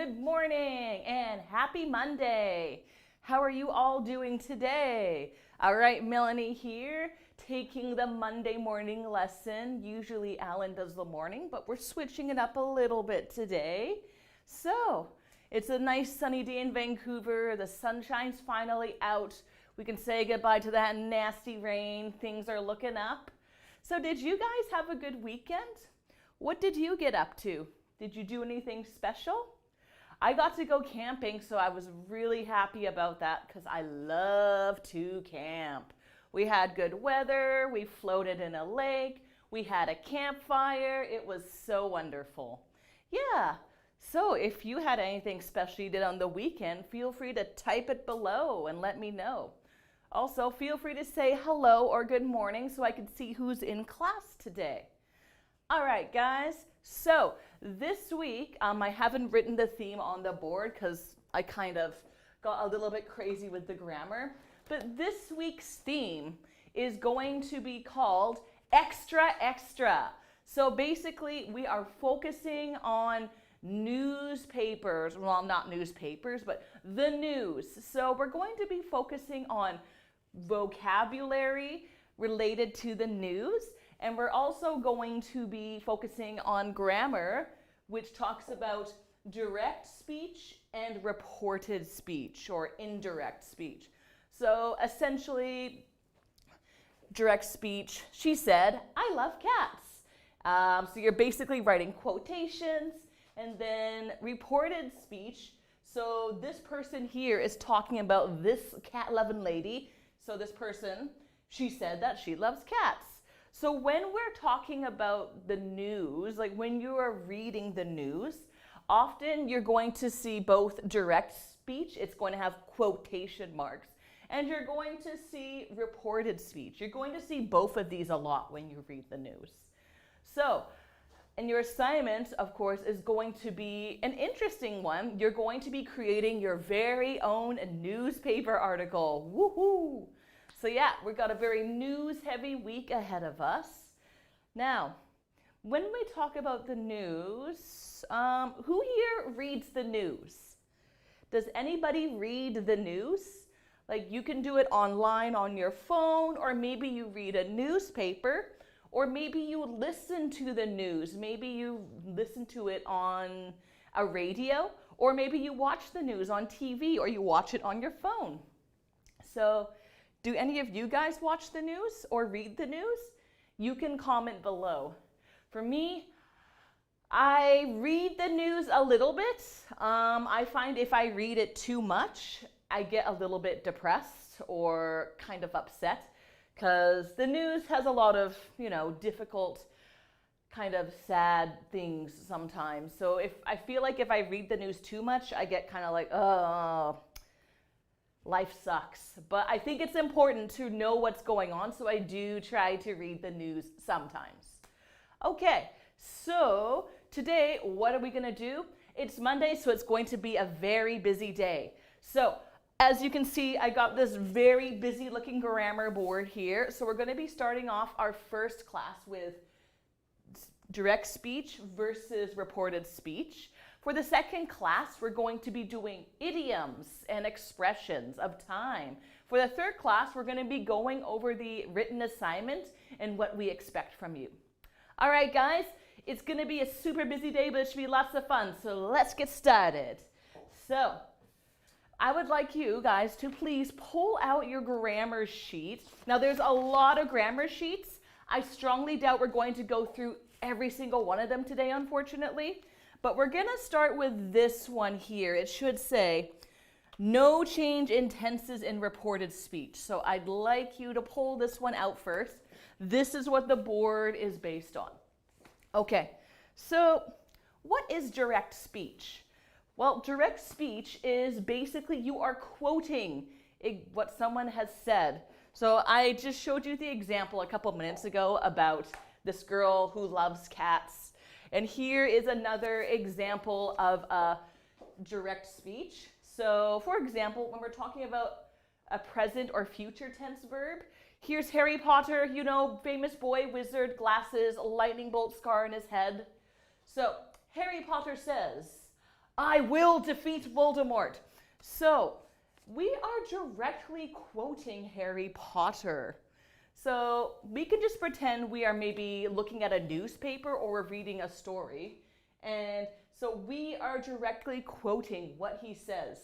good morning and happy Monday. How are you all doing today? All right, Melanie here, taking the Monday morning lesson. Usually Alan does the morning, but we're switching it up a little bit today. So, it's a nice sunny day in Vancouver. The sunshine's finally out. We can say goodbye to that nasty rain. Things are looking up. So did you guys have a good weekend? What did you get up to? Did you do anything special? I got to go camping, so I was really happy about that because I love to camp. We had good weather, we floated in a lake, we had a campfire. It was so wonderful. Yeah, so if you had anything special you did on the weekend, feel free to type it below and let me know. Also, feel free to say hello or good morning so I can see who's in class today. All right, guys, so this week, I haven't written the theme on the board because I kind of got a little bit crazy with the grammar, but this week's theme is going to be called Extra Extra. So basically, we are focusing on newspapers, well, not newspapers, but the news. So we're going to be focusing on vocabulary related to the news, and we're also going to be focusing on grammar, which talks about direct speech and reported speech or indirect speech. So essentially, direct speech, she said, I love cats. So you're basically writing quotations, and then reported speech. So this person here is talking about this cat-loving lady. So this person, she said that she loves cats. So when we're talking about the news, like when you are reading the news, often you're going to see both direct speech, it's going to have quotation marks, and you're going to see reported speech. You're going to see both of these a lot when you read the news. So, and your assignment, of course, is going to be an interesting one. You're going to be creating your very own newspaper article. Woohoo! So yeah, we've got a very news-heavy week ahead of us. Now, when we talk about the news, who here reads the news? Does anybody read the news? Like you can do it online on your phone, or maybe you read a newspaper, or maybe you listen to the news. Maybe you listen to it on a radio, or maybe you watch the news on TV, or you watch it on your phone. So, do any of you guys watch the news or read the news? You can comment below. For me, I read the news a little bit. I find if I read it too much, I get a little bit depressed or kind of upset because the news has a lot of, difficult, kind of sad things sometimes. So if I feel like if I read the news too much, I get kind of like, oh, life sucks. But I think it's important to know what's going on, so I do try to read the news sometimes. Okay, so today, what are we gonna do? It's Monday, so it's going to be a very busy day. So as you can see, I got this very busy looking grammar board here. So we're gonna be starting off our first class with direct speech versus reported speech. For the second class, we're going to be doing idioms and expressions of time. For the third class, we're going to be going over the written assignment and what we expect from you. All right, guys, it's going to be a super busy day, but it should be lots of fun. So let's get started. So I would like you guys to please pull out your grammar sheet. Now, there's a lot of grammar sheets. I strongly doubt we're going to go through every single one of them today, unfortunately. But we're going to start with this one here. It should say, no change in tenses in reported speech. So I'd like you to pull this one out first. This is what the board is based on. Okay, so what is direct speech? Well, direct speech is basically you are quoting what someone has said. So I just showed you the example a couple minutes ago about this girl who loves cats. And here is another example of a direct speech. So for example, when we're talking about a present or future tense verb, here's Harry Potter, famous boy, wizard, glasses, lightning bolt scar in his head. So Harry Potter says, I will defeat Voldemort. So we are directly quoting Harry Potter. So we can just pretend we are maybe looking at a newspaper or we're reading a story. And so we are directly quoting what he says.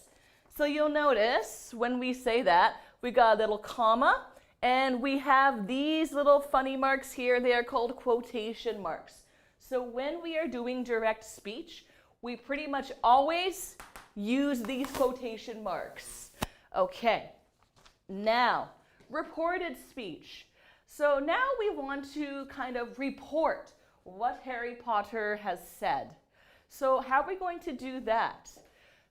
So you'll notice when we say that, we got a little comma, and we have these little funny marks here. They are called quotation marks. So when we are doing direct speech, we pretty much always use these quotation marks. Okay, now, reported speech. So now we want to kind of report what Harry Potter has said. So how are we going to do that?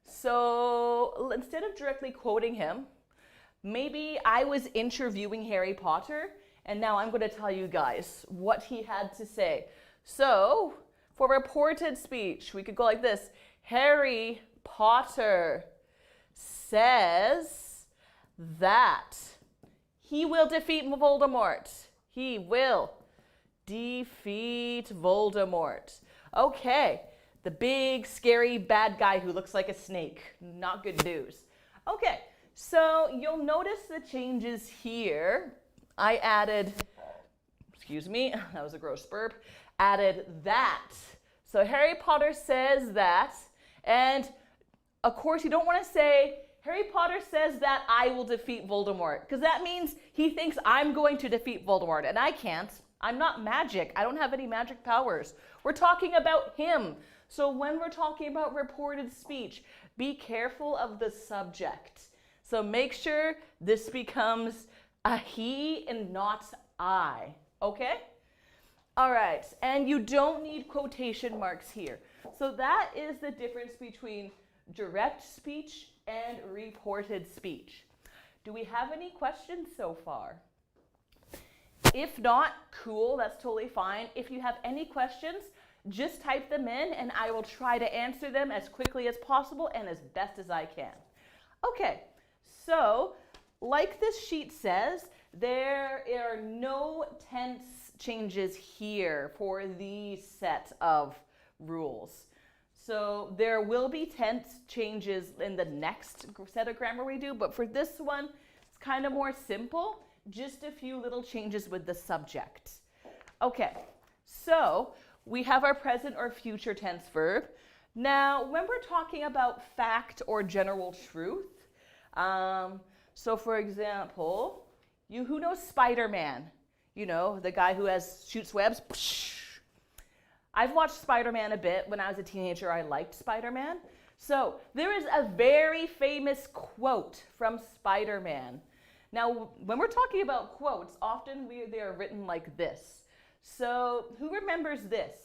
So instead of directly quoting him, maybe I was interviewing Harry Potter, and now I'm going to tell you guys what he had to say. So for reported speech, we could go like this. Harry Potter says that he will defeat Voldemort. He will defeat Voldemort. Okay. The big, scary, bad guy who looks like a snake. Not good news. Okay, so you'll notice the changes here. I added, excuse me, that was a gross burp, added that. So Harry Potter says that, and of course you don't want to say, Harry Potter says that I will defeat Voldemort, because that means he thinks I'm going to defeat Voldemort, and I can't. I'm not magic. I don't have any magic powers. We're talking about him. So when we're talking about reported speech, be careful of the subject. So make sure this becomes a he and not I, okay? All right, and you don't need quotation marks here. So that is the difference between direct speech and reported speech. Do we have any questions so far? If not, cool, that's totally fine. If you have any questions, just type them in and I will try to answer them as quickly as possible and as best as I can. Okay, so like this sheet says, there are no tense changes here for these set of rules. So there will be tense changes in the next set of grammar we do, but for this one, it's kind of more simple, just a few little changes with the subject. Okay, so we have our present or future tense verb. Now, when we're talking about fact or general truth, so for example, who knows Spider-Man? You know, the guy who shoots webs. I've watched Spider-Man a bit. When I was a teenager, I liked Spider-Man. So there is a very famous quote from Spider-Man. Now, when we're talking about quotes, often they are written like this. So who remembers this?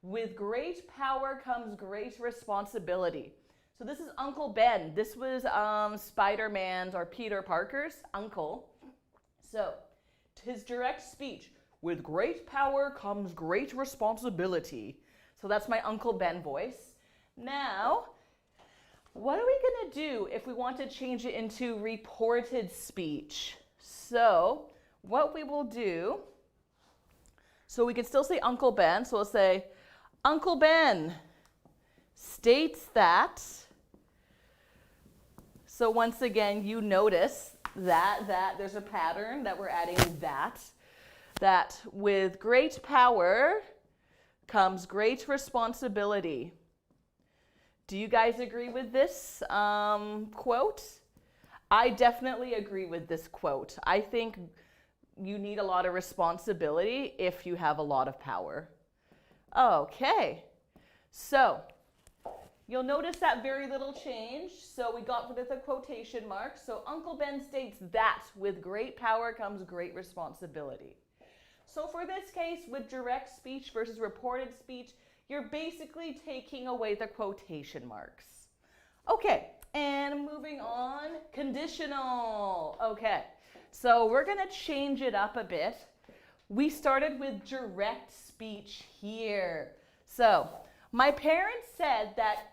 With great power comes great responsibility. So this is Uncle Ben. This was Spider-Man's or Peter Parker's uncle. So his direct speech, with great power comes great responsibility. So that's my Uncle Ben voice. Now, what are we going to do if we want to change it into reported speech? So what we will do, so we can still say Uncle Ben. So we'll say, Uncle Ben states that. So once again, you notice that there's a pattern that we're adding that with great power comes great responsibility. Do you guys agree with this quote? I definitely agree with this quote. I think you need a lot of responsibility if you have a lot of power. Okay, so you'll notice that very little change. So we got rid of the quotation marks. So Uncle Ben states that with great power comes great responsibility. So for this case, with direct speech versus reported speech, you're basically taking away the quotation marks. Okay, and moving on, conditional. Okay, so we're gonna change it up a bit. We started with direct speech here. So my parents said that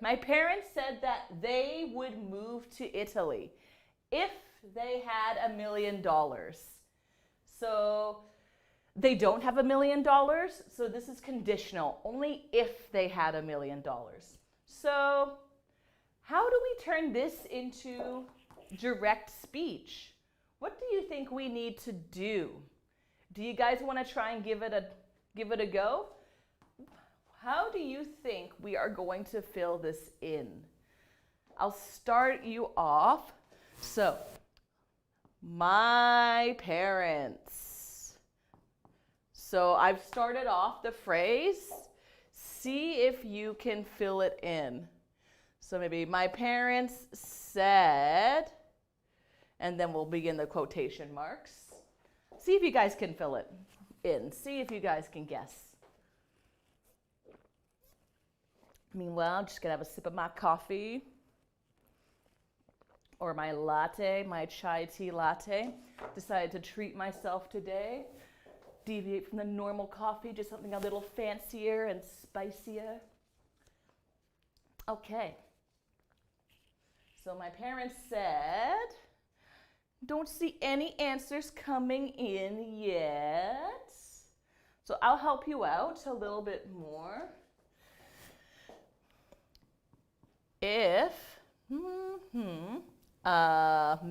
my parents said that they would move to Italy if they had $1 million. So They don't have $1 million, so this is conditional, only if they had $1 million. So how do we turn this into direct speech? What do you think we need to do? Do you guys want to try and give it a go? How do you think we are going to fill this in? I'll start you off. So, my parents. So I've started off the phrase. See if you can fill it in. So maybe my parents said, and then we'll begin the quotation marks. See if you guys can fill it in. See if you guys can guess. Meanwhile, I'm just gonna have a sip of my coffee or my latte, my chai tea latte. Decided to treat myself today. Deviate from the normal coffee, just something a little fancier and spicier. Okay. So my parents said, don't see any answers coming in yet. So I'll help you out a little bit more. If $1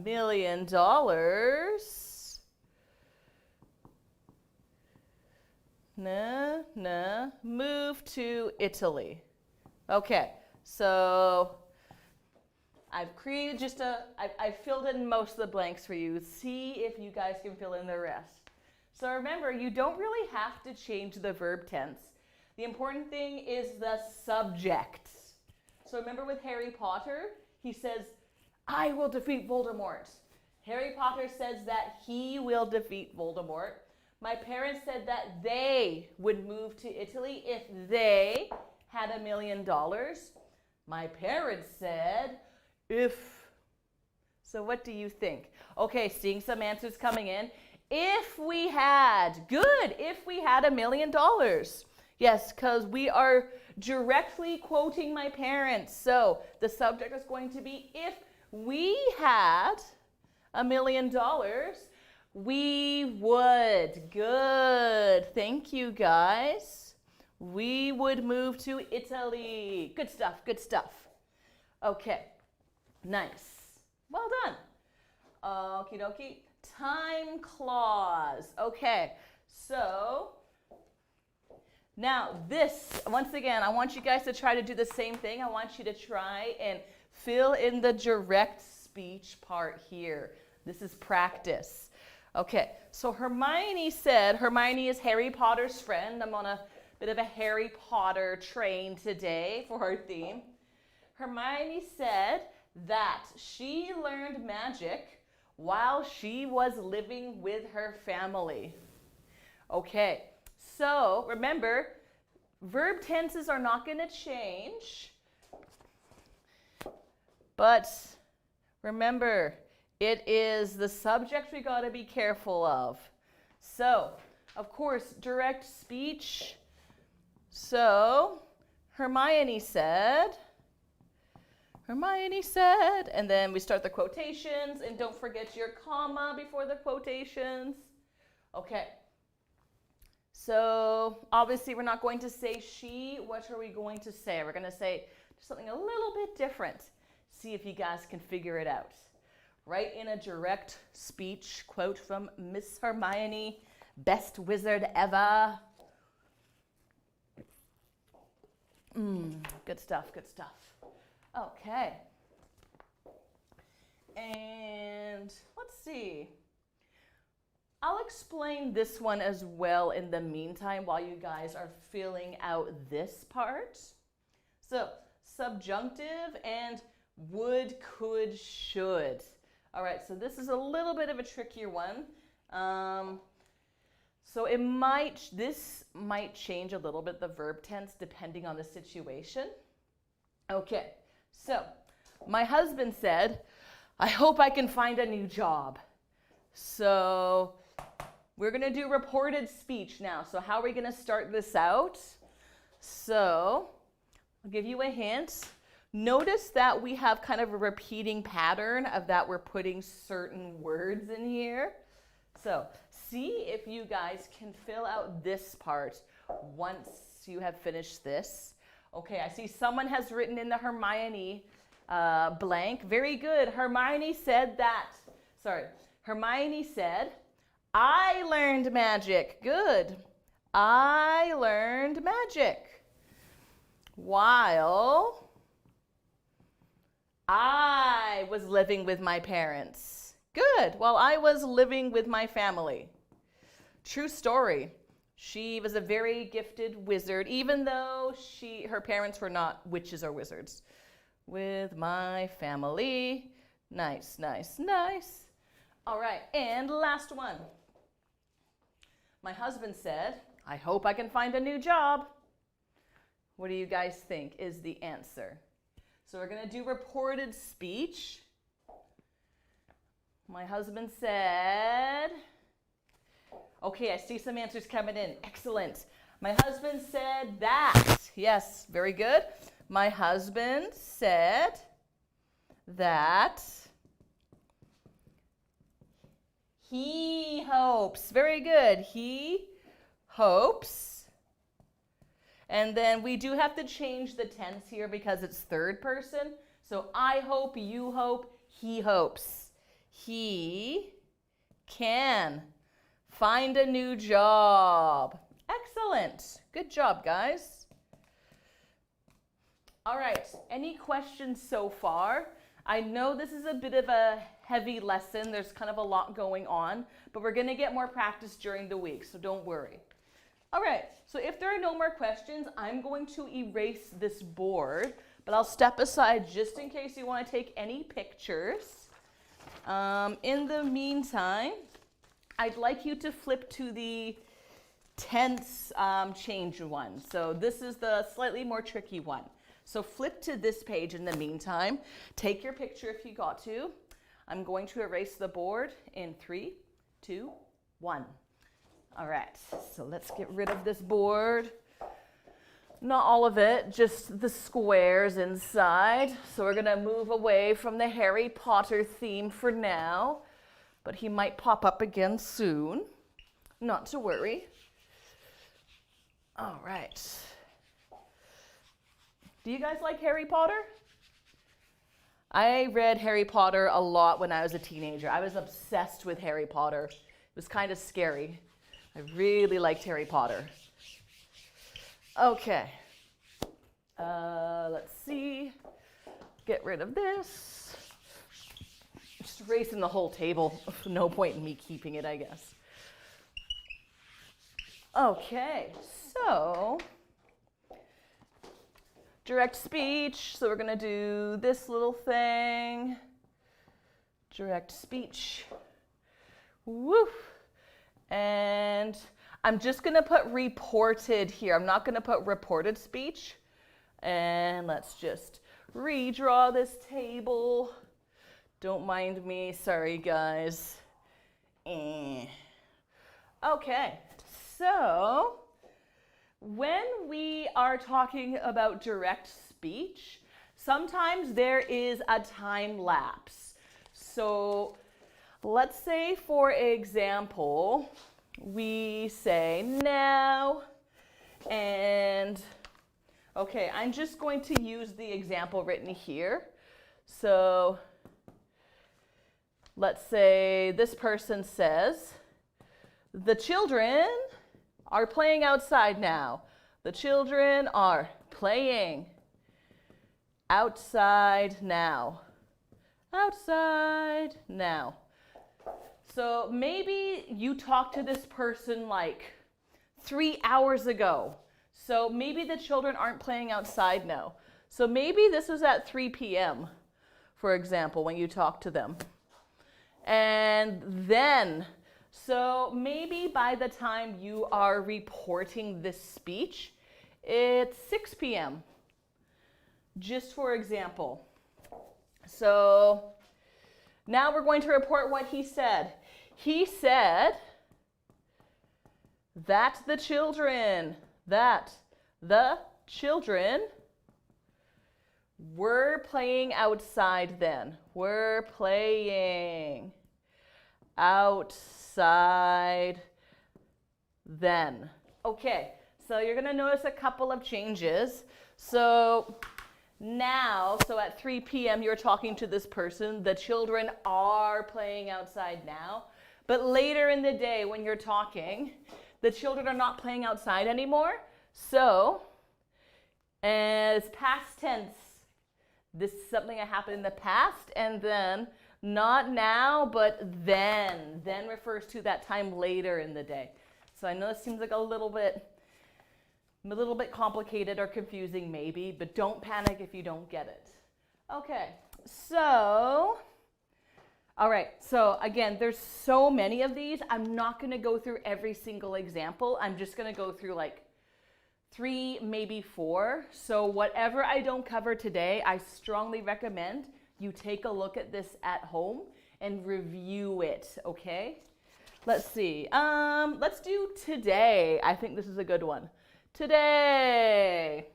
million move to Italy. Okay, so I've created I've filled in most of the blanks for you. See if you guys can fill in the rest. So remember, you don't really have to change the verb tense. The important thing is the subject. So remember with Harry Potter, he says, I will defeat Voldemort. Harry Potter says that he will defeat Voldemort. My parents said that they would move to Italy if they had $1 million. My parents said, if. So what do you think? Okay, seeing some answers coming in. If we had $1 million. Yes, because we are directly quoting my parents. So the subject is going to be, if we had $1 million, we would. Good. Thank you, guys. We would move to Italy. Good stuff, good stuff. Okay, nice. Well done. Okie dokie. Time clause. Okay, so now this, once again, I want you guys to try to do the same thing. I want you to try and fill in the direct speech part here. This is practice. Okay, so Hermione said, Hermione is Harry Potter's friend. I'm on a bit of a Harry Potter train today for our theme. Hermione said that she learned magic while she was living with her family. Okay, so remember, verb tenses are not going to change, but remember, it is the subject we got to be careful of. So, of course, direct speech. So, Hermione said, and then we start the quotations, and don't forget your comma before the quotations. Okay. So, obviously, we're not going to say she. What are we going to say? We're going to say something a little bit different. See if you guys can figure it out. Write in a direct speech quote from Miss Hermione, best wizard ever. Good stuff, good stuff. Okay. And let's see. I'll explain this one as well in the meantime while you guys are filling out this part. So, subjunctive and would, could, should. All right, so this is a little bit of a trickier one. So this might change a little bit the verb tense depending on the situation. Okay, so my husband said, I hope I can find a new job. So we're going to do reported speech now. So how are we going to start this out? So I'll give you a hint. Notice that we have kind of a repeating pattern of that we're putting certain words in here. So see if you guys can fill out this part once you have finished this. Okay, I see someone has written in the Hermione blank. Very good. Hermione said that. Sorry. Hermione said, I learned magic. Good. I learned magic while I was living with my parents. Good. While I was living with my family. True story. She was a very gifted wizard, even though her parents were not witches or wizards. With my family. Nice, nice, nice. All right, and last one. My husband said, I hope I can find a new job. What do you guys think is the answer? So we're going to do reported speech. My husband said, okay, I see some answers coming in. Excellent. My husband said that. Yes, very good. My husband said that he hopes. Very good. He hopes. And then we do have to change the tense here because it's third person. So I hope, you hope, he hopes. He can find a new job. Excellent. Good job, guys. All right. Any questions so far? I know this is a bit of a heavy lesson. There's kind of a lot going on, but we're going to get more practice during the week, so don't worry. All right. So if there are no more questions, I'm going to erase this board, but I'll step aside just in case you want to take any pictures. In the meantime, I'd like you to flip to the tense change one. So this is the slightly more tricky one. So flip to this page in the meantime. Take your picture if you got to. I'm going to erase the board in 3, 2, 1. All right, so let's get rid of this board. Not all of it, just the squares inside. So we're gonna move away from the Harry Potter theme for now, but he might pop up again soon. Not to worry. All right. Do you guys like Harry Potter? I read Harry Potter a lot when I was a teenager. I was obsessed with Harry Potter. It was kind of scary. I really liked Harry Potter. Okay. Let's see. Get rid of this. Just erasing the whole table. No point in me keeping it, I guess. Okay, so direct speech. So we're going to do this little thing. Direct speech. Woo. And I'm just going to put reported here. I'm not going to put reported speech. And let's just redraw this table. Don't mind me. Sorry, guys. Okay. So when we are talking about direct speech, sometimes there is a time lapse. So let's say, for example, we say now, and okay, I'm just going to use the example written here. So let's say this person says, the children are playing outside now. The children are playing outside now. Outside now. So maybe you talked to this person like 3 hours ago. So maybe the children aren't playing outside now. So maybe this was at 3 p.m., for example, when you talked to them. And then, so maybe by the time you are reporting this speech, it's 6 p.m., just for example. So now we're going to report what he said. He said that the children were playing outside then. Were playing outside then. Okay, so you're going to notice a couple of changes. So now, so at 3 p.m. you're talking to this person. The children are playing outside now. But later in the day when you're talking, the children are not playing outside anymore. So, as past tense, this is something that happened in the past, and then not now, but then. Then refers to that time later in the day. So I know this seems like a little bit complicated or confusing maybe, but don't panic if you don't get it. Okay, so, all right, so again, there's so many of these. I'm not going to go through every single example. I'm just going to go through like 3, maybe 4. So whatever I don't cover today, I strongly recommend you take a look at this at home and review it, okay? Let's see. Let's do today. I think this is a good one. Today.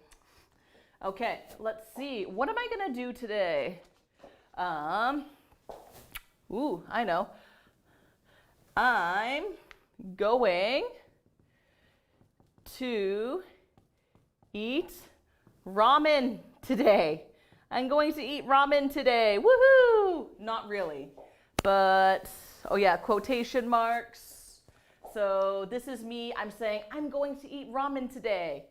Okay, let's see. What am I going to do today? I know. I'm going to eat ramen today. I'm going to eat ramen today. Woohoo! Not really. But, oh yeah, quotation marks. So this is me. I'm saying, I'm going to eat ramen today.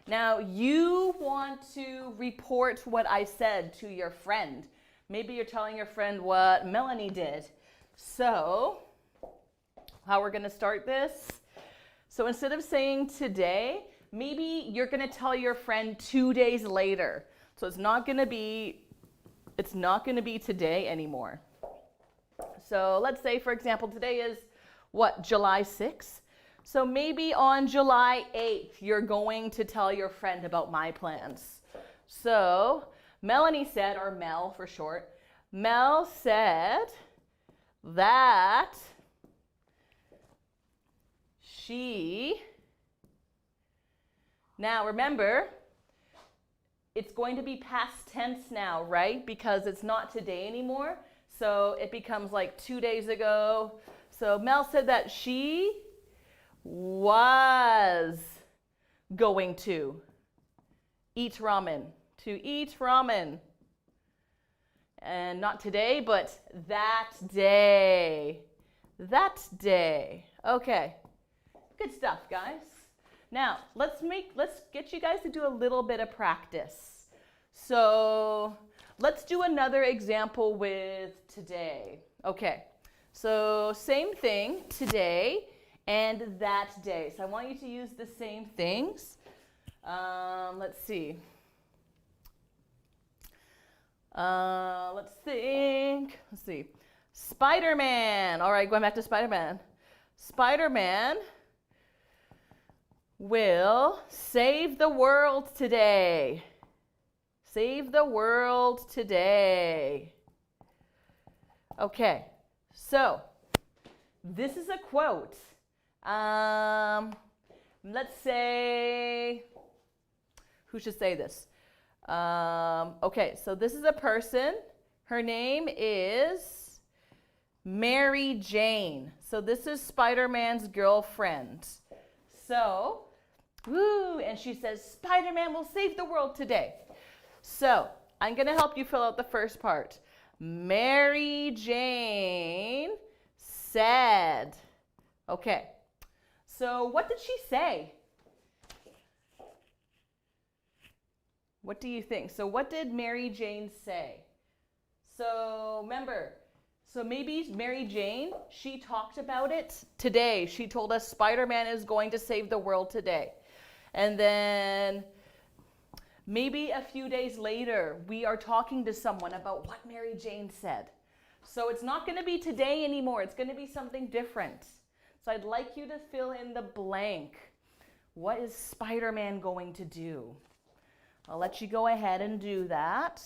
Now, you want to report what I said to your friend. Maybe you're telling your friend what Melanie did. So, how we're going to start this? So instead of saying today, maybe you're going to tell your friend 2 days later. So it's not going to be today anymore. So let's say, for example, today is what, July 6th? So maybe on July 8th, you're going to tell your friend about my plans. So Melanie said, or Mel for short, Mel said that she, now remember, it's going to be past tense now, right? Because it's not today anymore. So it becomes like 2 days ago. So Mel said that she was going to eat ramen. To eat ramen. And not today, but that day. That day. Okay. Good stuff, guys. Now, let's get you guys to do a little bit of practice. So, let's do another example with today. Okay. So, same thing, today and that day. So, I want you to use the same things. Let's see. Let's think. Let's see. Spider-Man. All right, going back to Spider-Man. Spider-Man will save the world today. Save the world today. Okay, so this is a quote. Let's say, who should say this? Okay, so this is a person. Her name is Mary Jane. So this is Spider-Man's girlfriend. So, and she says, Spider-Man will save the world today. So, I'm going to help you fill out the first part. Mary Jane said. Okay, so what did she say? What do you think? So what did Mary Jane say? So remember, so maybe Mary Jane, she talked about it today. She told us Spider-Man is going to save the world today. And then maybe a few days later, we are talking to someone about what Mary Jane said. So it's not going to be today anymore. It's going to be something different. So I'd like you to fill in the blank. What is Spider-Man going to do? I'll let you go ahead and do that.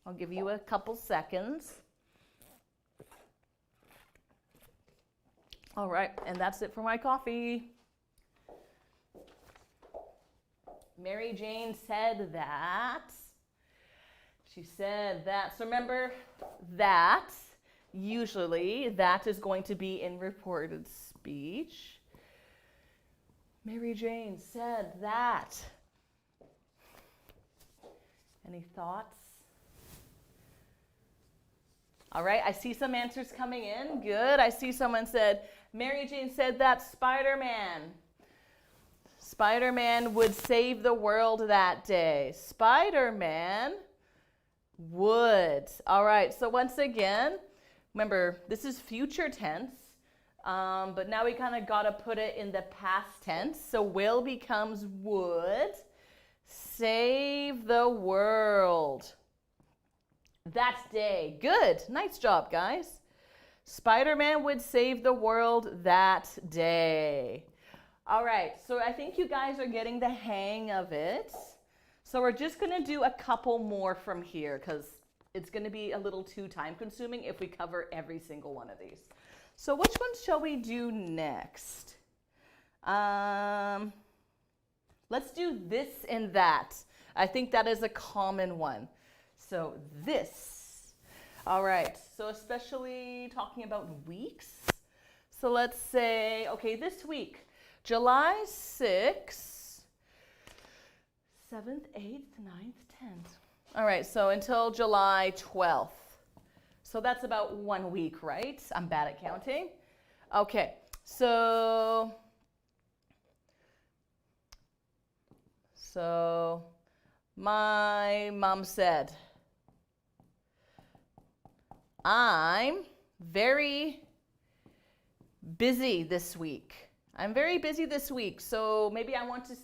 I'll give you a couple seconds. All right, and that's it for my coffee. Mary Jane said that. She said that. So remember that. usually that is going to be in reported speech. Mary Jane said that. Any thoughts? All right, I see some answers coming in. Good. I see someone said, Mary Jane said that Spider-Man. Spider-Man would save the world that day. Spider-Man would. All right, so once again, remember, this is future tense, but now we kind of got to put it in the past tense. So will becomes would save the world that day. Good. Nice job, guys. Spider-Man would save the world that day. All right, so I think you guys are getting the hang of it. So we're just going to do a couple more from here because it's going to be a little too time-consuming if we cover every single one of these. So which one shall we do next? Let's do this and that. I think that is a common one. So this. All right, so especially talking about weeks. So let's say, okay, this week, July 6th, 7th, 8th, 9th, 10th. All right, so until July 12th. So that's about 1 week, right? I'm bad at counting. Okay, so my mom said, I'm very busy this week. I'm very busy this week, so maybe I want to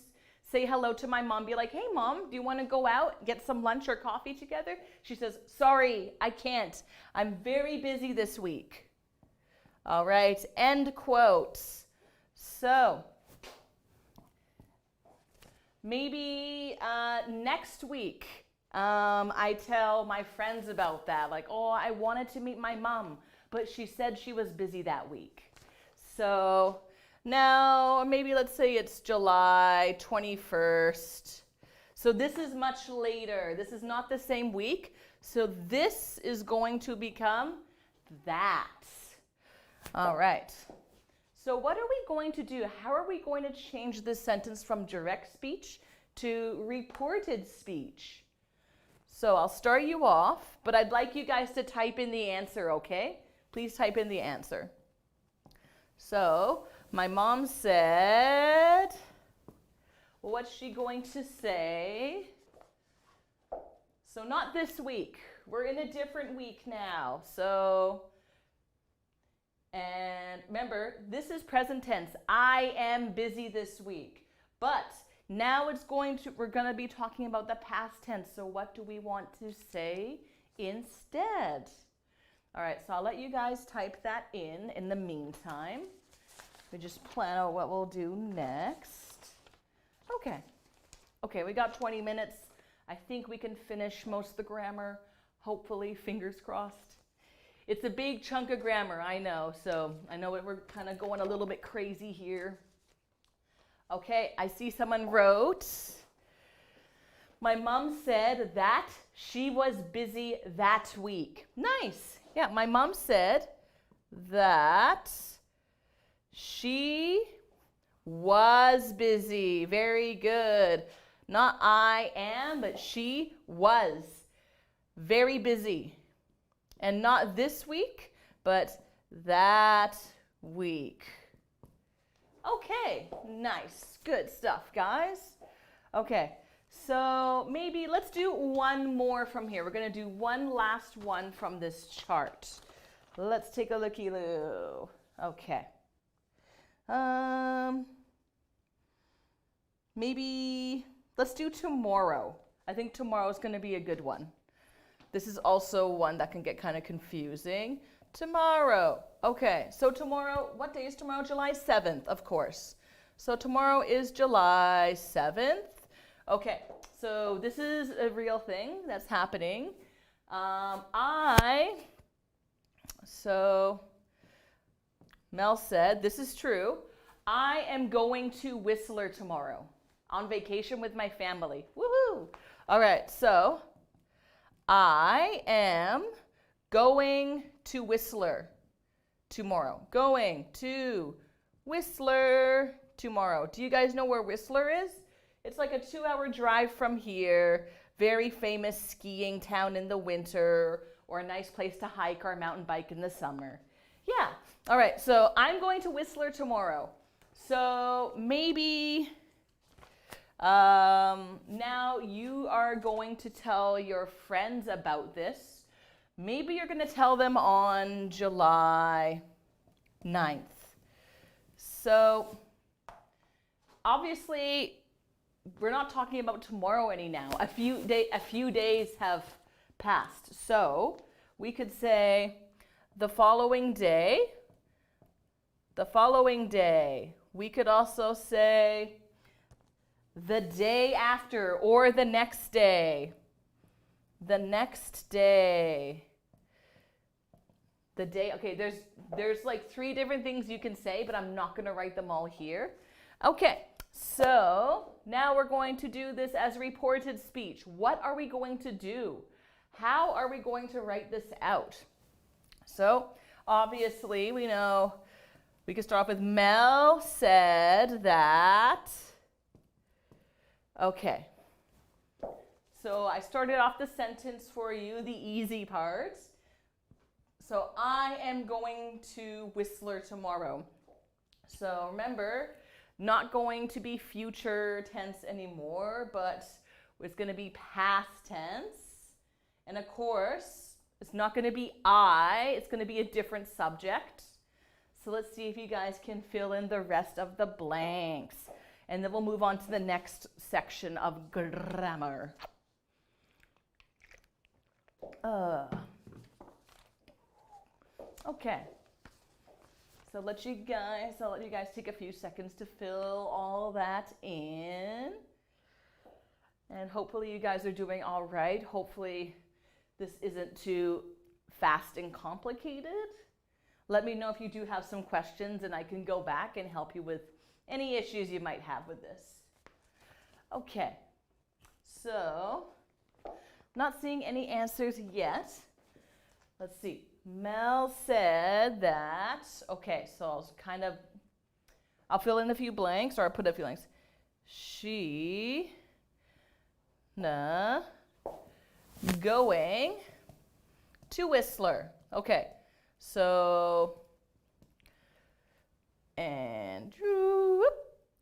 say hello to my mom, be like, hey mom, do you want to go out, get some lunch or coffee together? She says, sorry, I can't. I'm very busy this week. All right, end quote. So maybe next week, I tell my friends about that, like, oh, I wanted to meet my mom, but she said she was busy that week. So now, maybe let's say it's July 21st. So this is much later. This is not the same week. So this is going to become that. All right. So what are we going to do? How are we going to change this sentence from direct speech to reported speech? So I'll start you off, but I'd like you guys to type in the answer, okay? Please type in the answer. So my mom said, what's she going to say? So not this week. We're in a different week now. So, and remember, this is present tense. I am busy this week. But now we're going to be talking about the past tense. So what do we want to say instead? All right, so I'll let you guys type that in the meantime. We just plan out what we'll do next. Okay, we got 20 minutes. I think we can finish most of the grammar, hopefully, fingers crossed. It's a big chunk of grammar, I know, so I know we're kind of going a little bit crazy here. Okay, I see someone wrote, my mom said that she was busy that week. Nice. Yeah, my mom said that she was busy. Very good. Not I am, but she was very busy. And not this week, but that week. Okay, nice. Good stuff, guys. Okay, so maybe let's do one more from here. We're going to do one last one from this chart. Let's take a looky-loo. Okay. Maybe let's do tomorrow. I think tomorrow is going to be a good one. This is also one that can get kind of confusing. Tomorrow. Okay, so tomorrow, what day is tomorrow? July 7th, of course. So tomorrow is July 7th. Okay, so this is a real thing that's happening. Mel said, this is true. I am going to Whistler tomorrow on vacation with my family. Woohoo! All right, so I am going to Whistler tomorrow. Going to Whistler tomorrow. Do you guys know where Whistler is? It's like a 2-hour drive from here. Very famous skiing town in the winter, or a nice place to hike or mountain bike in the summer. Yeah. All right. So I'm going to Whistler tomorrow. So maybe now you are going to tell your friends about this. Maybe you're going to tell them on July 9th. So obviously, we're not talking about tomorrow any now. A few days have passed. So we could say the following day. The following day. We could also say the day after or the next day. The next day. The day, okay, there's like 3 different things you can say, but I'm not going to write them all here. Okay, so now we're going to do this as reported speech. What are we going to do? How are we going to write this out? So obviously we know we can start off with Mel said that. Okay. So I started off the sentence for you, the easy part. So I am going to Whistler tomorrow. So remember, not going to be future tense anymore, but it's going to be past tense. And of course, it's not going to be I, it's going to be a different subject. So let's see if you guys can fill in the rest of the blanks. And then we'll move on to the next section of grammar. Okay. So I'll let you guys take a few seconds to fill all that in. And hopefully you guys are doing all right. Hopefully this isn't too fast and complicated. Let me know if you do have some questions and I can go back and help you with any issues you might have with this. Okay, so not seeing any answers yet. Let's see. Mel said that, okay, so I'll fill in a few blanks, or I'll put a few blanks. She, going to Whistler. Okay, so, Andrew.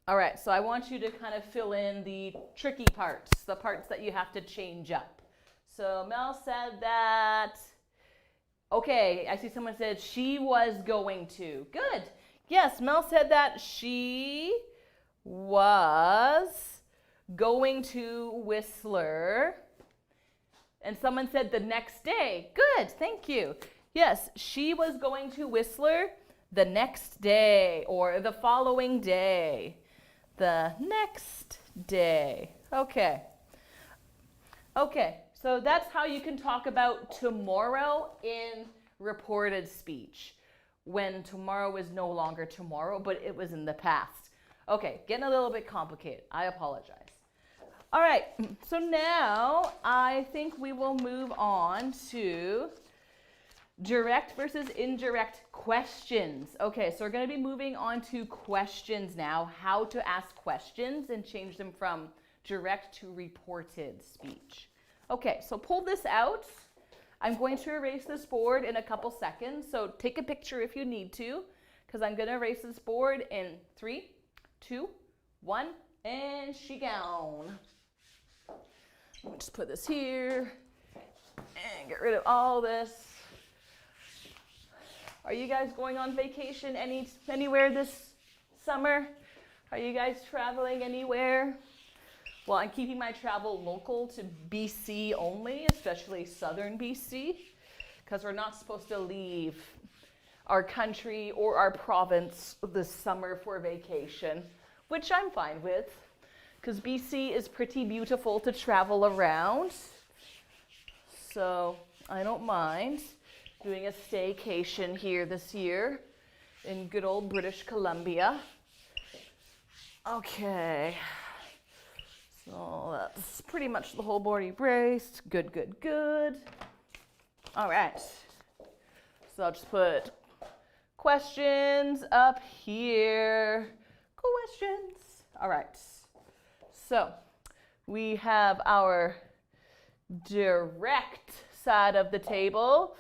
All right, so I want you to kind of fill in the tricky parts, the parts that you have to change up. So Mel said that, okay, I see someone said she was going to. Good. Yes, Mel said that she was going to Whistler. And someone said the next day. Good, thank you. Yes, she was going to Whistler the next day or the following day. The next day. Okay. Okay, so that's how you can talk about tomorrow in reported speech. When tomorrow is no longer tomorrow, but it was in the past. Okay, getting a little bit complicated. I apologize. All right, so now I think we will move on to direct versus indirect questions. Okay, so we're going to be moving on to questions now, how to ask questions and change them from direct to reported speech. Okay, so pull this out. I'm going to erase this board in a couple seconds, so take a picture if you need to, because I'm going to erase this board in 3, 2, 1, and she gone. Let me just put this here and get rid of all this. Are you guys going on vacation anywhere this summer? Are you guys traveling anywhere? Well, I'm keeping my travel local to BC only, especially southern BC, because we're not supposed to leave our country or our province this summer for vacation, which I'm fine with, because BC is pretty beautiful to travel around. So I don't mind doing a staycation here this year in good old British Columbia. Okay. So that's pretty much the whole board erased. Good, good, good. All right. So I'll just put questions up here. Questions. All right. So we have our direct side of the table,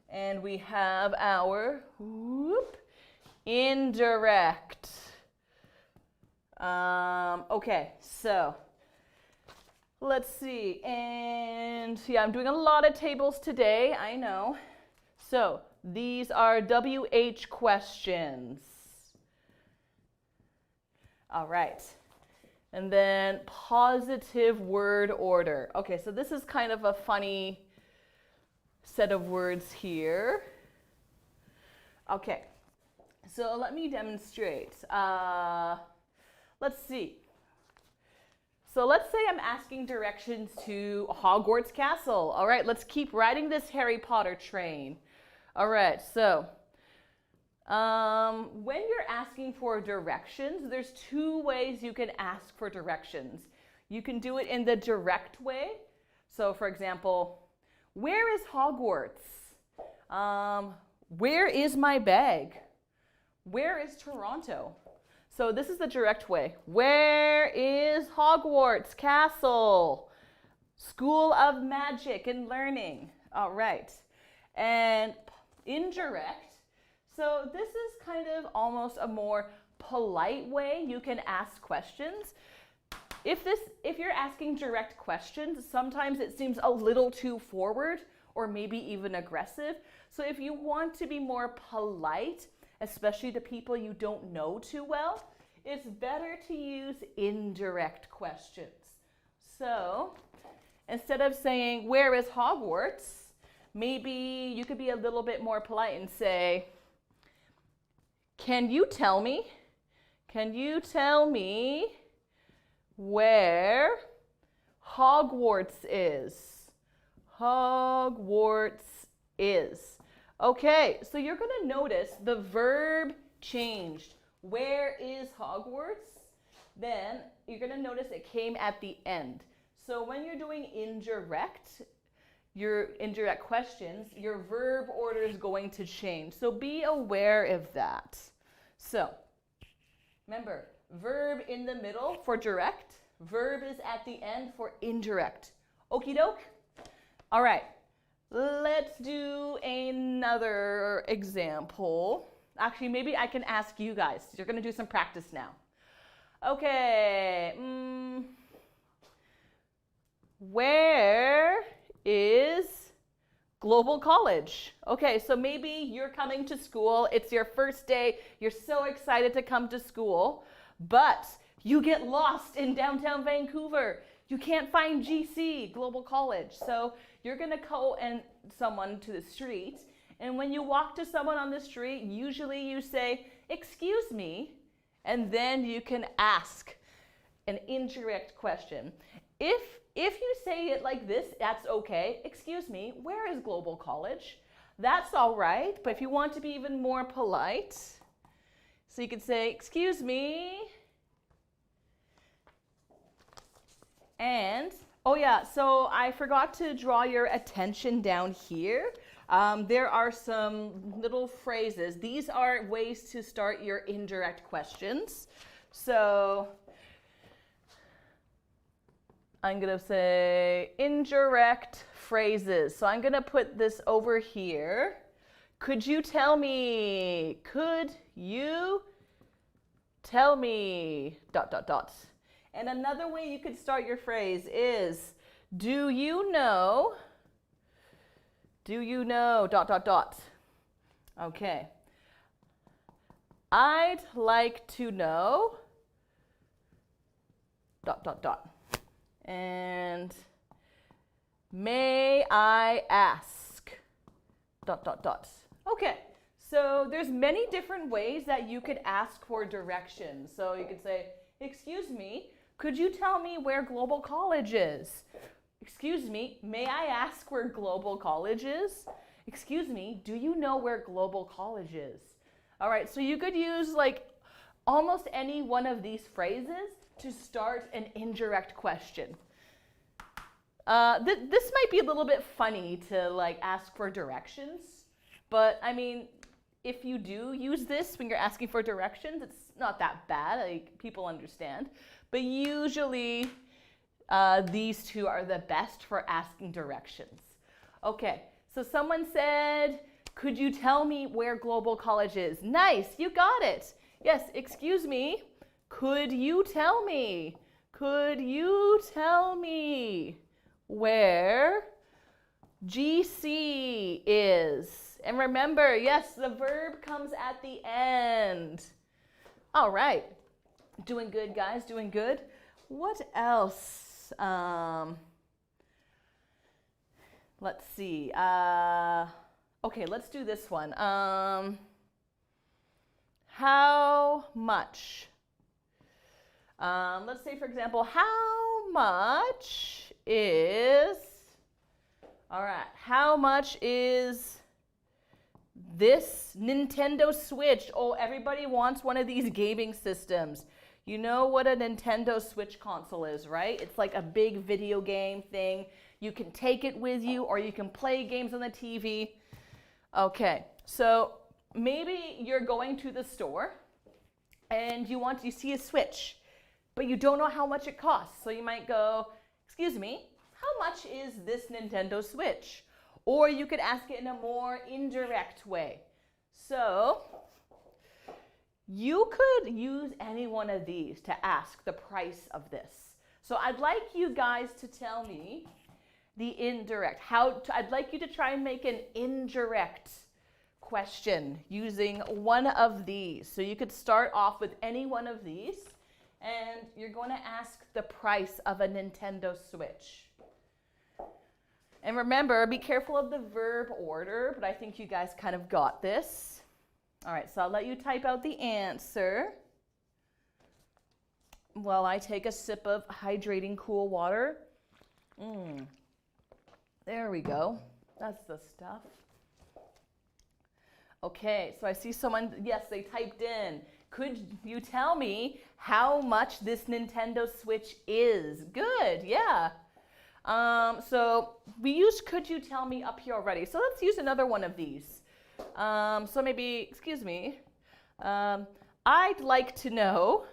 and we have our indirect. Okay, so let's see. And yeah, I'm doing a lot of tables today, I know. So these are WH questions. All right. And then positive word order. Okay, so this is kind of a funny set of words here. Okay, so let me demonstrate. Let's see. So let's say I'm asking directions to Hogwarts Castle. All right, let's keep riding this Harry Potter train. All right, so when you're asking for directions, there's two ways you can ask for directions. You can do it in the direct way. So for example, where is Hogwarts? Where is my bag? Where is Toronto? So this is the direct way. Where is Hogwarts Castle? School of Magic and Learning. All right. And indirect. So this is kind of almost a more polite way you can ask questions. If you're asking direct questions, sometimes it seems a little too forward or maybe even aggressive. So if you want to be more polite, especially to people you don't know too well, it's better to use indirect questions. So instead of saying, where is Hogwarts? Maybe you could be a little bit more polite and say, can you tell me where Hogwarts is? Hogwarts is. Okay, so you're going to notice the verb changed. Where is Hogwarts? Then you're going to notice it came at the end. So when you're doing your indirect questions, your verb order is going to change. So be aware of that. So remember, verb in the middle for direct, verb is at the end for indirect. Okie doke? All right, let's do another example. Actually, maybe I can ask you guys. You're going to do some practice now. Okay. Where is Global College? Okay, so maybe you're coming to school. It's your first day. You're so excited to come to school, but you get lost in downtown Vancouver. You can't find GC, Global College. So you're going to call someone to the street. And when you walk to someone on the street, usually you say, excuse me, and then you can ask an indirect question. If you say it like this, that's okay. Excuse me, where is Global College? That's all right, but if you want to be even more polite, so you could say, excuse me, and, oh yeah, so I forgot to draw your attention down here. There are some little phrases. These are ways to start your indirect questions. So I'm going to say indirect phrases. So I'm going to put this over here. Could you tell me? Could you tell me? ... And another way you could start your phrase is, do you know? Do you know ... Okay. I'd like to know ... And may I ask ... Okay. So there's many different ways that you could ask for directions. So you could say, excuse me, could you tell me where Global College is? Excuse me, may I ask where Global College is? Excuse me, do you know where Global College is? All right, so you could use like almost any one of these phrases to start an indirect question. This might be a little bit funny to like ask for directions, But I mean, if you do use this when you're asking for directions, it's not that bad. Like, people understand. But usually, these two are the best for asking directions. Okay, so someone said, could you tell me where Global College is? Nice, you got it. Yes, excuse me. Could you tell me? Could you tell me where GC is? And remember, yes, the verb comes at the end. All right. Doing good, guys, doing good. What else? Let's see. Okay, let's do this one. How much? Let's say, for example, how much is, all right, how much is this Nintendo Switch? Oh, everybody wants one of these gaming systems. You know what a Nintendo Switch console is, right? It's like a big video game thing. You can take it with you, or you can play games on the TV. Okay, so maybe you're going to the store and you see a Switch, but you don't know how much it costs. So you might go, excuse me, how much is this Nintendo Switch? Or you could ask it in a more indirect way. So you could use any one of these to ask the price of this. So I'd like you guys to tell me the indirect. I'd like you to try and make an indirect question using one of these. So you could start off with any one of these, and you're going to ask the price of a Nintendo Switch. And remember, be careful of the verb order, but I think you guys kind of got this. All right, so I'll let you type out the answer while I take a sip of hydrating cool water. There we go. That's the stuff. Okay, so I see someone, yes, they typed in, could you tell me how much this Nintendo Switch is? Good, yeah. So we used could you tell me up here already. So let's use another one of these. So maybe, excuse me, I'd like to know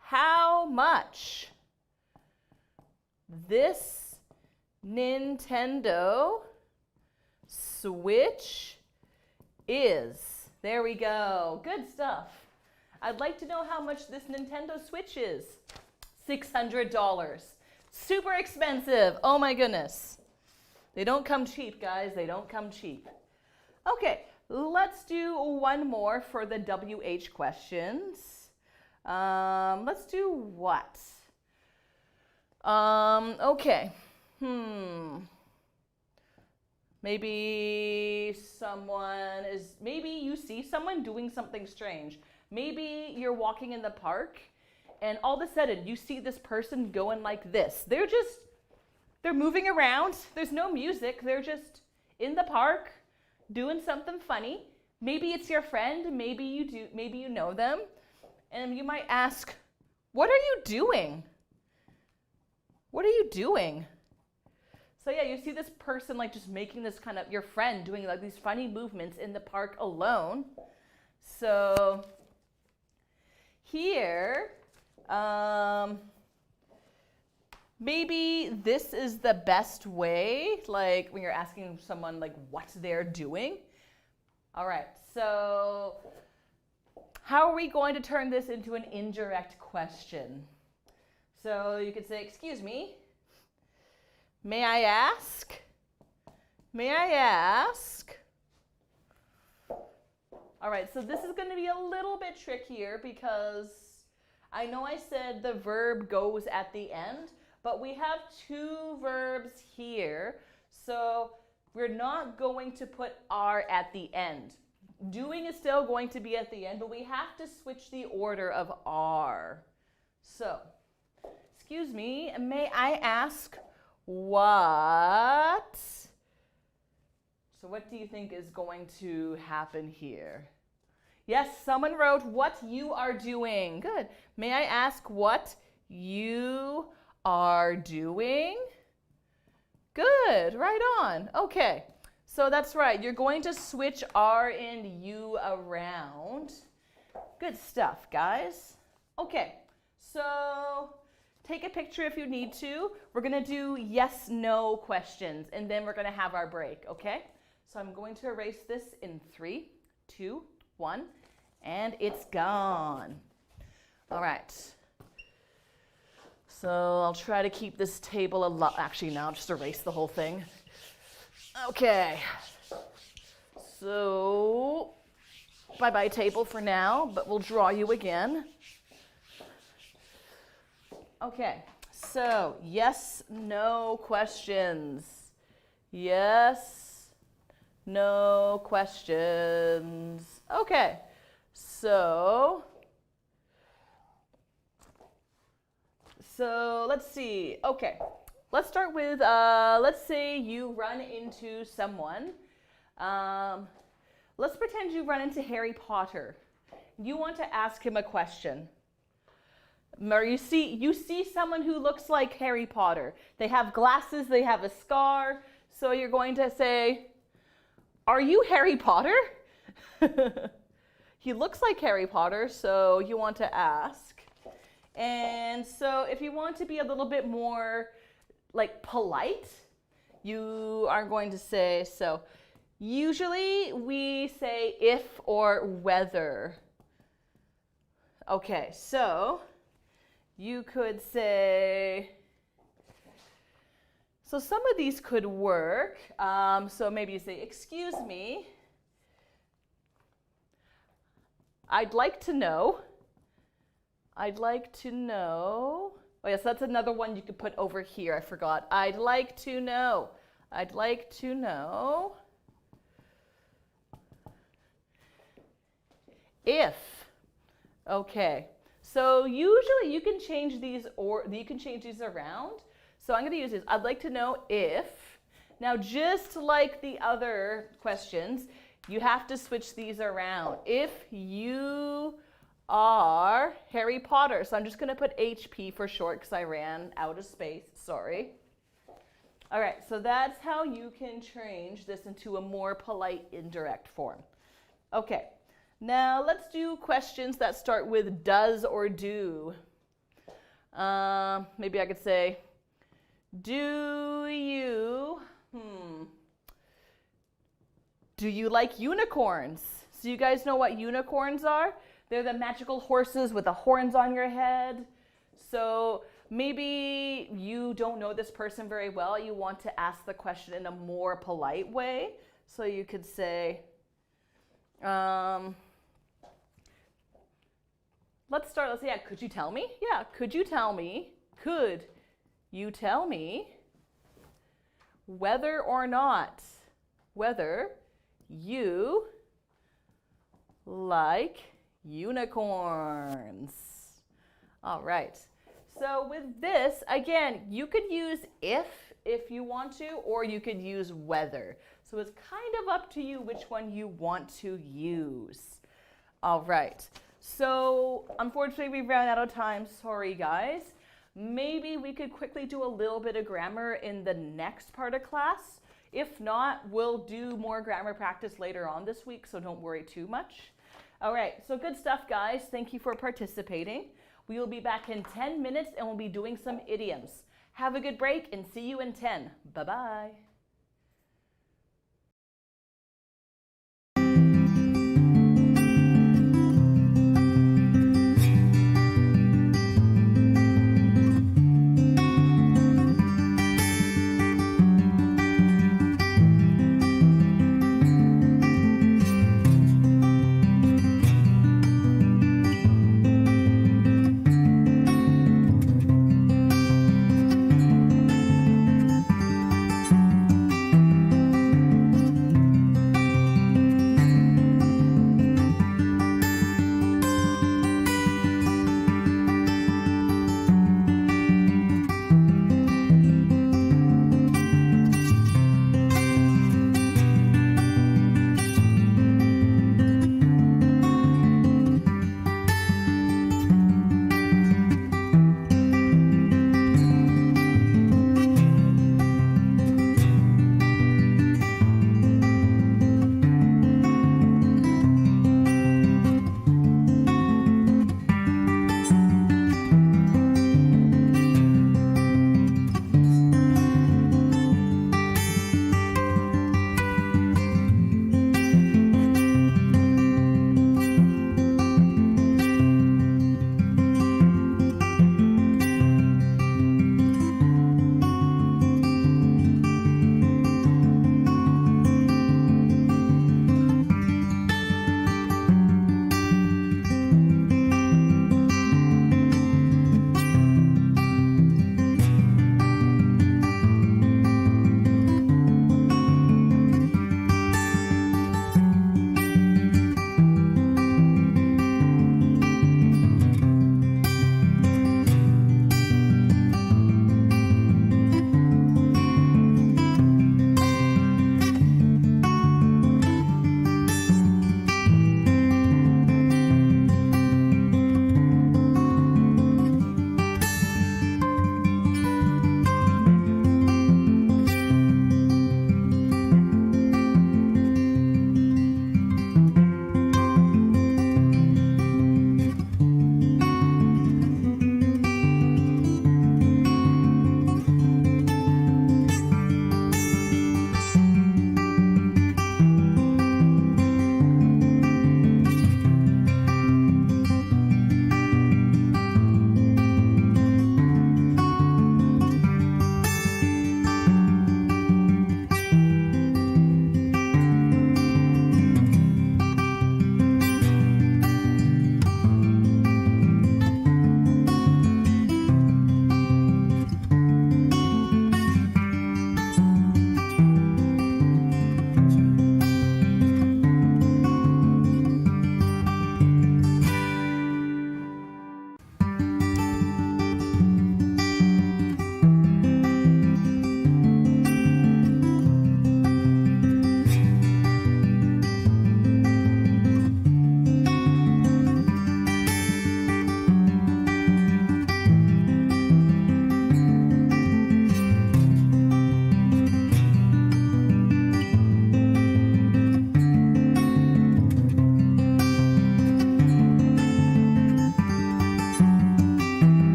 how much this Nintendo Switch is. There we go. Good stuff. I'd like to know how much this Nintendo Switch is. $600. Super expensive. Oh my goodness. They don't come cheap, guys. They don't come cheap. Okay, let's do one more for the WH questions. Let's do what? Okay. Maybe you see someone doing something strange. Maybe you're walking in the park and all of a sudden you see this person going like this. They're moving around. There's no music. They're just in the park doing something funny. Maybe it's your friend. Maybe you know them. And you might ask, what are you doing? What are you doing? So yeah, you see this person like just making this kind of, your friend doing like these funny movements in the park alone. So here, maybe this is the best way, like when you're asking someone like what they're doing. All right, so how are we going to turn this into an indirect question? So you could say, excuse me, may I ask? May I ask? All right, so this is going to be a little bit trickier because I know I said the verb goes at the end, but we have two verbs here, so we're not going to put are at the end. Doing is still going to be at the end, but we have to switch the order of are. So, excuse me, may I ask what? So what do you think is going to happen here? Yes, someone wrote what you are doing. Good. May I ask what you are doing? Good, right on. Okay, So that's right. You're going to switch R and U around. Good stuff, guys. Okay, so take a picture if you need to. We're going to do yes/no questions, and then we're going to have our break, okay? So I'm going to erase this in 3, 2, 1, and it's gone. All right. So I'll try to keep this table alive. Actually, now I'll just erase the whole thing. Okay. So, bye-bye table for now, but we'll draw you again. Okay, so yes/no questions. Yes, no questions. Okay, so let's see. Okay, let's start with, let's say you run into someone. Let's pretend you run into Harry Potter. You want to ask him a question. Or you see someone who looks like Harry Potter. They have glasses, they have a scar. So you're going to say, "Are you Harry Potter?" He looks like Harry Potter, so you want to ask. And so if you want to be a little bit more like polite, you are going to say, so usually we say if or whether. Okay, so you could say, so some of these could work. So maybe you say, "Excuse me, I'd like to know." I'd like to know. Oh yes, that's another one you could put over here. I forgot. I'd like to know. I'd like to know if. Okay. So usually you can change these around. So I'm going to use this. I'd like to know if. Now, just like the other questions, you have to switch these around. If you are Harry Potter. So I'm just going to put HP for short because I ran out of space. Sorry. All right. So that's how you can change this into a more polite indirect form. Okay. Now let's do questions that start with does or do. Maybe I could say, do you like unicorns? So you guys know what unicorns are? They're the magical horses with the horns on your head. So maybe you don't know this person very well. You want to ask the question in a more polite way. So you could say, let's see, yeah, could you tell me? Yeah, could you tell me? Could you tell me whether or not, whether you like unicorns? All right. So with this, again, you could use if you want to, or you could use whether. So it's kind of up to you which one you want to use. All right. So unfortunately, we ran out of time. Sorry, guys. Maybe we could quickly do a little bit of grammar in the next part of class. If not, we'll do more grammar practice later on this week, so don't worry too much. All right, so good stuff, guys. Thank you for participating. We will be back in 10 minutes, and we'll be doing some idioms. Have a good break, and see you in 10. Bye-bye.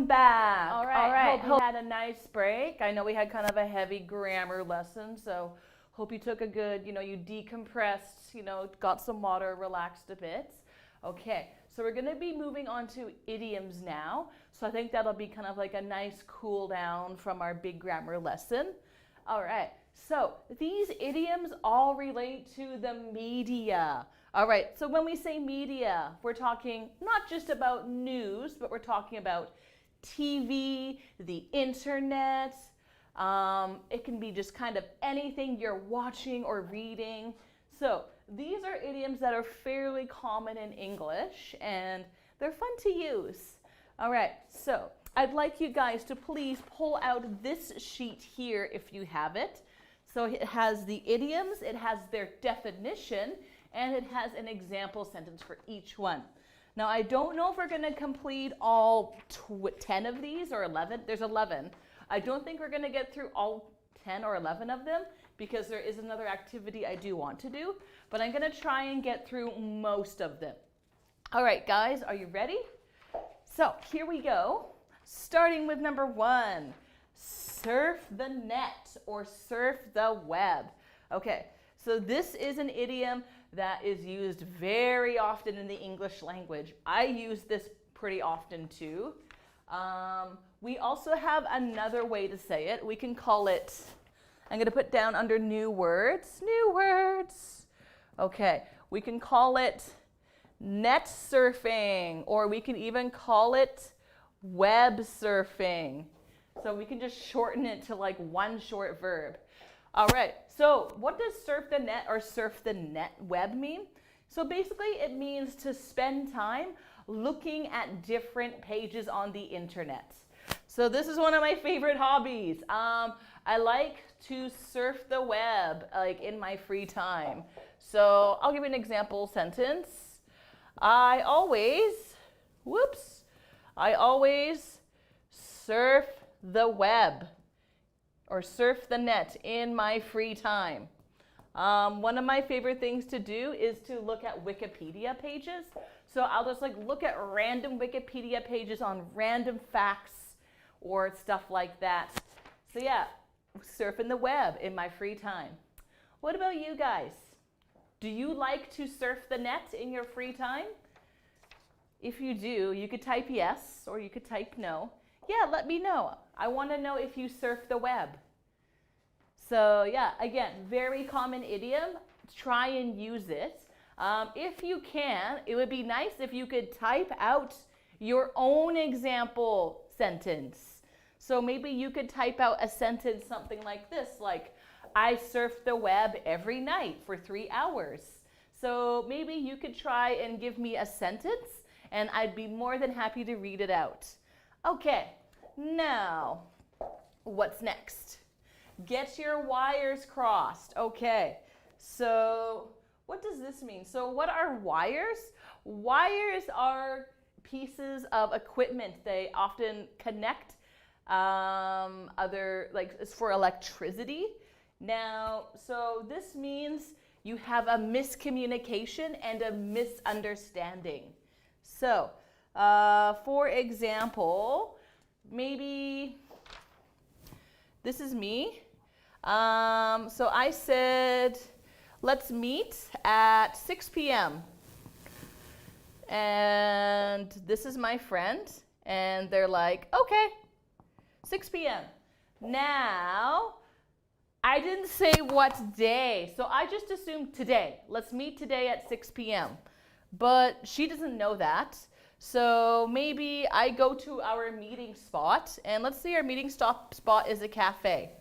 back. All right. Hope you had a nice break. I know we had kind of a heavy grammar lesson, so hope you took a good, you decompressed, got some water, relaxed a bit. Okay, so we're going to be moving on to idioms now. So I think that'll be kind of like a nice cool down from our big grammar lesson. All right, so these idioms all relate to the media. All right, so when we say media, we're talking not just about news, but we're talking about TV, the internet. It can be just kind of anything you're watching or reading. So these are idioms that are fairly common in English, and they're fun to use. All right, so I'd like you guys to please pull out this sheet here if you have it. So it has the idioms, it has their definition, and it has an example sentence for each one. Now, I don't know if we're going to complete all 10 of these or 11. There's 11. I don't think we're going to get through all 10 or 11 of them because there is another activity I do want to do, but I'm going to try and get through most of them. All right, guys, are you ready? So here we go. Starting with number 1, surf the net or surf the web. Okay, so this is an idiom that is used very often in the English language. I use this pretty often too. We also have another way to say it. We can call it, I'm going to put down under new words. New words. Okay, we can call it net surfing, or we can even call it web surfing. So we can just shorten it to like one short verb. All right, so what does surf the net or surf the net web mean? So basically it means to spend time looking at different pages on the internet. So this is one of my favorite hobbies. I like to surf the web like in my free time. So I'll give you an example sentence. I always surf the web or surf the net in my free time. One of my favorite things to do is to look at Wikipedia pages. So I'll just like look at random Wikipedia pages on random facts or stuff like that. So yeah, surfing the web in my free time. What about you guys? Do you like to surf the net in your free time? If you do, you could type yes or you could type no. Yeah, let me know. I want to know if you surf the web. So yeah, again, very common idiom. Try and use it. If you can, it would be nice if you could type out your own example sentence. So maybe you could type out a sentence something like this, like, I surf the web every night for 3 hours. So maybe you could try and give me a sentence and I'd be more than happy to read it out. Okay, now, what's next? Get your wires crossed. Okay, so what does this mean? So what are wires? Wires are pieces of equipment. They often connect it's for electricity. Now, so this means you have a miscommunication and a misunderstanding. So, for example, maybe this is me. So I said, let's meet at 6 p.m. And this is my friend. And they're like, okay, 6 p.m. Now, I didn't say what day. So I just assumed today. Let's meet today at 6 p.m. But she doesn't know that. So maybe I go to our meeting spot. And let's say our meeting spot is a cafe.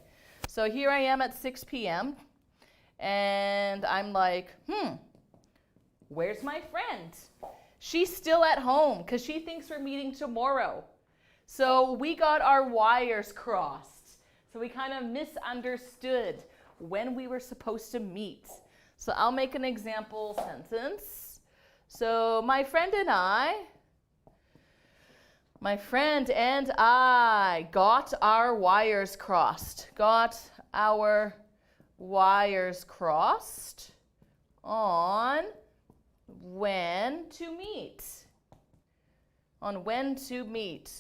So here I am at 6 p.m. And I'm like, where's my friend? She's still at home because she thinks we're meeting tomorrow. So we got our wires crossed. So we kind of misunderstood when we were supposed to meet. So I'll make an example sentence. So my friend and I got our wires crossed. Got our wires crossed on when to meet. On when to meet.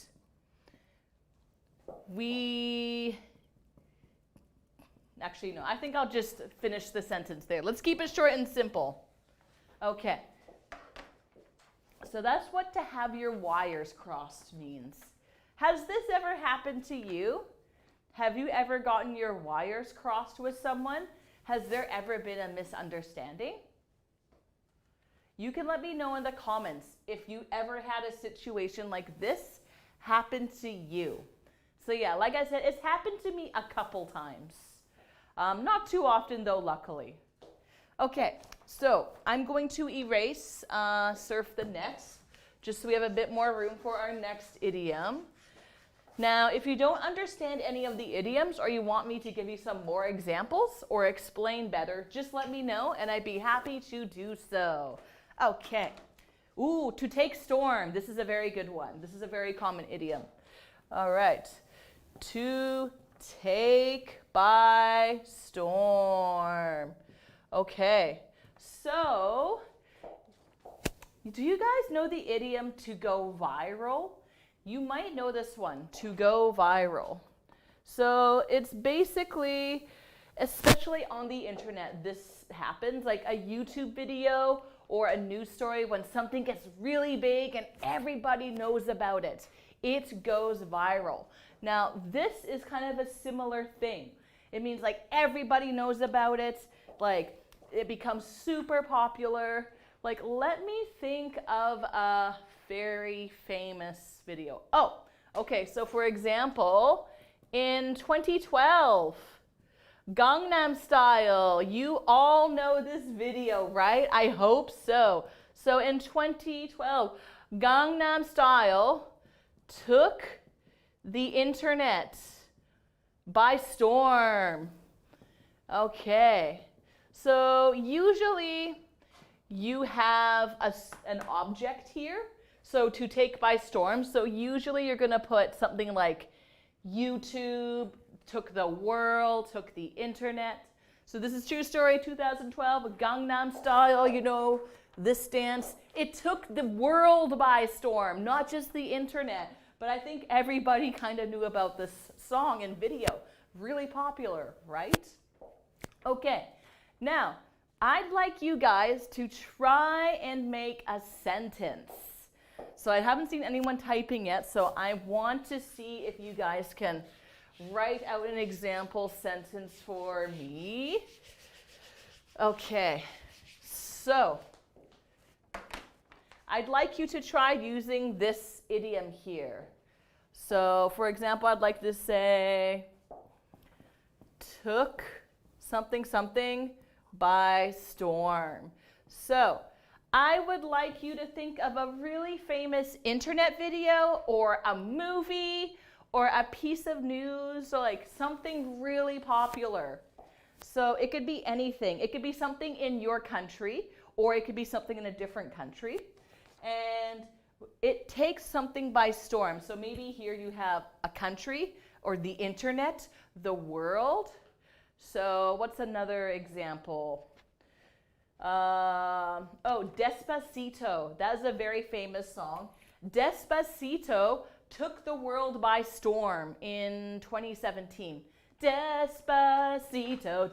Actually, no, I think I'll just finish the sentence there. Let's keep it short and simple. Okay. So that's what to have your wires crossed means. Has this ever happened to you? Have you ever gotten your wires crossed with someone? Has there ever been a misunderstanding? You can let me know in the comments if you ever had a situation like this happen to you. So yeah, like I said, it's happened to me a couple times. Not too often though, luckily. Okay, so I'm going to erase surf the next, just so we have a bit more room for our next idiom. Now, if you don't understand any of the idioms or you want me to give you some more examples or explain better, just let me know and I'd be happy to do so. Okay. Ooh, to take storm. This is a very good one. This is a very common idiom. All right. To take by storm. Okay. So, do you guys know the idiom to go viral? You might know this one, to go viral. So it's basically, especially on the internet, this happens, like a YouTube video or a news story when something gets really big and everybody knows about it. It goes viral. Now, this is kind of a similar thing. It means like everybody knows about it, like it becomes super popular. Like, let me think of a very famous video. Oh, okay, so for example, in 2012, Gangnam Style. You all know this video, right? I hope so. So in 2012, Gangnam Style took the internet by storm. Okay, so usually you have an object here. So to take by storm, so usually you're gonna put something like YouTube, took the world, took the internet. So this is true story, 2012, Gangnam Style, you know, this dance. It took the world by storm, not just the internet. But I think everybody kind of knew about this song and video. Really popular, right? Okay, now I'd like you guys to try and make a sentence. So I haven't seen anyone typing yet, so I want to see if you guys can write out an example sentence for me. Okay, so I'd like you to try using this idiom here. So for example, I'd like to say, took something something by storm. So I would like you to think of a really famous internet video or a movie or a piece of news, or like something really popular. So it could be anything. It could be something in your country, or it could be something in a different country. And it takes something by storm. So maybe here you have a country or the internet, the world. So what's another example? Oh, Despacito. That is a very famous song. Despacito took the world by storm in 2017. Despacito,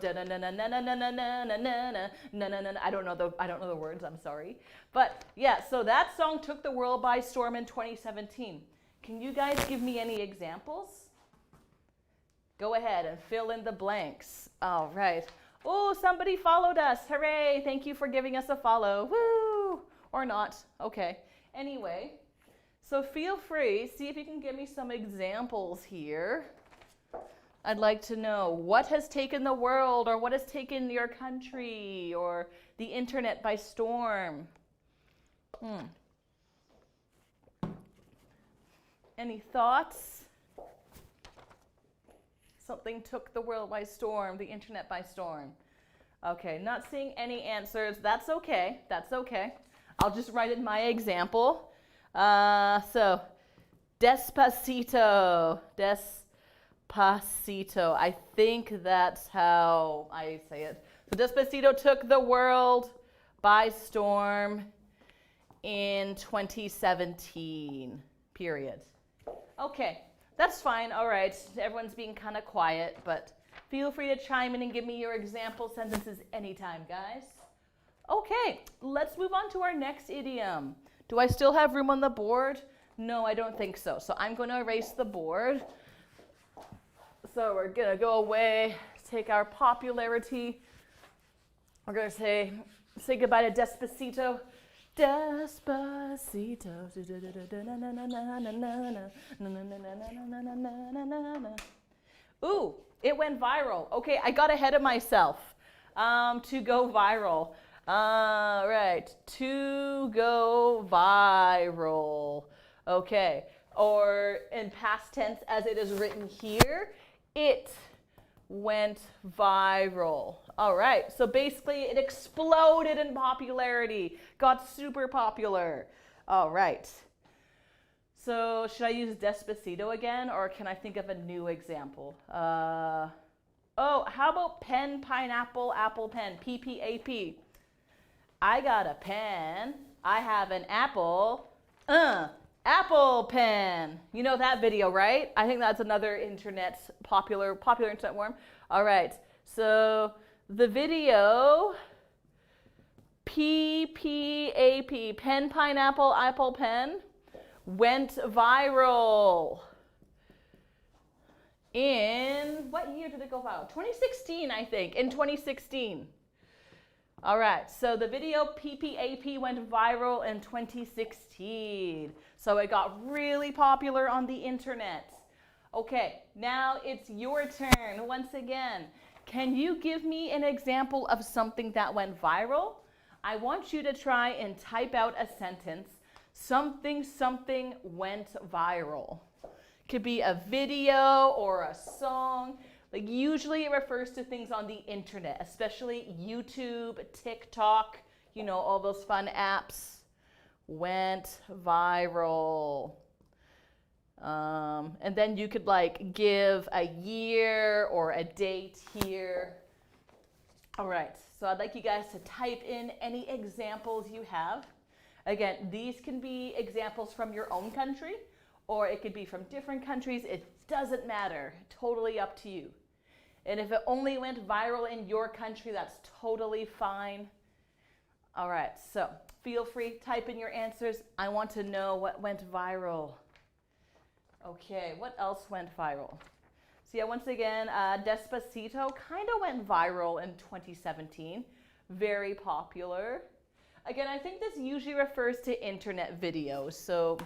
I don't know the words, I'm sorry. But yeah, so that song took the world by storm in 2017. Can you guys give me any examples? Go ahead and fill in the blanks. All right. Oh, somebody followed us. Hooray. Thank you for giving us a follow. Woo! Or not. Okay. Anyway, so feel free, see if you can give me some examples here. I'd like to know what has taken the world, or what has taken your country or the internet by storm. Any thoughts? Something took the world by storm, the internet by storm. Okay, not seeing any answers. That's okay. That's okay. I'll just write in my example. So, Despacito. Despacito. I think that's how I say it. So Despacito took the world by storm in 2017, period. Okay, That's fine. All right. Everyone's being kind of quiet, but feel free to chime in and give me your example sentences anytime, guys. Okay, let's move on to our next idiom. Do I still have room on the board? No, I don't think so. So I'm going to erase the board. So we're going to go away, take our popularity. We're going to say goodbye to Despacito. Despacito. Ooh, it went viral. Okay, I got ahead of myself. To go viral. Right, to go viral. Okay, or in past tense as it is written here, it went viral. All right, so basically it exploded in popularity, got super popular. All right. So should I use Despacito again, or can I think of a new example? Oh, how about pen, pineapple, apple, pen, PPAP? I got a pen, I have an apple, apple pen. You know that video, right? I think that's another popular internet worm. All right, so the video, PPAP, pen, pineapple, apple, pen, went viral. In, what year did it go viral? 2016, I think, in 2016. All right, so the video PPAP went viral in 2016. So it got really popular on the internet. Okay, now it's your turn once again. Can you give me an example of something that went viral? I want you to try and type out a sentence. Something went viral. Could be a video or a song. Like usually it refers to things on the internet, especially YouTube, TikTok, you know, all those fun apps. Went viral. And then you could like give a year or a date here. All right, so I'd like you guys to type in any examples you have. Again, these can be examples from your own country, or it could be from different countries. It doesn't matter, totally up to you. And if it only went viral in your country, that's totally fine. All right, so feel free, type in your answers. I want to know what went viral. Okay, what else went viral? So yeah, once again, Despacito kind of went viral in 2017. Very popular. Again, I think this usually refers to internet videos, so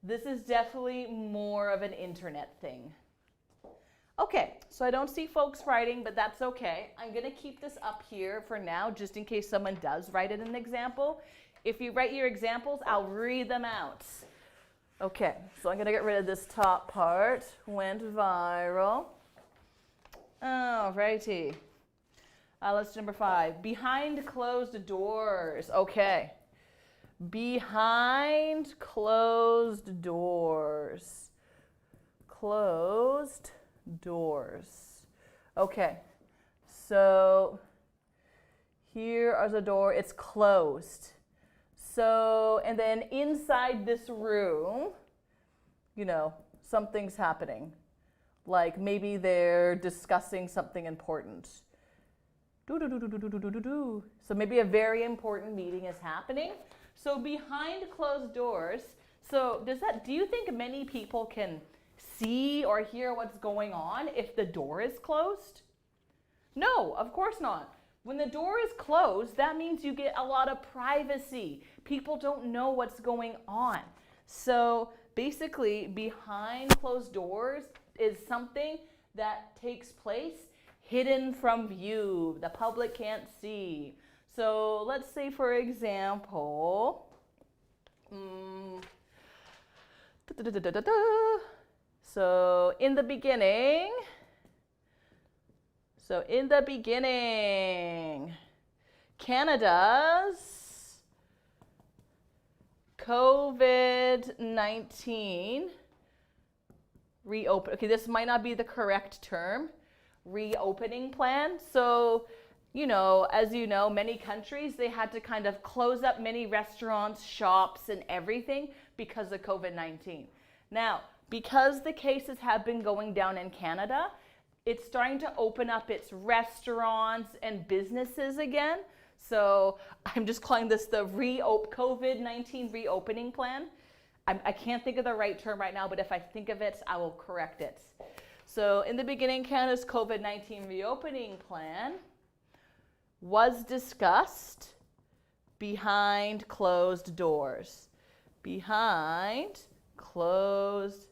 this is definitely more of an internet thing. Okay, so I don't see folks writing, but that's okay. I'm going to keep this up here for now, just in case someone does write it an example. If you write your examples, I'll read them out. Okay, so I'm going to get rid of this top part. Went viral. All righty. Let's do number 5. Behind closed doors. Okay. Behind closed doors. Closed doors. Okay. So here is a door. It's closed. So, and then inside this room, you know, something's happening. Like maybe they're discussing something important. So maybe a very important meeting is happening. So behind closed doors, so do you think many people can see or hear what's going on if the door is closed? No, of course not. When the door is closed, that means you get a lot of privacy. People don't know what's going on. So basically, behind closed doors is something that takes place hidden from view. The public can't see. So let's say, for example, so in the beginning, Canada's COVID-19 reopen. Okay, this might not be the correct term. Reopening plan. So, you know, as you know, many countries, they had to kind of close up many restaurants, shops, and everything because of COVID-19. Now, because the cases have been going down in Canada, it's starting to open up its restaurants and businesses again. So I'm just calling this the COVID-19 reopening plan. I can't think of the right term right now, but if I think of it, I will correct it. So in the beginning, Canada's COVID-19 reopening plan was discussed behind closed doors. Behind closed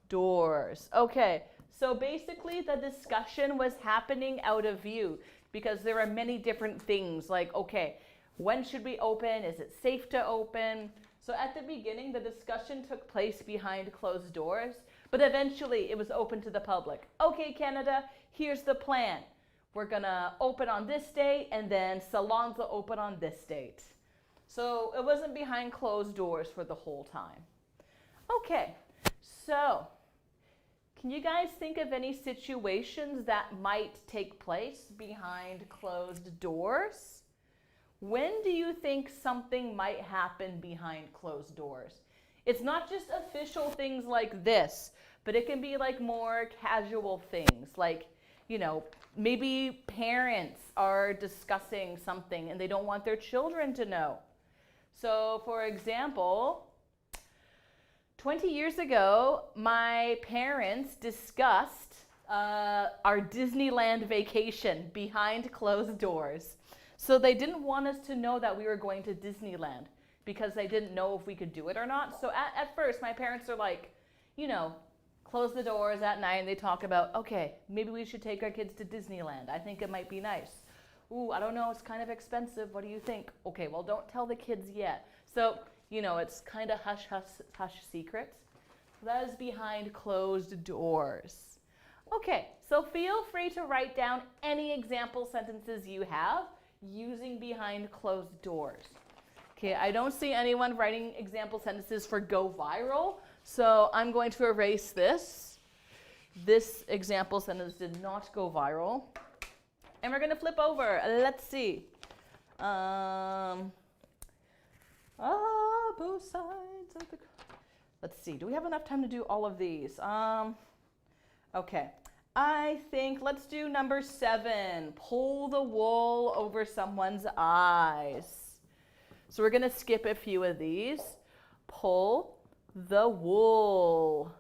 doors. Okay, so basically the discussion was happening out of view because there are many different things like, okay, when should we open? Is it safe to open? So at the beginning, the discussion took place behind closed doors, but eventually it was open to the public. Okay, Canada, here's the plan. We're gonna open on this date and then salons will open on this date. So it wasn't behind closed doors for the whole time. Okay, so can you guys think of any situations that might take place behind closed doors? When do you think something might happen behind closed doors? It's not just official things like this, but it can be like more casual things, like, you know, maybe parents are discussing something and they don't want their children to know. So, for example, 20 years ago, my parents discussed our Disneyland vacation behind closed doors. So they didn't want us to know that we were going to Disneyland because they didn't know if we could do it or not. So at first, my parents are like, you know, close the doors at night and they talk about, okay, maybe we should take our kids to Disneyland. I think it might be nice. Ooh, I don't know, it's kind of expensive. What do you think? Okay, well, don't tell the kids yet. So, you know, it's kind of hush, hush, hush secret. That is behind closed doors. Okay, so feel free to write down any example sentences you have using behind closed doors. Okay, I don't see anyone writing example sentences for go viral, so I'm going to erase this. This example sentence did not go viral. And we're going to flip over. Let's see. Both sides of the... Let's see. Do we have enough time to do all of these? Okay. I think let's do number 7. Pull the wool over someone's eyes. So we're going to skip a few of these. Pull the wool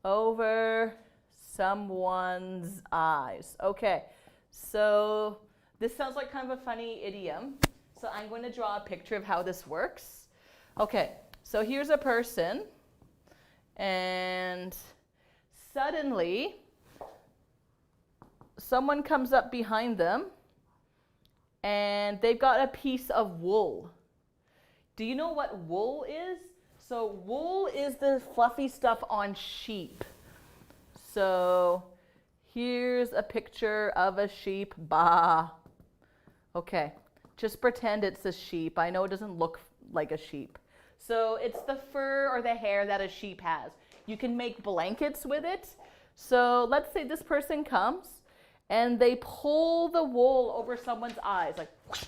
over someone's eyes. Okay. So this sounds like kind of a funny idiom. So I'm going to draw a picture of how this works. Okay, so here's a person, and suddenly someone comes up behind them, and they've got a piece of wool. Do you know what wool is? So wool is the fluffy stuff on sheep. So here's a picture of a sheep. Bah. Okay, just pretend it's a sheep. I know it doesn't look like a sheep. So it's the fur or the hair that a sheep has. You can make blankets with it. So let's say this person comes and they pull the wool over someone's eyes, like, whoosh,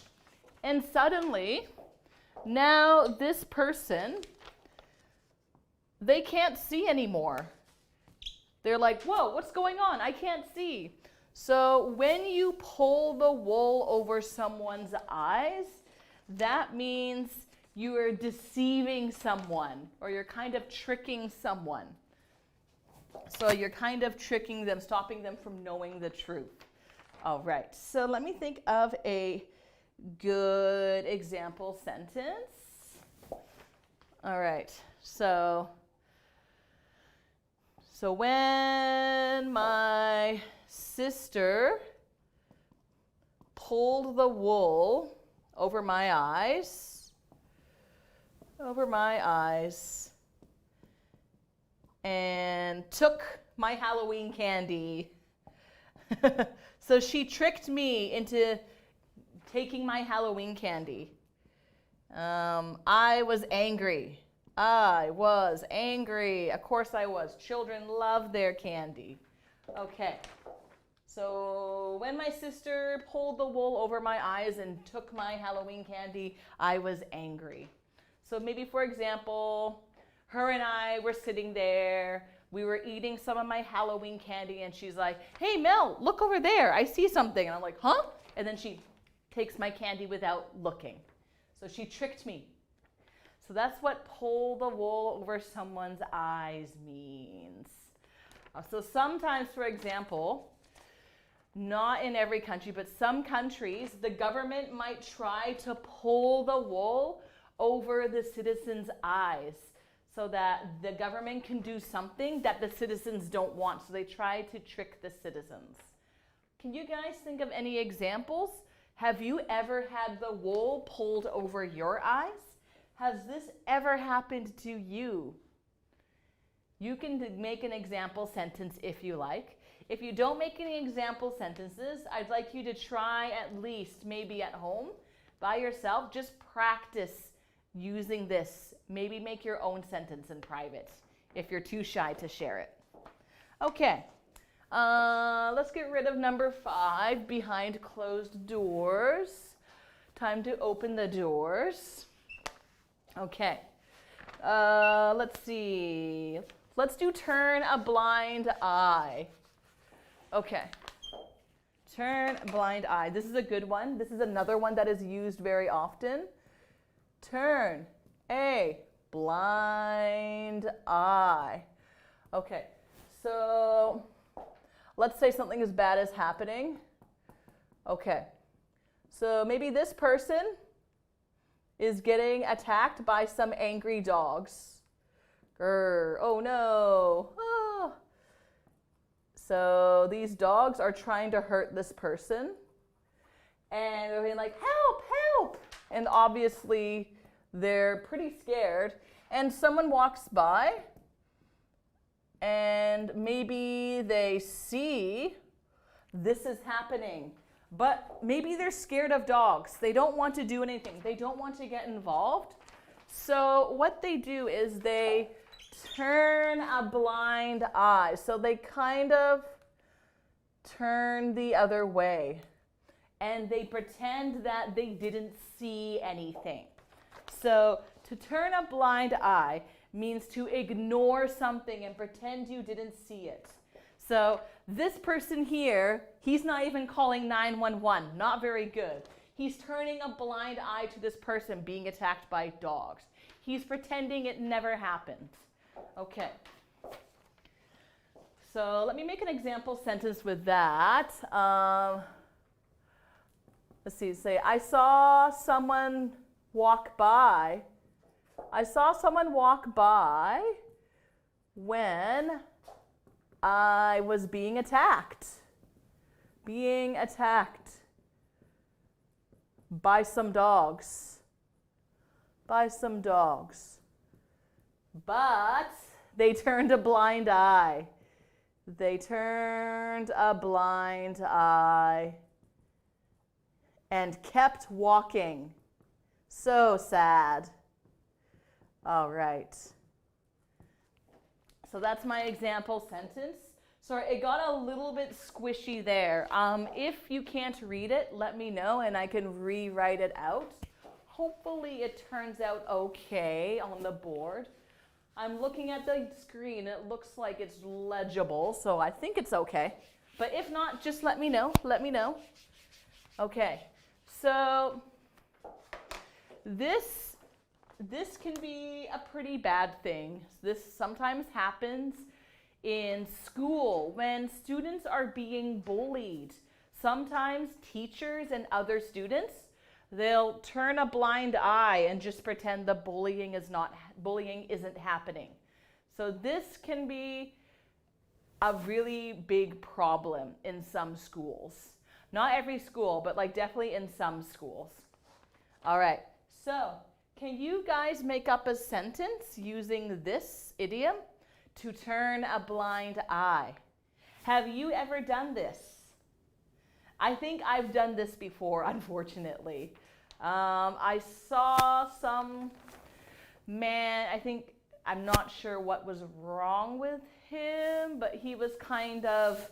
and suddenly, now this person, they can't see anymore. They're like, whoa, what's going on? I can't see. So when you pull the wool over someone's eyes, that means you are deceiving someone, or you're kind of tricking someone. So you're kind of tricking them, stopping them from knowing the truth. All right, so let me think of a good example sentence. All right, so when my sister pulled the wool over my eyes, and took my Halloween candy. So she tricked me into taking my Halloween candy. I was angry. Of course I was. Children love their candy. Okay. So when my sister pulled the wool over my eyes and took my Halloween candy, I was angry. So maybe, for example, her and I were sitting there. We were eating some of my Halloween candy, and she's like, hey, Mel, look over there. I see something. And I'm like, huh? And then she takes my candy without looking. So she tricked me. So that's what pull the wool over someone's eyes means. So sometimes, for example, not in every country, but some countries, the government might try to pull the wool over the citizens' eyes so that the government can do something that the citizens don't want. So they try to trick the citizens. Can you guys think of any examples? Have you ever had the wool pulled over your eyes? Has this ever happened to you? You can make an example sentence if you like. If you don't make any example sentences, I'd like you to try at least, maybe at home, by yourself, just practice using this. Maybe make your own sentence in private if you're too shy to share it. Okay, let's get rid of number 5, behind closed doors. Time to open the doors. Okay, let's see. Let's do turn a blind eye. Okay, turn a blind eye. This is a good one. This is another one that is used very often. Turn a blind eye. Okay, so let's say something as bad as happening. Okay, so maybe this person is getting attacked by some angry dogs. Grr, oh no. Oh. So these dogs are trying to hurt this person. And they're being like, help, help. And obviously they're pretty scared. And someone walks by and maybe they see this is happening. But maybe they're scared of dogs. They don't want to do anything. They don't want to get involved. So what they do is they turn a blind eye. So they kind of turn the other way. And they pretend that they didn't see anything. So to turn a blind eye means to ignore something and pretend you didn't see it. So this person here, he's not even calling 911. Not very good. He's turning a blind eye to this person being attacked by dogs. He's pretending it never happened. Okay. So let me make an example sentence with that. Let's see, say, I saw someone walk by. I saw someone walk by when I was being attacked. Being attacked by some dogs. By some dogs. But they turned a blind eye. They turned a blind eye and kept walking. So sad. All right. So that's my example sentence. Sorry, it got a little bit squishy there. If you can't read it, let me know and I can rewrite it out. Hopefully it turns out okay on the board. I'm looking at the screen. It looks like it's legible, so I think it's okay. But if not, just let me know. Let me know. Okay, so this can be a pretty bad thing. This sometimes happens in school when students are being bullied. Sometimes teachers and other students, they'll turn a blind eye and just pretend the bullying isn't happening. So this can be a really big problem in some schools. Not every school, but like definitely in some schools. All right, so can you guys make up a sentence using this idiom? To turn a blind eye. Have you ever done this? I think I've done this before, unfortunately. I saw some man, I'm not sure what was wrong with him, but he was kind of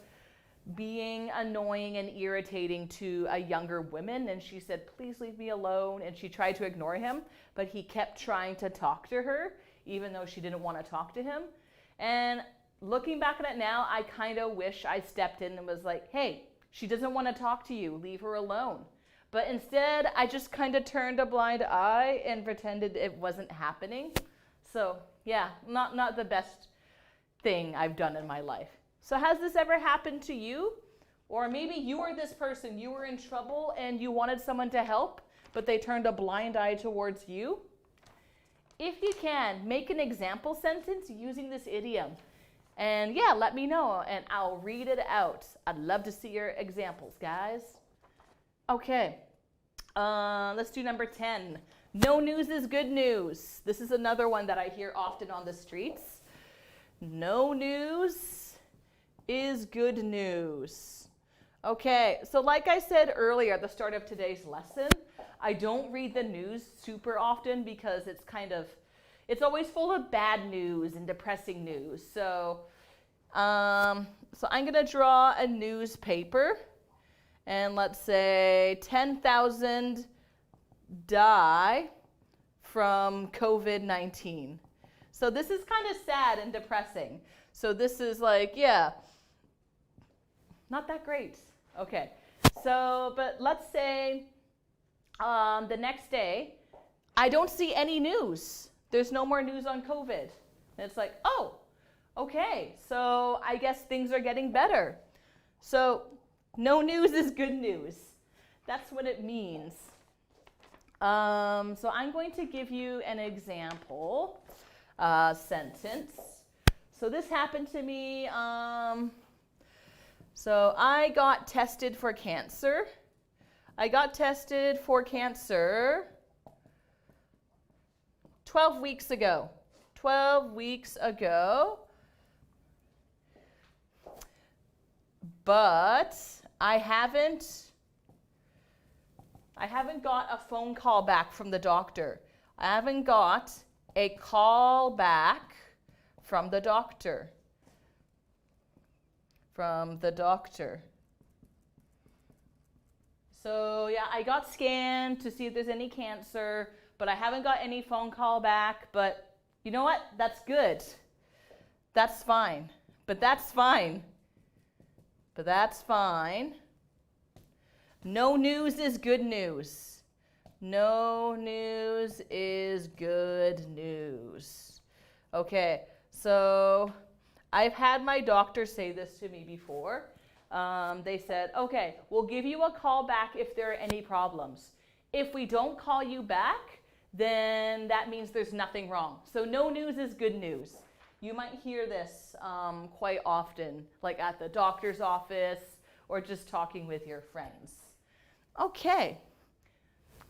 being annoying and irritating to a younger woman, and she said, please leave me alone, and she tried to ignore him, but he kept trying to talk to her, even though she didn't want to talk to him. And looking back at it now, I kind of wish I stepped in and was like, hey, she doesn't want to talk to you, leave her alone. But instead, I just kind of turned a blind eye and pretended it wasn't happening. So yeah, not the best thing I've done in my life. So has this ever happened to you? Or maybe you were this person, you were in trouble and you wanted someone to help, but they turned a blind eye towards you? If you can, make an example sentence using this idiom. And yeah, let me know and I'll read it out. I'd love to see your examples, guys. Okay, let's do number 10. No news is good news. This is another one that I hear often on the streets. No news is good news. Okay, so like I said earlier at the start of today's lesson, I don't read the news super often because it's always full of bad news and depressing news. So I'm gonna draw a newspaper and let's say 10,000 die from COVID-19. So this is kind of sad and depressing. So this is like, yeah, not that great. Okay, so, but let's say the next day, I don't see any news. There's no more news on COVID. And it's like, oh, okay, so I guess things are getting better. So no news is good news. That's what it means. So I'm going to give you an example sentence. So this happened to me. So I got tested for cancer. I got tested for cancer 12 weeks ago. 12 weeks ago. But I haven't got a phone call back from the doctor. I haven't got a call back from the doctor. So yeah, I got scanned to see if there's any cancer, but I haven't got any phone call back. But you know what? That's good. That's fine. But that's fine. No news is good news. No news is good news. Okay, so I've had my doctor say this to me before. They said, okay, we'll give you a call back if there are any problems. If we don't call you back, then that means there's nothing wrong. So no news is good news. You might hear this quite often, like at the doctor's office or just talking with your friends. Okay,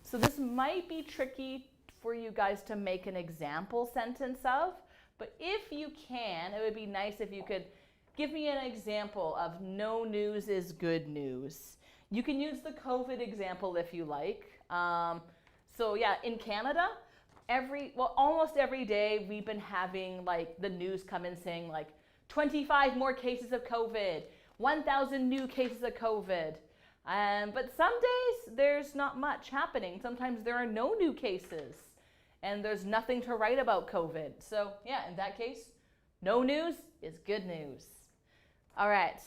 so this might be tricky for you guys to make an example sentence of, but if you can, it would be nice if you could give me an example of no news is good news. You can use the COVID example if you like. So yeah, in Canada, almost every day we've been having like the news come in saying like 25 more cases of COVID, 1,000 new cases of COVID. But some days there's not much happening. Sometimes there are no new cases and there's nothing to write about COVID. So yeah, in that case, no news is good news. All right,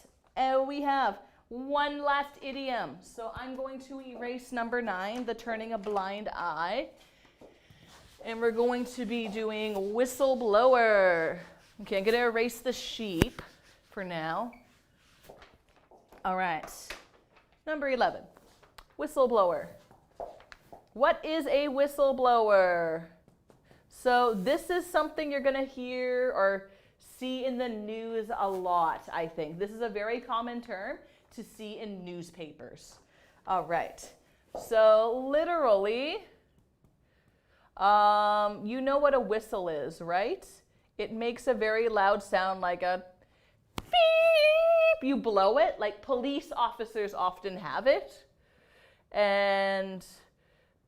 we have one last idiom. So I'm going to erase number 9, the turning a blind eye. And we're going to be doing whistleblower. Okay, I'm going to erase the sheep for now. All right, number 11, whistleblower. What is a whistleblower? So this is something you're going to hear or see in the news a lot, I think. This is a very common term to see in newspapers. All right, so literally, you know what a whistle is, right? It makes a very loud sound like a beep. You blow it, like police officers often have it. And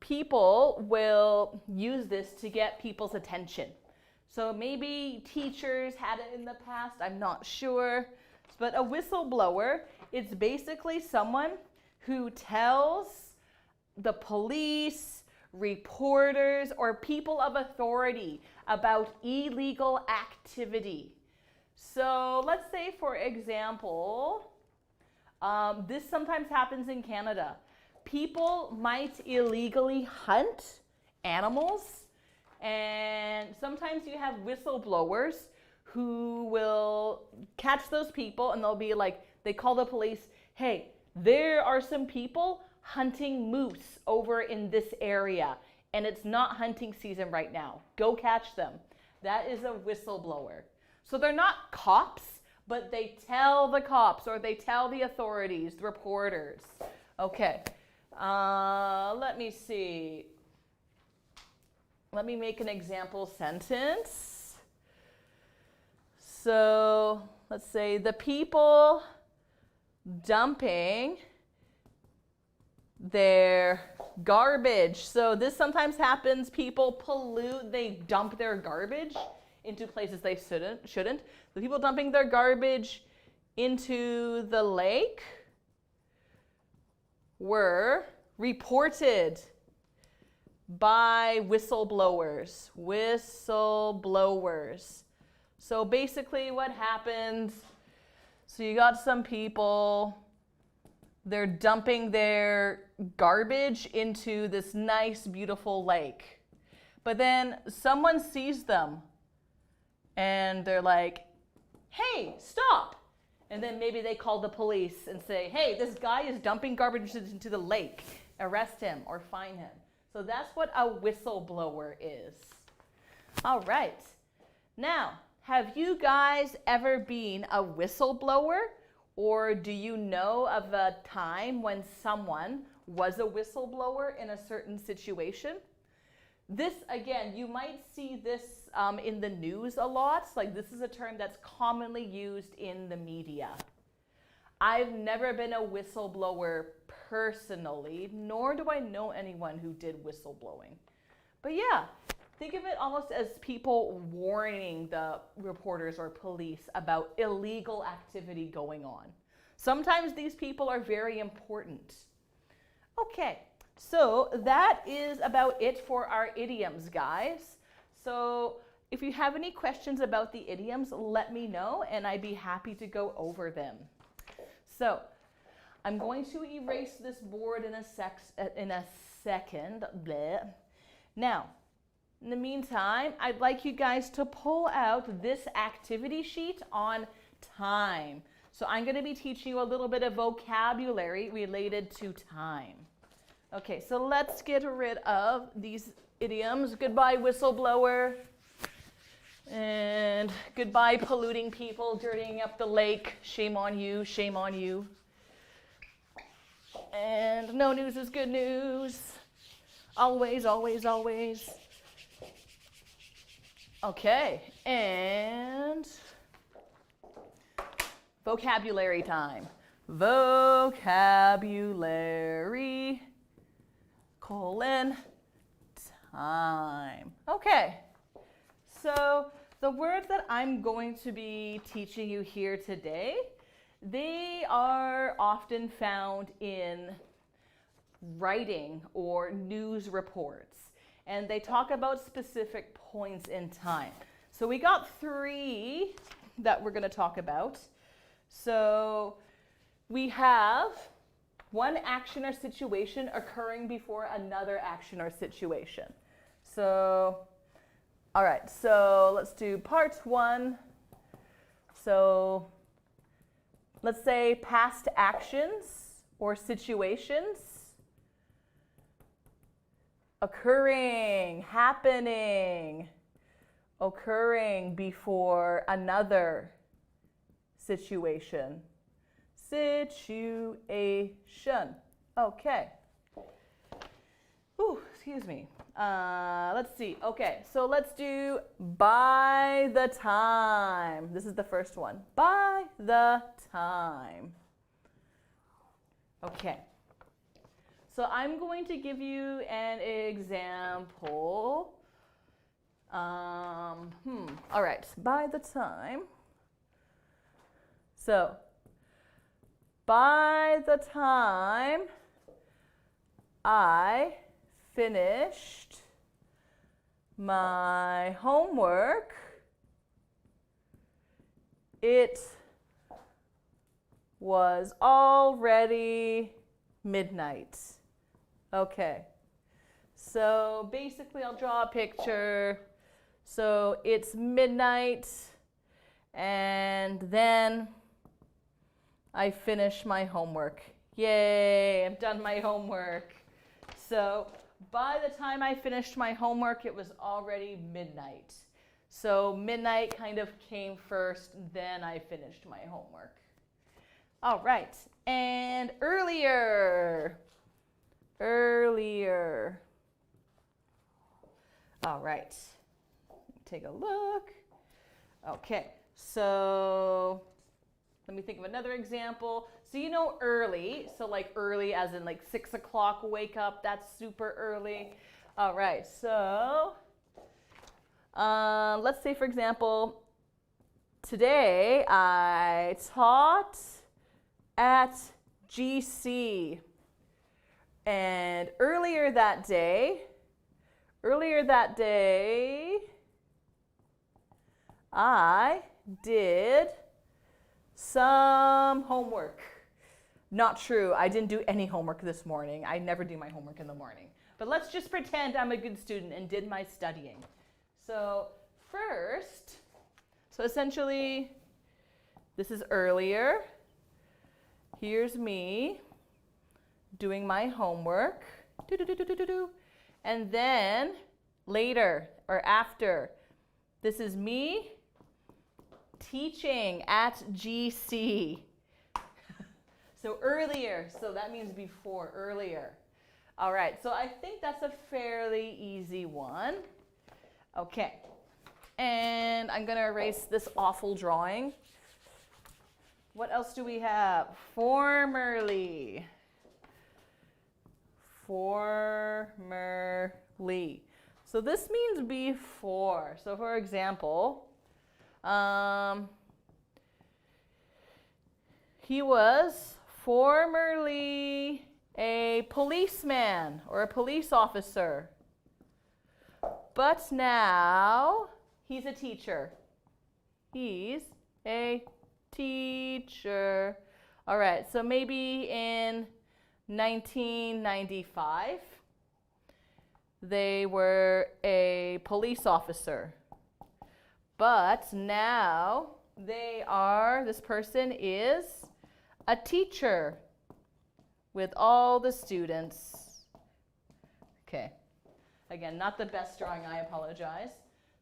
people will use this to get people's attention. So maybe teachers had it in the past, I'm not sure. But a whistleblower is basically someone who tells the police, reporters, or people of authority about illegal activity. So let's say, for example, this sometimes happens in Canada. People might illegally hunt animals, and sometimes you have whistleblowers who will catch those people, and they'll be like, they call the police, hey, there are some people hunting moose over in this area, and it's not hunting season right now. Go catch them. That is a whistleblower. So they're not cops, but they tell the cops or they tell the authorities, the reporters. Okay, let me see. Let me make an example sentence. So let's say the people dumping their garbage. So this sometimes happens. People pollute, they dump their garbage into places they shouldn't. The people dumping their garbage into the lake were reported by whistleblowers. Whistleblowers. So basically what happens, so you got some people, they're dumping their garbage into this nice, beautiful lake. But then someone sees them and they're like, hey, stop. And then maybe they call the police and say, hey, this guy is dumping garbage into the lake. Arrest him or fine him. So that's what a whistleblower is. All right. Now, have you guys ever been a whistleblower? Or do you know of a time when someone was a whistleblower in a certain situation? This, again, you might see this in the news a lot. Like, this is a term that's commonly used in the media. I've never been a whistleblower personally, nor do I know anyone who did whistleblowing. But yeah, think of it almost as people warning the reporters or police about illegal activity going on. Sometimes these people are very important. Okay, so that is about it for our idioms, guys. So if you have any questions about the idioms, let me know and I'd be happy to go over them. So I'm going to erase this board in a second. Bleh. Now, in the meantime, I'd like you guys to pull out this activity sheet on time. So I'm going to be teaching you a little bit of vocabulary related to time. Okay, so let's get rid of these idioms. Goodbye, whistleblower. And goodbye, polluting people, dirtying up the lake. Shame on you, shame on you. And no news is good news. Always, always, always. Okay, and vocabulary time. Vocabulary, time. Okay, so the words that I'm going to be teaching you here today, they are often found in writing or news reports, and they talk about specific points in time. So we got 3 that we're going to talk about. So we have one action or situation occurring before another action or situation. So, all right, so let's do part 1. So let's say past actions or situations. Occurring, happening, occurring before another situation. Situation. Okay. Ooh, excuse me. Let's see. Okay, so let's do by the time. This is the first one. By the time. Okay. So I'm going to give you an example. All right, by the time. So, by the time I finished my homework, it was already midnight. Okay, so basically I'll draw a picture. So it's midnight, and then I finish my homework. Yay, I've done my homework. So by the time I finished my homework, it was already midnight. So midnight kind of came first, then I finished my homework. All right, and earlier. All right, take a look. Okay, so let me think of another example. So you know early, so like early as in like 6 o'clock wake up, that's super early. All right, so let's say for example, today I taught at GC. And earlier that day, I did some homework. Not true, I didn't do any homework this morning. I never do my homework in the morning. But let's just pretend I'm a good student and did my studying. So first, so essentially, this is earlier. Here's me doing my homework. And then later or after, this is me teaching at GC. So earlier, so that means before, earlier. All right, so I think that's a fairly easy one. Okay, and I'm gonna erase this awful drawing. What else do we have? Formerly. So this means before. So for example, he was formerly a policeman or a police officer, but now he's a teacher. He's a teacher. All right, so maybe in 1995, they were a police officer. But now this person is a teacher with all the students. Okay, again, not the best drawing, I apologize.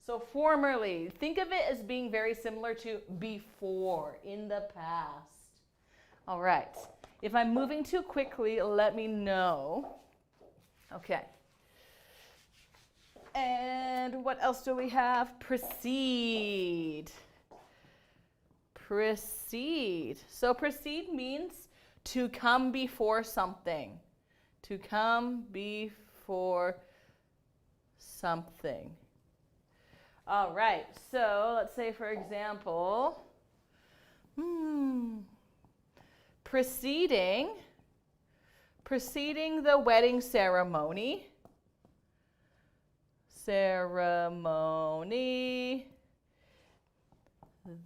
So formerly, think of it as being very similar to before, in the past. All right. If I'm moving too quickly, let me know. Okay. And what else do we have? Proceed. Proceed. So proceed means to come before something. To come before something. All right. So let's say, for example, preceding the wedding ceremony.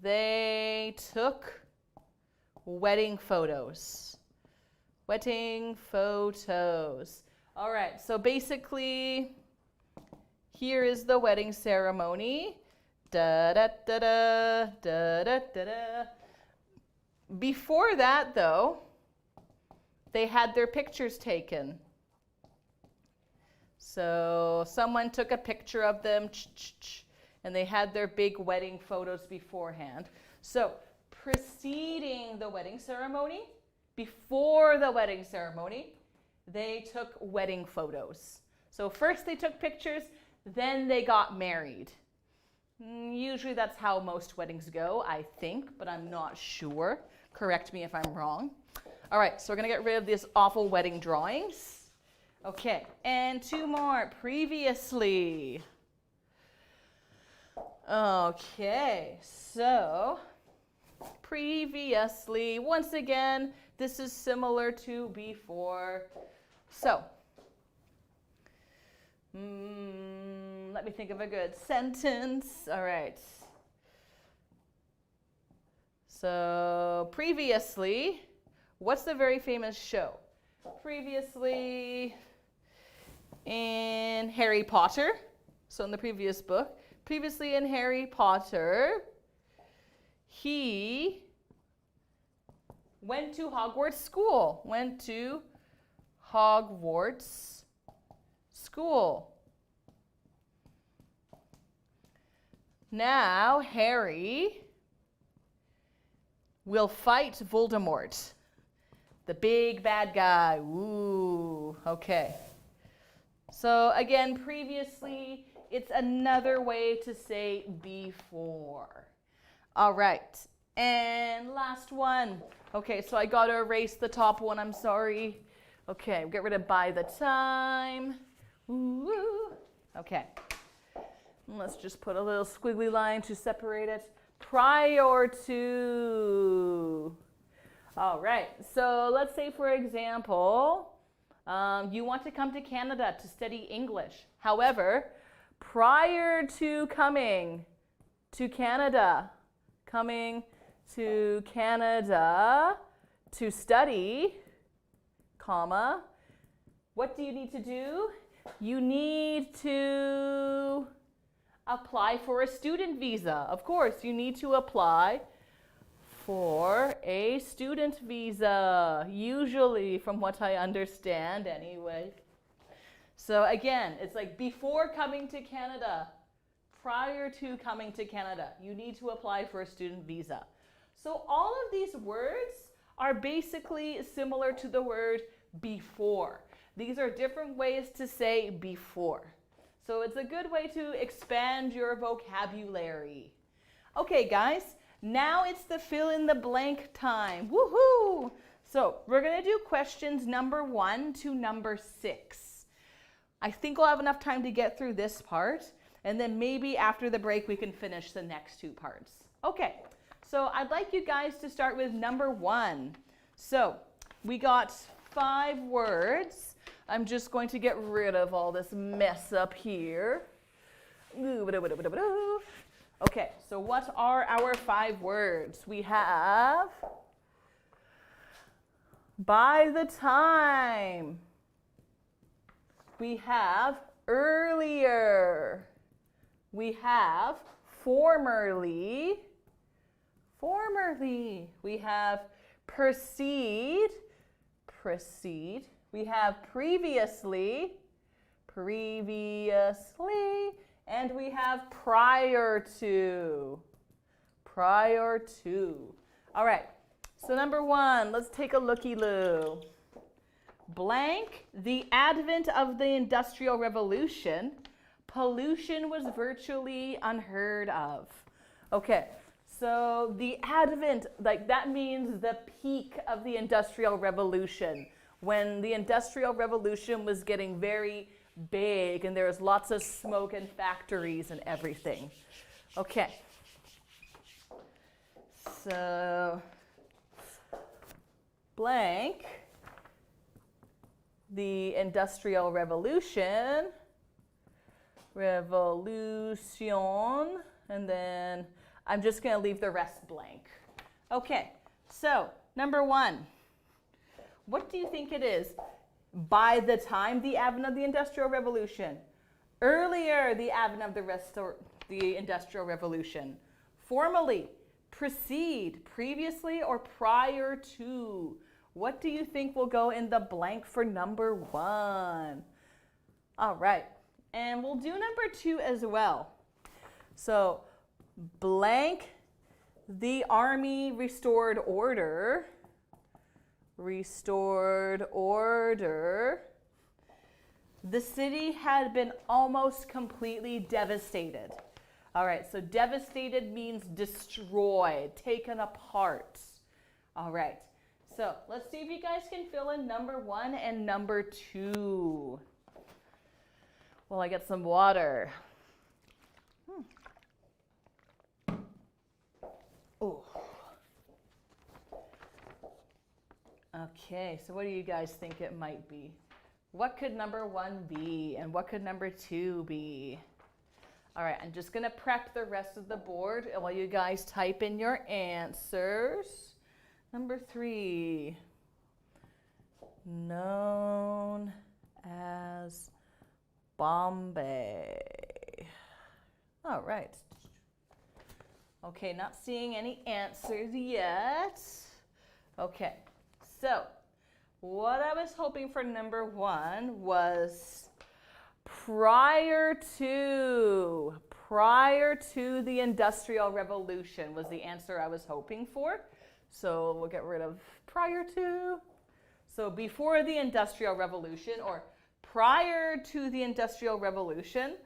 They took wedding photos. Wedding photos. All right, so basically, here is the wedding ceremony. Da da da da da da da da. Before that, though, they had their pictures taken. So someone took a picture of them, and they had their big wedding photos beforehand. So preceding the wedding ceremony, before the wedding ceremony, they took wedding photos. So first they took pictures, then they got married. Usually that's how most weddings go, I think, but I'm not sure. Correct me if I'm wrong. All right, so we're gonna get rid of these awful wedding drawings. Okay, and two more. Previously. Okay, so previously, once again, this is similar to before. So, Let me think of a good sentence. All right. So previously, what's the very famous show? Previously in Harry Potter. So in the previous book, previously in Harry Potter, he went to Hogwarts School. Went to Hogwarts School. Now Harry will fight Voldemort, the big bad guy. Ooh, okay. So again, previously, it's another way to say before. All right, and last one. Okay, so I gotta erase the top one, I'm sorry. Okay, get rid of by the time. Ooh. Okay, let's just put a little squiggly line to separate it. Prior to. All right, so let's say, for example, you want to come to Canada to study English. However, prior to coming to Canada to study, comma, what do you need to do? You need to apply for a student visa. Of course, you need to apply for a student visa, usually, from what I understand anyway. So again, it's like before coming to Canada, prior to coming to Canada, you need to apply for a student visa. So all of these words are basically similar to the word before. These are different ways to say before. So it's a good way to expand your vocabulary. Okay, guys, now it's the fill in the blank time. Woohoo! So we're going to do questions number 1 to number 6. I think we'll have enough time to get through this part, and then maybe after the break we can finish the next 2 parts. Okay, so I'd like you guys to start with number 1. So we got 5 words. I'm just going to get rid of all this mess up here. Okay, so what are our 5 words? We have by the time. We have earlier. We have formerly. We have proceed. We have previously, and we have prior to. All right, so number 1, let's take a looky-loo. Blank, the advent of the Industrial Revolution, pollution was virtually unheard of. Okay, so the advent, like that means the peak of the Industrial Revolution, when the Industrial Revolution was getting very big and there was lots of smoke and factories and everything. Okay, so blank, the Industrial Revolution, and then I'm just going to leave the rest blank. Okay, so number 1, what do you think it is? By the time the advent of the Industrial Revolution, earlier the advent of the Industrial Revolution, formally, precede, previously, or prior to. What do you think will go in the blank for number 1? All right, and we'll do number 2 as well. So blank, the army restored order. The city had been almost completely devastated. All right, so devastated means destroyed, taken apart. All right, so let's see if you guys can fill in number 1 and number 2. Well, I get some water. Oh. Okay, so what do you guys think it might be? What could number 1 be, and what could number 2 be? All right, I'm just gonna prep the rest of the board while you guys type in your answers. Number 3, known as Bombay. All right. Okay, not seeing any answers yet. Okay, so what I was hoping for number 1 was prior to the Industrial Revolution was the answer I was hoping for. So we'll get rid of prior to. So before the Industrial Revolution or prior to the Industrial Revolution,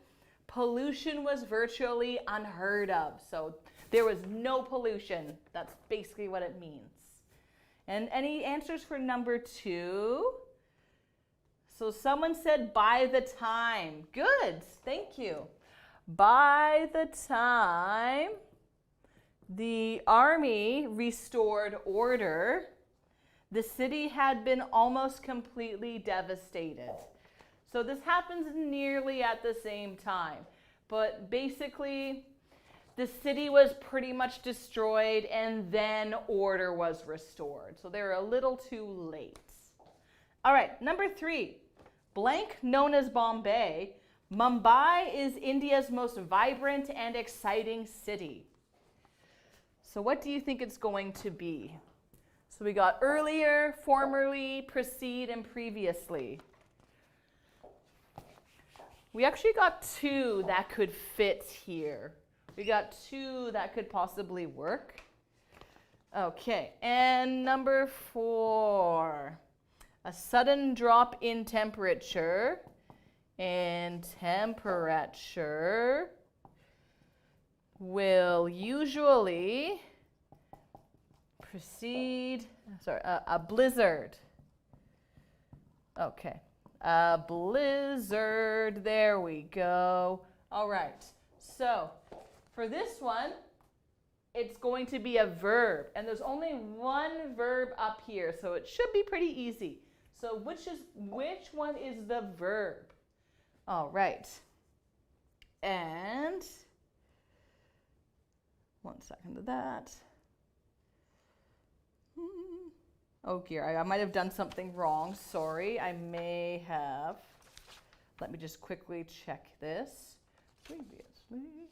pollution was virtually unheard of. So there was no pollution. That's basically what it means. And any answers for number 2? So someone said by the time. Good, thank you. By the time the army restored order, the city had been almost completely devastated. So this happens nearly at the same time. But basically, the city was pretty much destroyed and then order was restored. So they were a little too late. All right, number 3, blank known as Bombay. Mumbai is India's most vibrant and exciting city. So what do you think it's going to be? So we got earlier, formerly, precede, and previously. We actually got 2 that could fit here. We got 2 that could possibly work. Okay, and number 4, a sudden drop in temperature. And temperature will usually precede, a blizzard. Okay, a blizzard, there we go. All right, so for this one, it's going to be a verb, and there's only one verb up here, so it should be pretty easy. So which one is the verb? All right, and 1 second to that. Oh dear, I might have done something wrong. Sorry, I may have. Let me just quickly check this. Previously.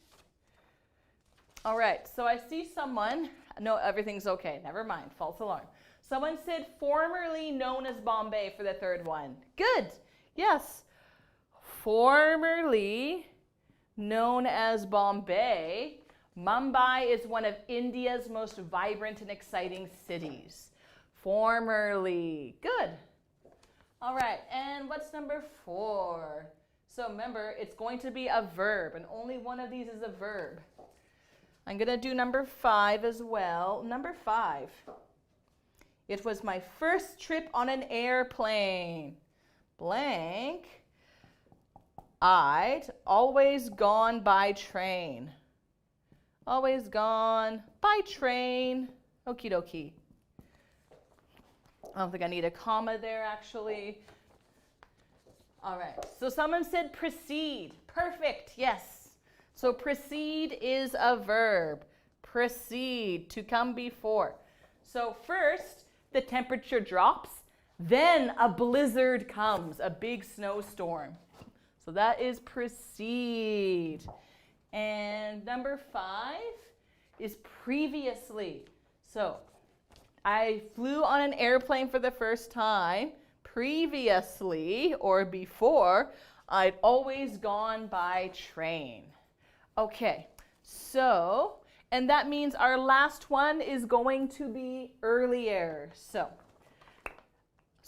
All right, so I see someone. No, everything's okay. Never mind, false alarm. Someone said formerly known as Bombay for the 3rd one. Good, yes. Formerly known as Bombay, Mumbai is one of India's most vibrant and exciting cities. Formerly. Good. All right, and what's number 4? So remember, it's going to be a verb, and only one of these is a verb. I'm going to do number 5 as well. Number 5. It was my first trip on an airplane. Blank. I'd always gone by train. Always gone by train. Okie dokie. I don't think I need a comma there, actually. All right, so someone said precede. Perfect, yes. So precede is a verb. Precede, to come before. So first, the temperature drops. Then a blizzard comes, a big snowstorm. So that is precede. And number 5 is previously. So I flew on an airplane for the first time. Previously, or before, I'd always gone by train. Okay, so, and that means our last one is going to be earlier. So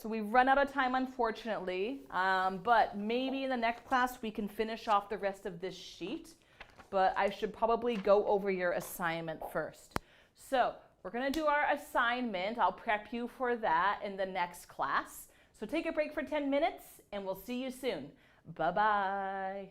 we've run out of time, unfortunately, but maybe in the next class we can finish off the rest of this sheet, but I should probably go over your assignment first. So we're going to do our assignment. I'll prep you for that in the next class. So take a break for 10 minutes, and we'll see you soon. Bye-bye.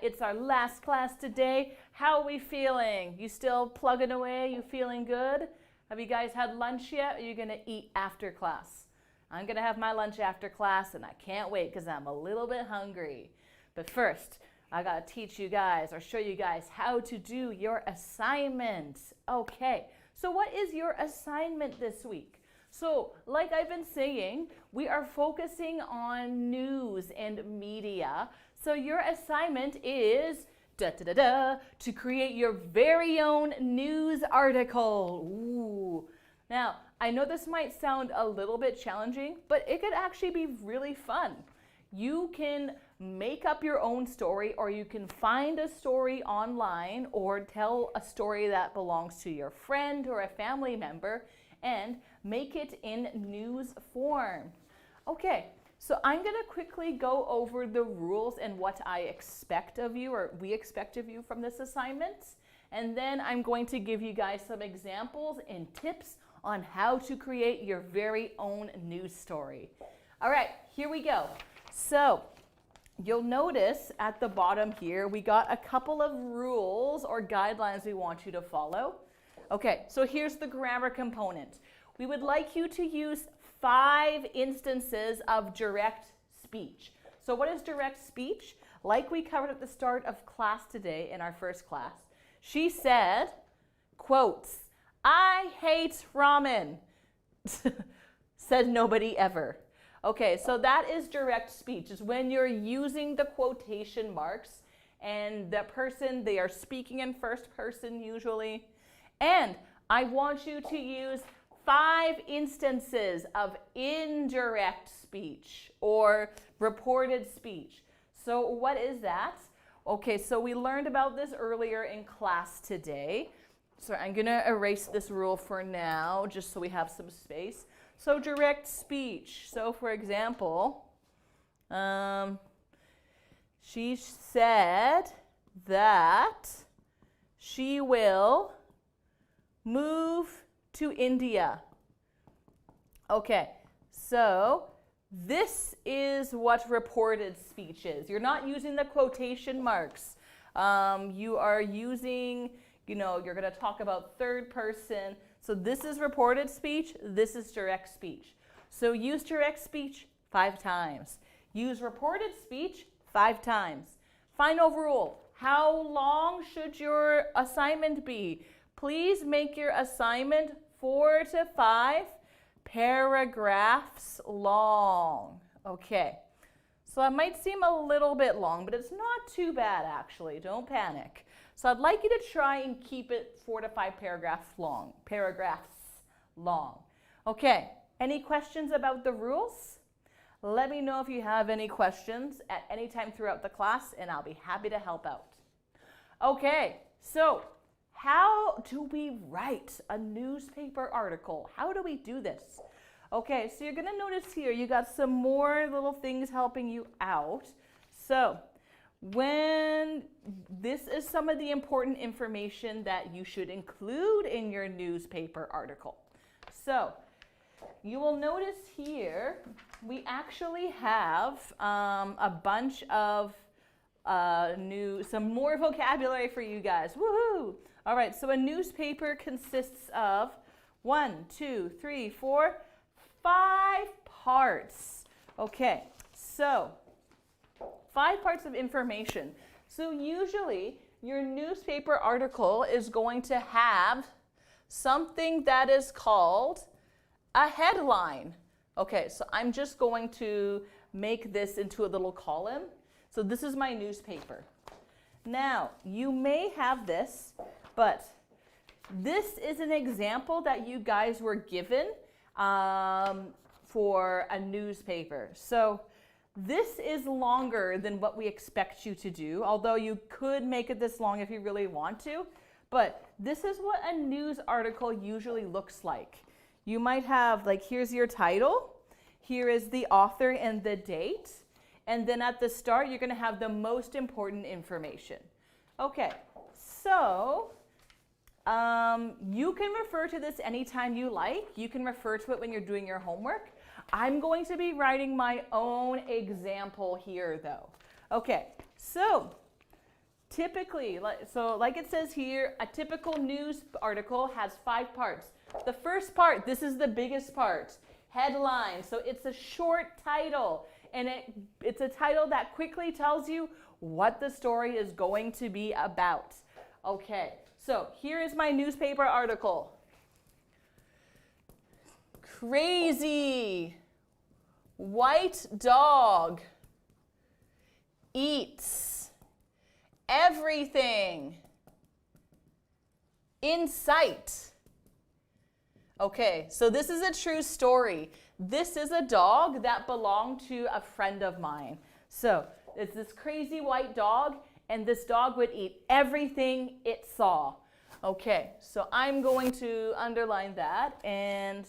it's our last class today. How are we feeling? You still plugging away? You feeling good? Have you guys had lunch yet? Or are you going to eat after class? I'm going to have my lunch after class, and I can't wait because I'm a little bit hungry. But first, I got to teach you guys or show you guys how to do your assignment. Okay, so what is your assignment this week? So, like I've been saying, we are focusing on news and media. So your assignment is to create your very own news article. Ooh. Now, I know this might sound a little bit challenging, but it could actually be really fun. You can make up your own story, or you can find a story online or tell a story that belongs to your friend or a family member and make it in news form. Okay, so I'm going to quickly go over the rules and what I expect of you, or we expect of you from this assignment. And then I'm going to give you guys some examples and tips on how to create your very own news story. All right, here we go. So you'll notice at the bottom here, we got a couple of rules or guidelines we want you to follow. Okay, so here's the grammar component. We would like you to use 5 instances of direct speech. So what is direct speech? Like we covered at the start of class today in our first class, she said, quotes, "I hate ramen," said nobody ever. Okay, so that is direct speech. It's when you're using the quotation marks and the person, they are speaking in first person usually. And I want you to use 5 instances of indirect speech or reported speech. So what is that? Okay, so we learned about this earlier in class today. So I'm going to erase this rule for now, just so we have some space. So direct speech. So for example, she said that she will move to India. Okay, so this is what reported speech is. You're not using the quotation marks. You are using, you're going to talk about third person. So this is reported speech, this is direct speech. So use direct speech 5 times. Use reported speech 5 times. Final rule, how long should your assignment be? Please make your assignment 4 to 5 paragraphs long. Okay, so it might seem a little bit long, but it's not too bad actually, don't panic. So I'd like you to try and keep it 4 to 5 paragraphs long. Okay, any questions about the rules? Let me know if you have any questions at any time throughout the class, and I'll be happy to help out. Okay, so how do we write a newspaper article? How do we do this? Okay, so you're going to notice here you got some more little things helping you out. So when this is some of the important information that you should include in your newspaper article. So you will notice here we actually have a bunch of some more vocabulary for you guys. Woohoo! All right, so a newspaper consists of 1, 2, 3, 4, 5 parts. Okay, so 5 parts of information. So usually your newspaper article is going to have something that is called a headline. Okay, so I'm just going to make this into a little column. So this is my newspaper. Now, you may have this, but this is an example that you guys were given for a newspaper. So this is longer than what we expect you to do, although you could make it this long if you really want to. But this is what a news article usually looks like. You might have, like, here's your title, here is the author and the date, and then at the start you're going to have the most important information. Okay, so you can refer to this anytime you like. You can refer to it when you're doing your homework. I'm going to be writing my own example here though. Okay, so typically, like it says here, a typical news article has 5 parts. The first part, this is the biggest part, headline. So it's a short title, and it's a title that quickly tells you what the story is going to be about. Okay, so here is my newspaper article. Crazy white dog eats everything in sight. Okay, so this is a true story. This is a dog that belonged to a friend of mine. So it's this crazy white dog, and this dog would eat everything it saw. Okay, so I'm going to underline that, and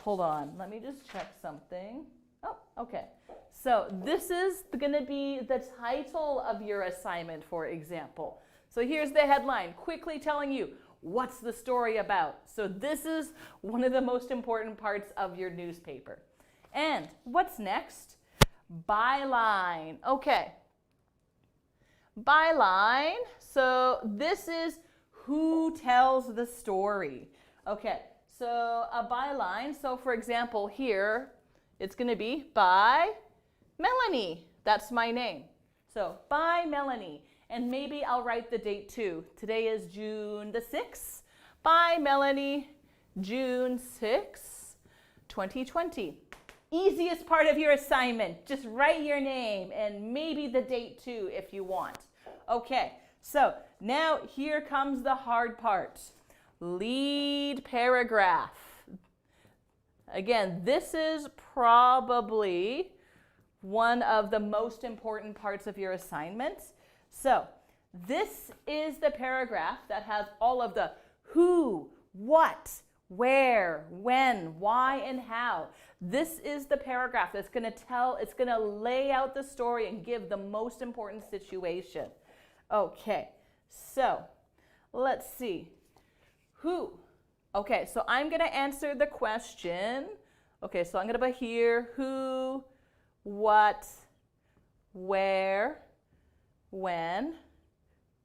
hold on, let me just check something. Oh, okay. So this is going to be the title of your assignment, for example. So here's the headline, quickly telling you what's the story about. So this is one of the most important parts of your newspaper. And what's next? Byline. Okay. Byline. So this is who tells the story. Okay. So a byline. So for example, here it's going to be by Melanie. That's my name. So by Melanie. And maybe I'll write the date too. Today is June the 6th. By Melanie, June 6th, 2020. Easiest part of your assignment. Just write your name and maybe the date too if you want. Okay, so now here comes the hard part. Lead paragraph. Again, this is probably one of the most important parts of your assignment. So this is the paragraph that has all of the who, what, where, when, why, and how. This is the paragraph that's going to it's going to lay out the story and give the most important situation. Okay, so let's see. Who? Okay, so I'm going to answer the question. Okay, so I'm going to put here who, what, where, when,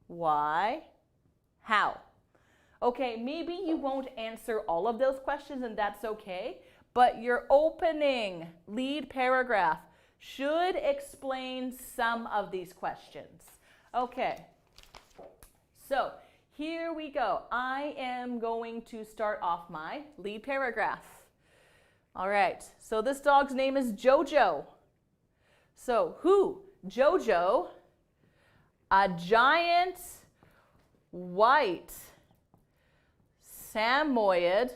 why, how. Okay, maybe you won't answer all of those questions, and that's okay, but your opening lead paragraph should explain some of these questions. Okay, so here we go. I am going to start off my lead paragraph. All right, so this dog's name is Jojo. So who? Jojo, a giant white Samoyed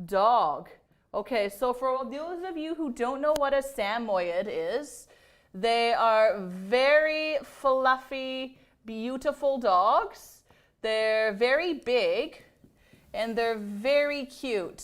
dog. Okay, so for those of you who don't know what a Samoyed is, they are very fluffy, beautiful dogs. They're very big and they're very cute.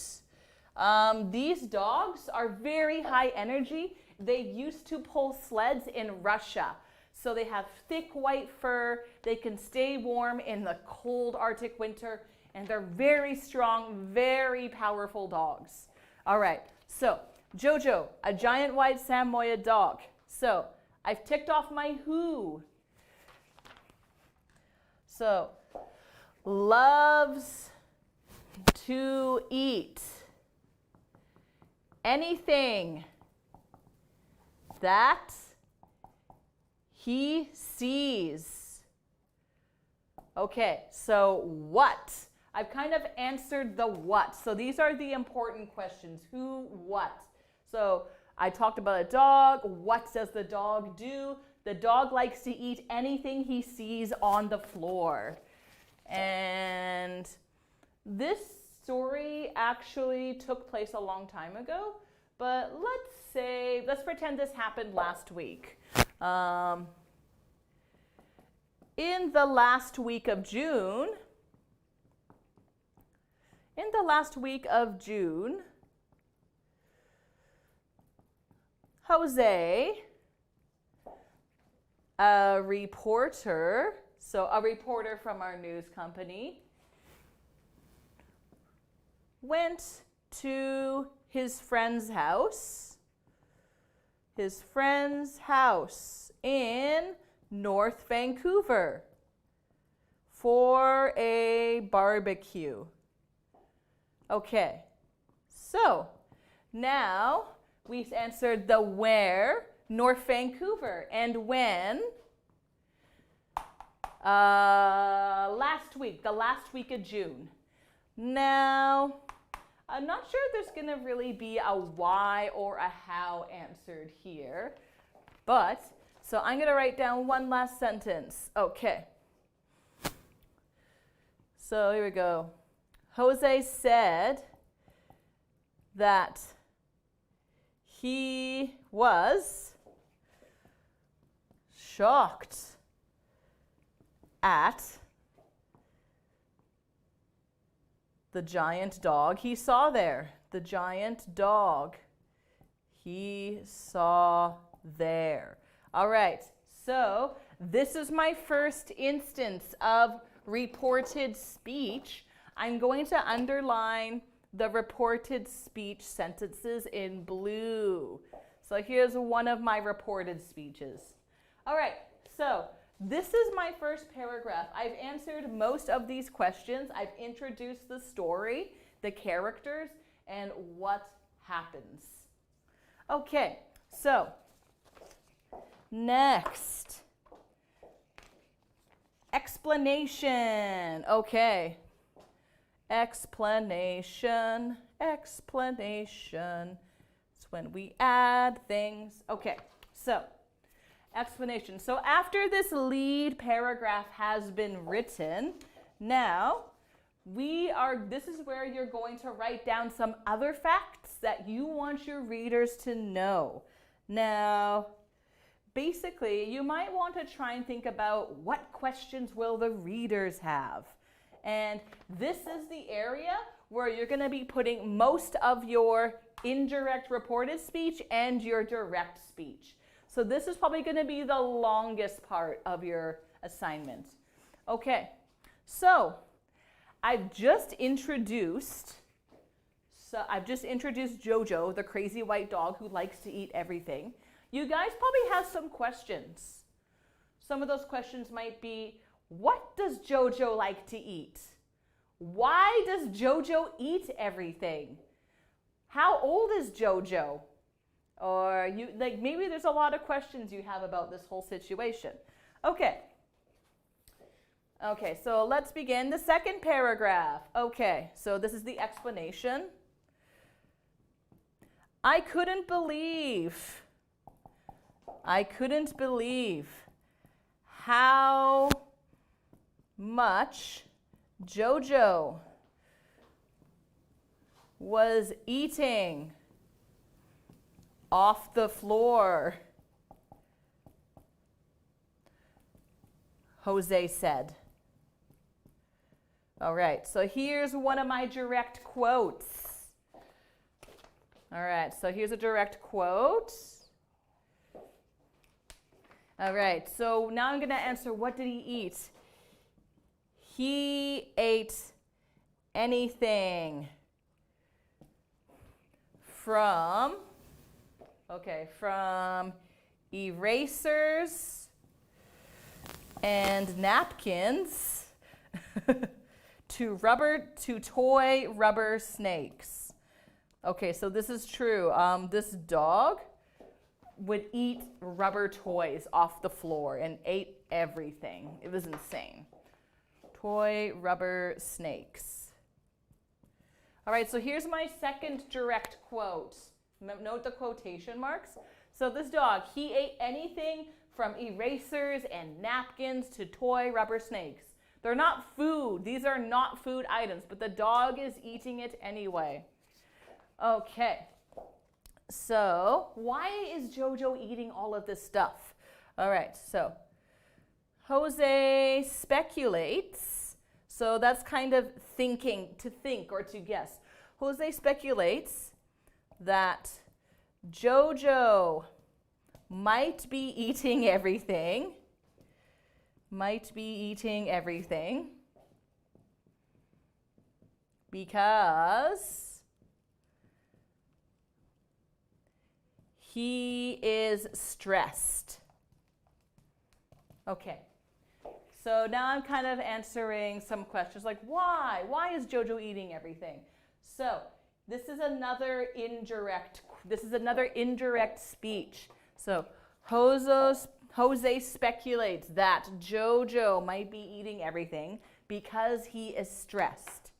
These dogs are very high energy. They used to pull sleds in Russia. So they have thick white fur. They can stay warm in the cold Arctic winter. And they're very strong, very powerful dogs. All right, so Jojo, a giant white Samoyed dog. So I've ticked off my who. So loves to eat anything that he sees. Okay, so what? I've kind of answered the what. So these are the important questions. Who, what? So I talked about a dog. What does the dog do? The dog likes to eat anything he sees on the floor. And this story actually took place a long time ago, but let's pretend this happened last week. In the last week of June, Jose, a reporter from our news company, went to his friend's house in North Vancouver for a barbecue. Okay, so now we've answered the where, North Vancouver, and when, last week, the last week of June. Now, I'm not sure if there's going to really be a why or a how answered here, but, so I'm going to write down one last sentence. Okay. So here we go. Jose said that he was shocked at the giant dog he saw there. The giant dog he saw there. All right, so this is my first instance of reported speech. I'm going to underline the reported speech sentences in blue. So here's one of my reported speeches. All right, so this is my first paragraph. I've answered most of these questions. I've introduced the story, the characters, and what happens. Okay, so next, explanation. Okay, explanation. It's when we add things. Okay, so explanation. So after this lead paragraph has been written, now this is where you're going to write down some other facts that you want your readers to know. Now, basically, you might want to try and think about what questions will the readers have. And this is the area where you're going to be putting most of your indirect reported speech and your direct speech. So this is probably going to be the longest part of your assignment. Okay, so I've just introduced Jojo, the crazy white dog who likes to eat everything. You guys probably have some questions. Some of those questions might be, what does Jojo like to eat? Why does Jojo eat everything? How old is Jojo? Or maybe there's a lot of questions you have about this whole situation. Okay, so let's begin the second paragraph. Okay, so this is the explanation. I couldn't believe how much Jojo was eating off the floor, Jose said. All right, so here's one of my direct quotes. All right, so here's a direct quote. All right, so now I'm going to answer, what did he eat? He ate anything from erasers and napkins to toy rubber snakes. Okay, so this is true. This dog would eat rubber toys off the floor and ate everything. It was insane. Toy rubber snakes. All right, so here's my second direct quote. Note the quotation marks. So this dog, he ate anything from erasers and napkins to toy rubber snakes. They're not food. These are not food items, but the dog is eating it anyway. Okay. So why is Jojo eating all of this stuff? All right, so Jose speculates. So that's kind of thinking, to think or to guess. Jose speculates that Jojo might be eating everything. Because he is stressed. Okay. So now I'm kind of answering some questions like why? Why is Jojo eating everything? So this is another indirect speech. So Jose speculates that Jojo might be eating everything because he is stressed.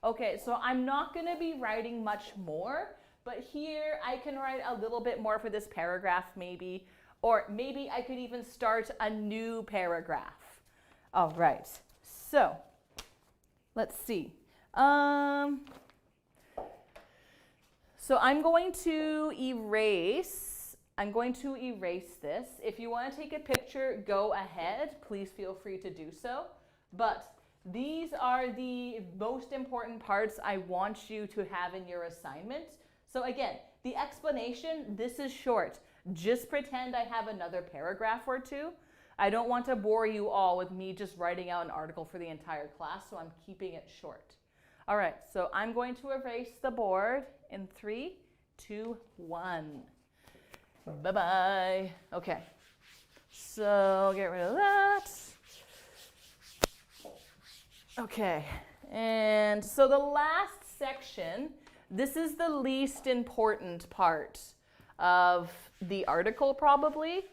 Okay, so I'm not going to be writing much more, but here I can write a little bit more for this paragraph maybe, or maybe I could even start a new paragraph. All right, so let's see. So I'm going to erase this. If you want to take a picture, go ahead. Please feel free to do so. But these are the most important parts I want you to have in your assignment. So again, the explanation, this is short. Just pretend I have another paragraph or two. I don't want to bore you all with me just writing out an article for the entire class, so I'm keeping it short. All right, so I'm going to erase the board in 3, 2, 1. Bye-bye. Okay, so get rid of that. Okay, and so the last section, this is the least important part of the article probably,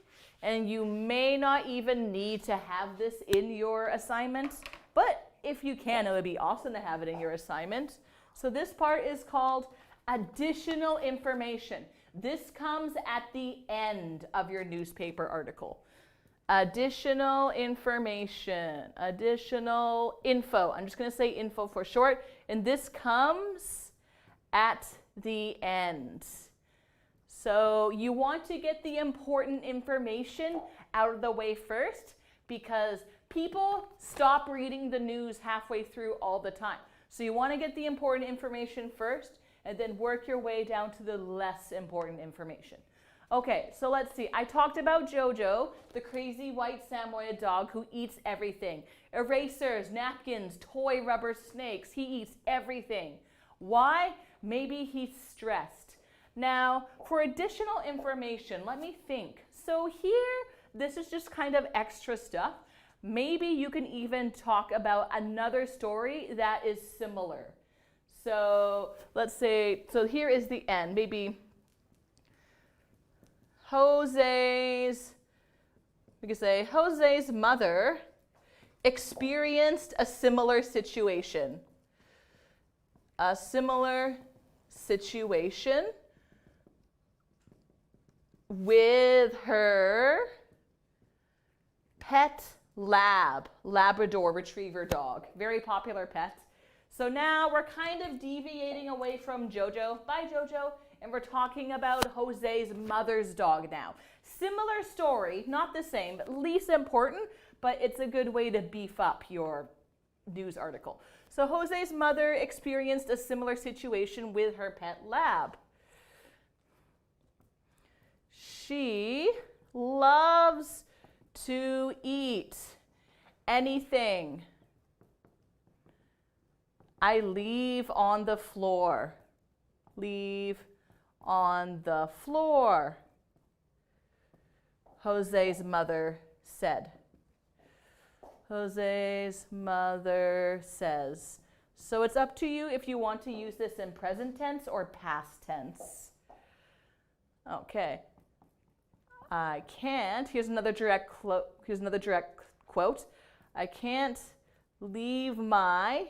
and you may not even need to have this in your assignment, but if you can, it would be awesome to have it in your assignment. So this part is called additional information. This comes at the end of your newspaper article. Additional information, additional info. I'm just going to say info for short, and this comes at the end. So you want to get the important information out of the way first because people stop reading the news halfway through all the time. So you want to get the important information first and then work your way down to the less important information. Okay, so let's see. I talked about Jojo, the crazy white Samoyed dog who eats everything. Erasers, napkins, toy rubber snakes. He eats everything. Why? Maybe he's stressed. Now, for additional information, let me think. So here, this is just kind of extra stuff. Maybe you can even talk about another story that is similar. So let's say, so here is the end. Maybe we could say Jose's mother experienced a similar situation. A similar situation with her pet Labrador Retriever dog. Very popular pet. So now we're kind of deviating away from Jojo. Bye, Jojo. And we're talking about Jose's mother's dog now. Similar story, not the same, but least important, but it's a good way to beef up your news article. So Jose's mother experienced a similar situation with her pet lab. She loves to eat anything I leave on the floor. Leave on the floor, Jose's mother said. Jose's mother says. So it's up to you if you want to use this in present tense or past tense. Okay. I can't. Here's another direct quote. I can't leave my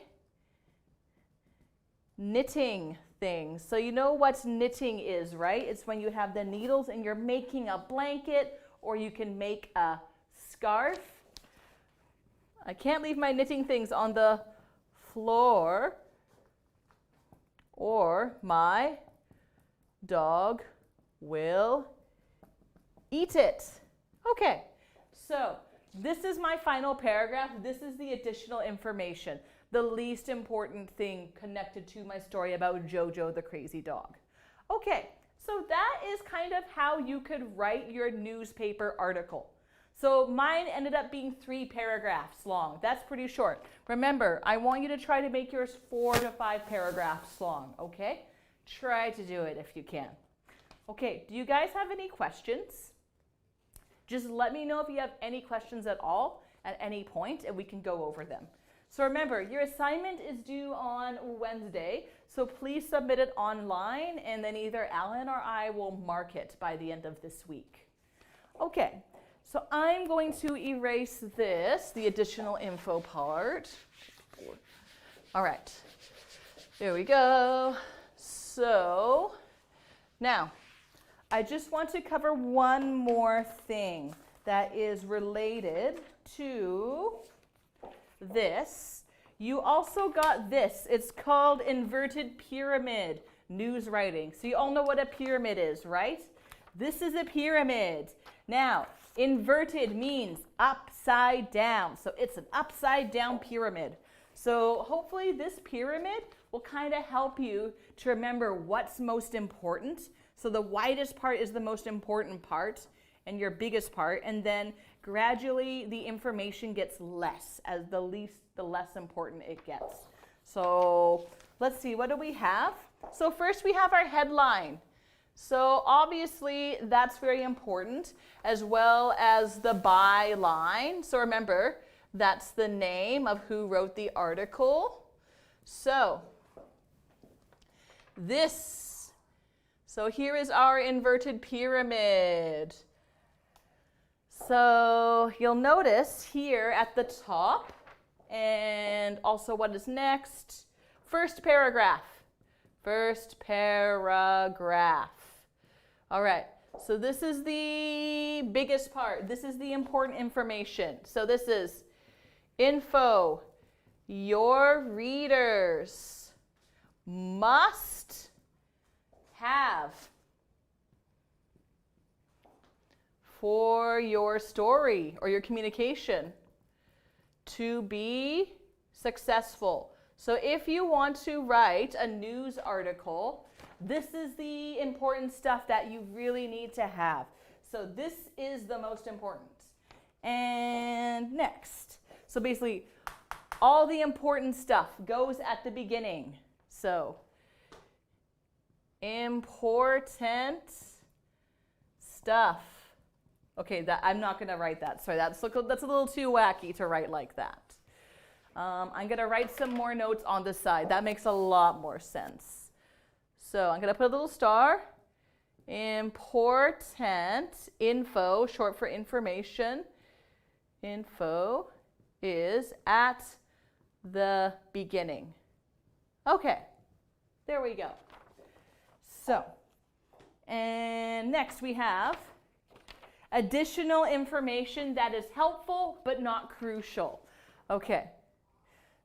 knitting thing. So you know what knitting is, right? It's when you have the needles and you're making a blanket or you can make a scarf. I can't leave my knitting things on the floor or my dog will eat it. Okay, so this is my final paragraph. This is the additional information, the least important thing connected to my story about Jojo the crazy dog. Okay, so that is kind of how you could write your newspaper article. So mine ended up being 3 paragraphs long. That's pretty short. Remember, I want you to try to make yours 4 to 5 paragraphs long, okay? Try to do it if you can. Okay, do you guys have any questions? Just let me know if you have any questions at all at any point, and we can go over them. So remember, your assignment is due on Wednesday, so please submit it online, and then either Alan or I will mark it by the end of this week. Okay, so I'm going to erase this, the additional info part. All right, there we go. So now, I just want to cover one more thing that is related to this. You also got this. It's called inverted pyramid news writing. So you all know what a pyramid is, right? This is a pyramid. Now, inverted means upside down. So it's an upside down pyramid. So hopefully this pyramid will kind of help you to remember what's most important. So the widest part is the most important part and your biggest part, and then gradually the information gets less as the less important it gets. So let's see, what do we have? So first we have our headline. So obviously that's very important, as well as the byline. So remember, that's the name of who wrote the article. So here is our inverted pyramid. So you'll notice here at the top, and also what is next, first paragraph. First paragraph. All right, so this is the biggest part. This is the important information. So this is info. Your readers must have for your story or your communication to be successful. So if you want to write a news article, this is the important stuff that you really need to have. So this is the most important. And next. So basically, all the important stuff goes at the beginning. So important stuff. Okay, I'm not going to write that. Sorry, that's a little too wacky to write like that. I'm going to write some more notes on the side. That makes a lot more sense. So I'm going to put a little star. Important info, short for information. Info is at the beginning. Okay, there we go. So, and next we have additional information that is helpful but not crucial. Okay,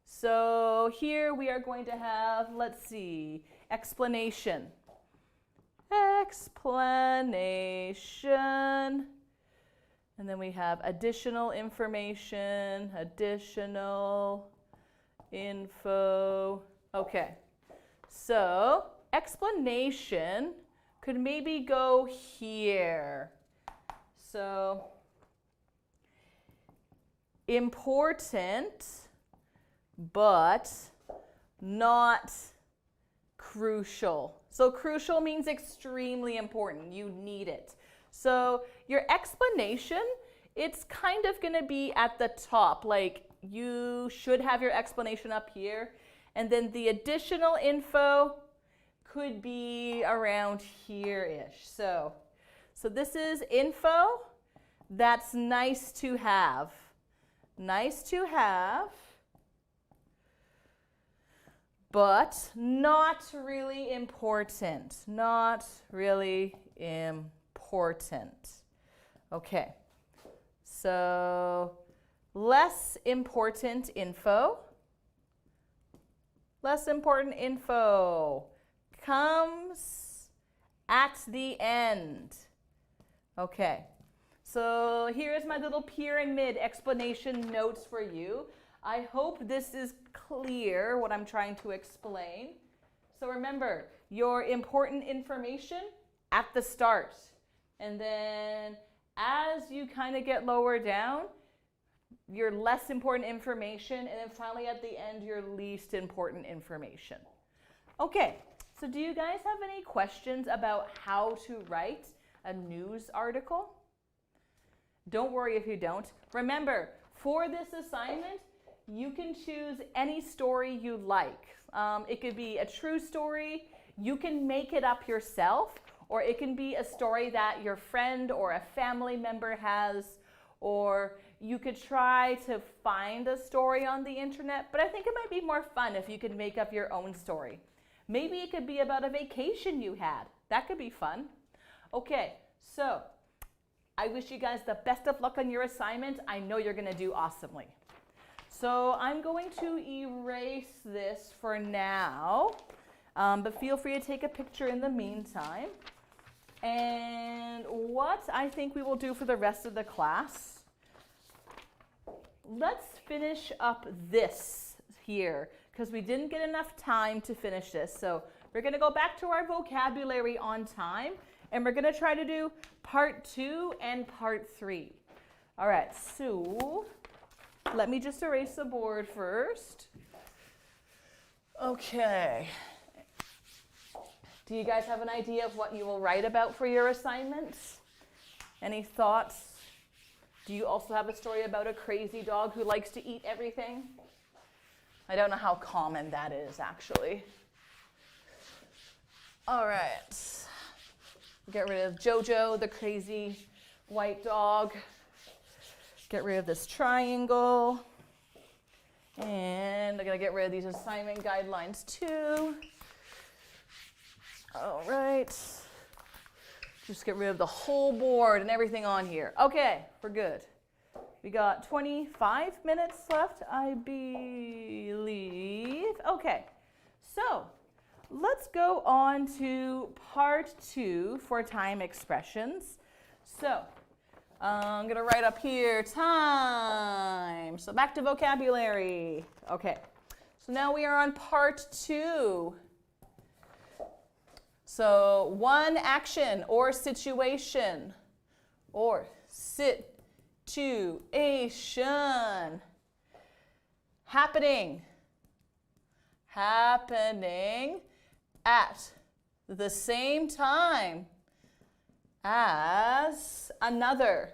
so here we are going to have, let's see, explanation. Explanation. And then we have additional information, additional info. Okay, so explanation could maybe go here. So important, but not crucial. So crucial means extremely important. You need it. So your explanation, it's kind of going to be at the top. Like you should have your explanation up here. And then the additional info could be around here-ish. So this is info that's nice to have. Nice to have, but not really important. Not really important. Okay, so less important info. Less important info comes at the end. Okay, so here's my little pyramid explanation notes for you. I hope this is clear what I'm trying to explain. So remember, your important information at the start. And then as you kind of get lower down, your less important information, and then finally at the end, your least important information. Okay, so do you guys have any questions about how to write a news article? Don't worry if you don't. Remember, for this assignment, you can choose any story you like. It could be a true story. You can make it up yourself, or it can be a story that your friend or a family member has, or you could try to find a story on the internet, but I think it might be more fun if you could make up your own story. Maybe it could be about a vacation you had. That could be fun. Okay, so I wish you guys the best of luck on your assignment. I know you're going to do awesomely. So I'm going to erase this for now, but feel free to take a picture in the meantime. And what I think we will do for the rest of the class, let's finish up this here, because we didn't get enough time to finish this. So we're going to go back to our vocabulary on time, and we're going to try to do part 2 and part 3. All right, so let me just erase the board first. Okay. Do you guys have an idea of what you will write about for your assignments? Any thoughts? Do you also have a story about a crazy dog who likes to eat everything? I don't know how common that is, actually. All right. Get rid of Jojo, the crazy white dog. Get rid of this triangle. And I'm going to get rid of these assignment guidelines too. All right. Just get rid of the whole board and everything on here. Okay, we're good. We got 25 minutes left, I believe. Okay, so let's go on to part 2 for time expressions. So I'm going to write up here time. So back to vocabulary. Okay, so now we are on part 2. So one action or situation or situation. Happening at the same time as another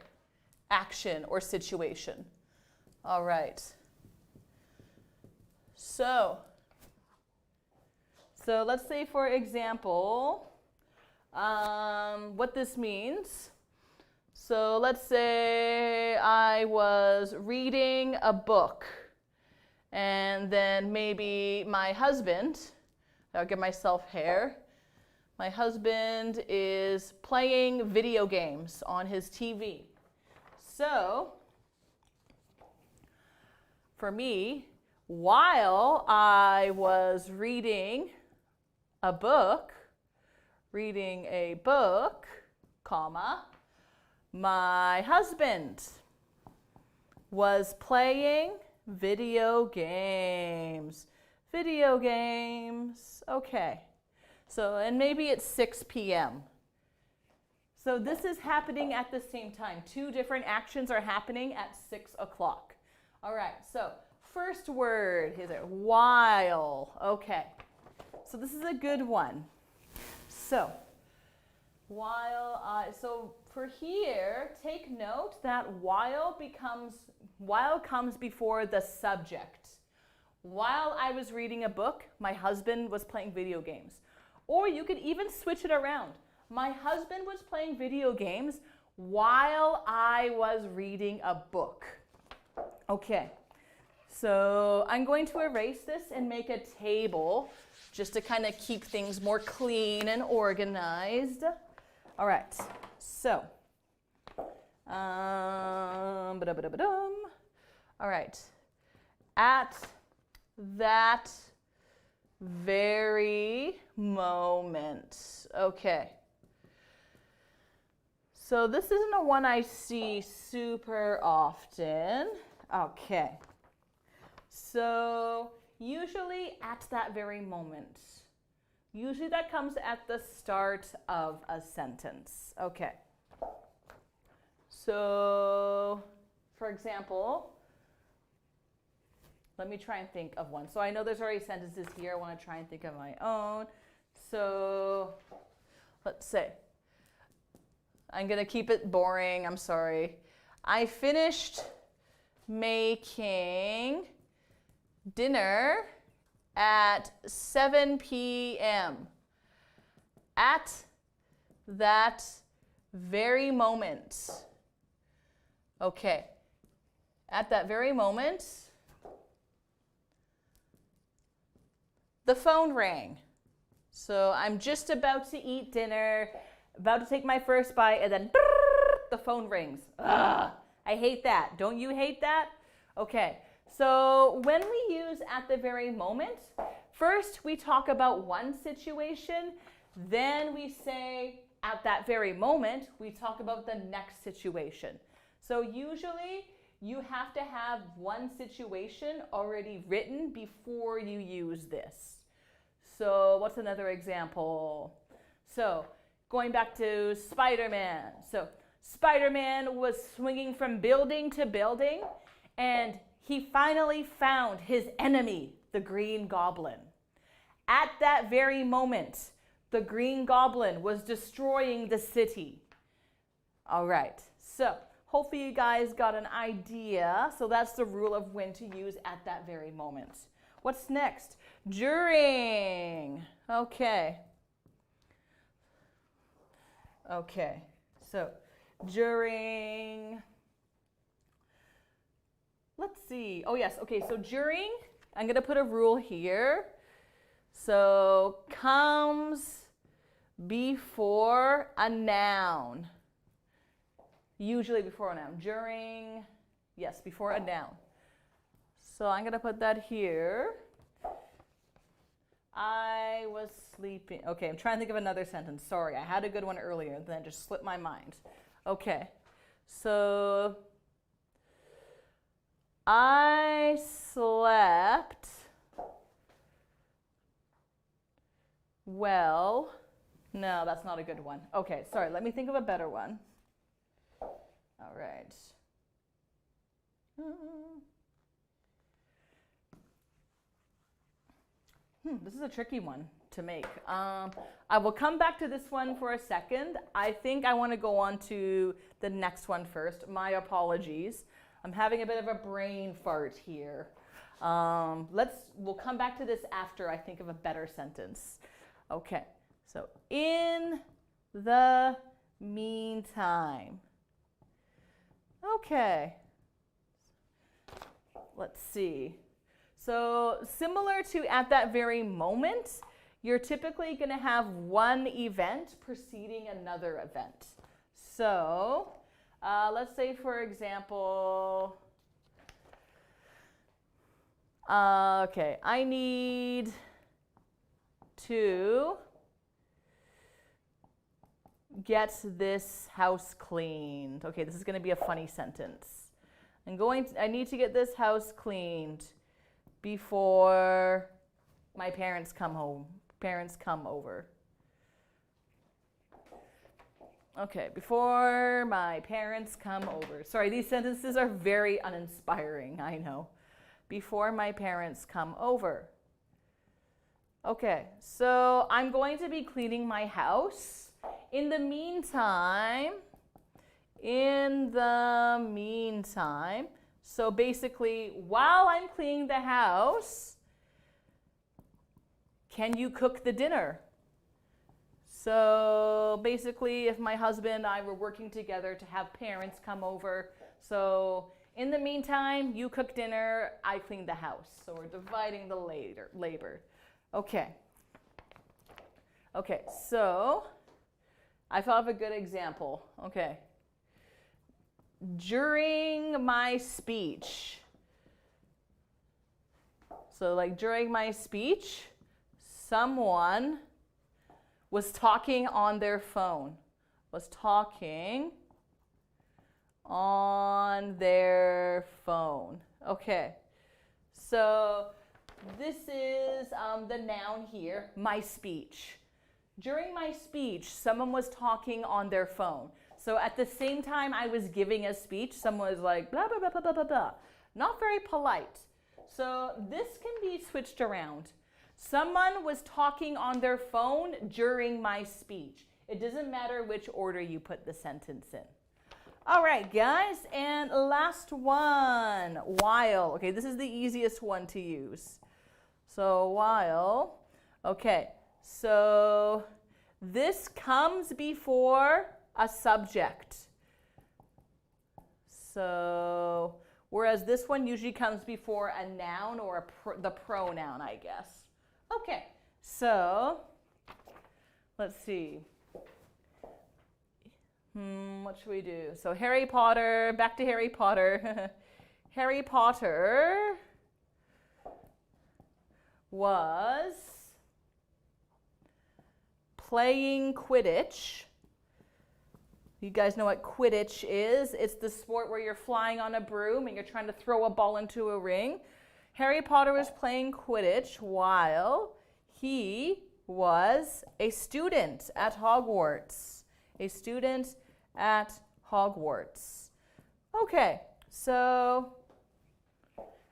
action or situation. All right. So let's say, for example, what this means. So let's say I was reading a book, and then maybe my husband, I'll give myself hair, my husband is playing video games on his TV. So for me, while I was reading a book, comma, my husband was playing video games. Video games, okay. So, and maybe it's 6 p.m. So this is happening at the same time. 2 different actions are happening at 6 o'clock. All right, so first word, here's it, while, okay. So this is a good one. So so for here, take note that while comes before the subject. While I was reading a book, my husband was playing video games. Or you could even switch it around. My husband was playing video games while I was reading a book. Okay. So I'm going to erase this and make a table just to kind of keep things more clean and organized. All right, so, all right, at that very moment. Okay. So this isn't a one I see super often. Okay. So usually at that very moment. Usually that comes at the start of a sentence. Okay. So, for example, let me try and think of one. So I know there's already sentences here. I want to try and think of my own. So let's say, I'm going to keep it boring. I'm sorry. I finished making dinner at 7 p.m. At that very moment. Okay. At that very moment, the phone rang. So I'm just about to eat dinner, about to take my first bite, and then the phone rings. Ugh, I hate that. Don't you hate that? Okay. So when we use at the very moment, first we talk about one situation, then we say at that very moment, we talk about the next situation. So usually you have to have one situation already written before you use this. So what's another example? So going back to Spider-Man. So Spider-Man was swinging from building to building, and he finally found his enemy, the Green Goblin. At that very moment, the Green Goblin was destroying the city. All right, so hopefully you guys got an idea. So that's the rule of when to use at that very moment. What's next? During. Okay. Okay, so during. Let's see. Oh, yes. Okay, so during, I'm going to put a rule here. So comes before a noun. Usually before a noun. During, yes, before a noun. So I'm going to put that here. I was sleeping. Okay, I'm trying to think of another sentence. Sorry, I had a good one earlier, then it just slipped my mind. Okay, so I slept well. No, that's not a good one. Okay, sorry, let me think of a better one. All right. This is a tricky one to make. I will come back to this one for a second. I think I want to go on to the next one first. My apologies. I'm having a bit of a brain fart here. We'll come back to this after I think of a better sentence. Okay, so in the meantime. Okay, let's see. So similar to at that very moment, you're typically going to have one event preceding another event. So let's say, for example, okay, I need to get this house cleaned. Okay, this is going to be a funny sentence. I need to get this house cleaned before my parents come over. Okay, before my parents come over. Sorry, these sentences are very uninspiring, I know. Before my parents come over. Okay, so I'm going to be cleaning my house. In the meantime, so basically, while I'm cleaning the house, can you cook the dinner? So basically, if my husband and I were working together to have parents come over, so in the meantime, you cook dinner, I clean the house. So we're dividing the labor. Okay. Okay, so I thought of a good example. Okay. During my speech. So like during my speech, someone was talking on their phone. Okay. So this is the noun here, my speech. During my speech, someone was talking on their phone. So at the same time I was giving a speech, someone was like, blah, blah, blah, blah, blah, blah, blah. Not very polite. So this can be switched around. Someone was talking on their phone during my speech. It doesn't matter which order you put the sentence in. All right, guys, and last one, while. Okay, this is the easiest one to use. So while, okay, so this comes before a subject. So, whereas this one usually comes before a noun or the pronoun, I guess. Okay, so let's see. What should we do? So Harry Potter, back to Harry Potter. Harry Potter was playing Quidditch. You guys know what Quidditch is? It's the sport where you're flying on a broom and you're trying to throw a ball into a ring. Harry Potter was playing Quidditch while he was a student at Hogwarts. A student at Hogwarts. Okay, so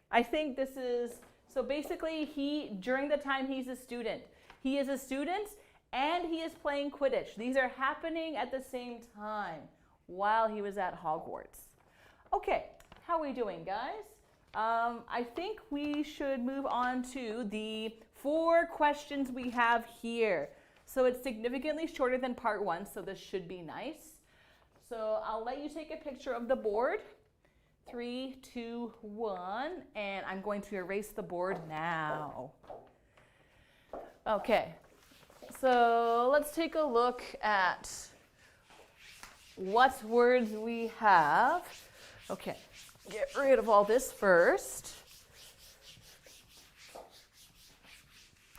I think this is, so basically during the time he's a student, he is a student and he is playing Quidditch. These are happening at the same time while he was at Hogwarts. Okay, how are we doing, guys? I think we should move on to the 4 questions we have here. So it's significantly shorter than part 1, so this should be nice. So I'll let you take a picture of the board. 3, 2, 1, and I'm going to erase the board now. Okay, so let's take a look at what words we have. Okay, get rid of all this first.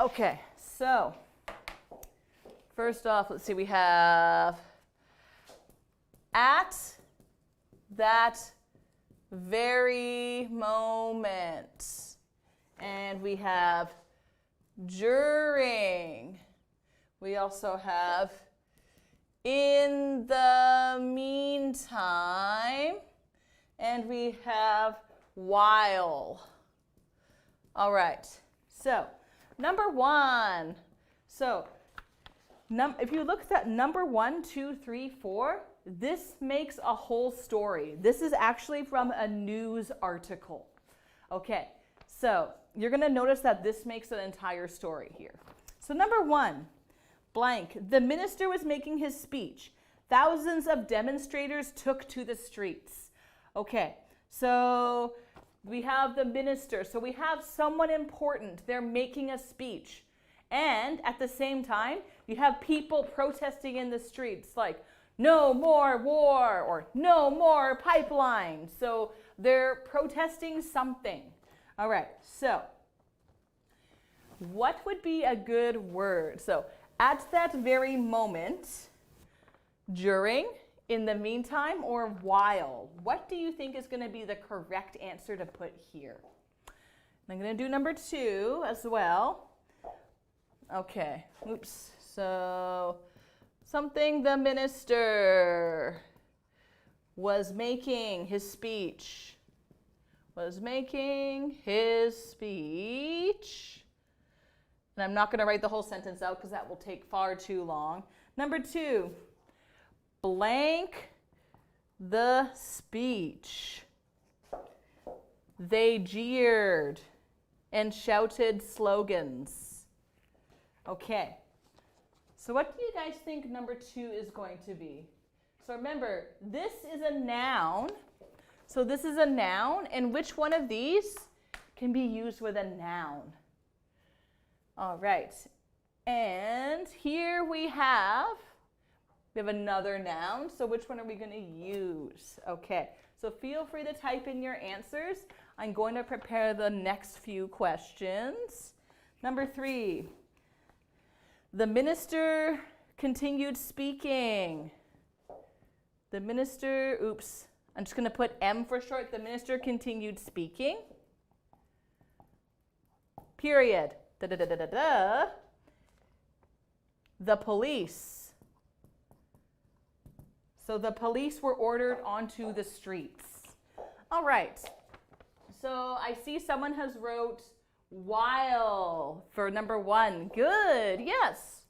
Okay, so first off, let's see, we have at that very moment. And we have during. We also have in the meantime. And we have while. All right, so number 1. So if you look at number 1, 2, 3, 4, this makes a whole story. This is actually from a news article. Okay, so you're going to notice that this makes an entire story here. So number 1, blank. The minister was making his speech. Thousands of demonstrators took to the streets. Okay, so we have the minister. So we have someone important. They're making a speech. And at the same time, you have people protesting in the streets like, no more war or no more pipeline. So they're protesting something. All right, so what would be a good word? So at that very moment, during, in the meantime, or while. What do you think is going to be the correct answer to put here? I'm going to do number 2 as well. Okay, oops, so something the minister was making his speech. Was making his speech. And I'm not going to write the whole sentence out because that will take far too long. Number 2, blank the speech. They jeered and shouted slogans. Okay, so what do you guys think number 2 is going to be? So remember, this is a noun. So this is a noun, and which one of these can be used with a noun? All right, and here we have another noun. So which one are we going to use? Okay, so feel free to type in your answers. I'm going to prepare the next few questions. Number 3. The minister continued speaking. The minister, oops, I'm just going to put M for short. The minister continued speaking. Period. Da, da, da, da, da, da. The police. So the police were ordered onto the streets. All right. So I see someone has wrote while for number 1. Good, yes.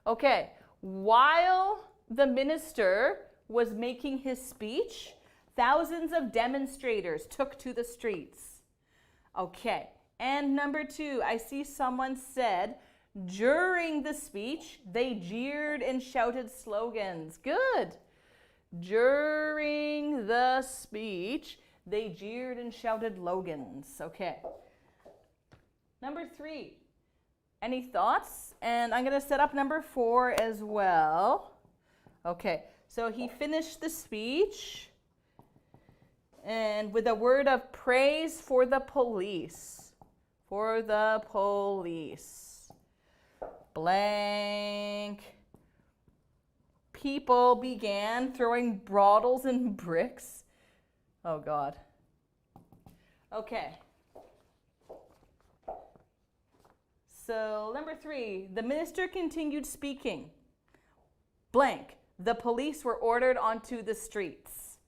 Okay, while the minister was making his speech, thousands of demonstrators took to the streets. Okay, and number 2, I see someone said, during the speech, they jeered and shouted slogans. Good. During the speech, they jeered and shouted slogans. Okay. Number 3, any thoughts? And I'm going to set up number 4 as well. Okay, so he finished the speech and with a word of praise for the police. For the police. Blank. People began throwing bottles and bricks. Oh, God. Okay. So, number 3, the minister continued speaking. Blank. The police were ordered onto the streets.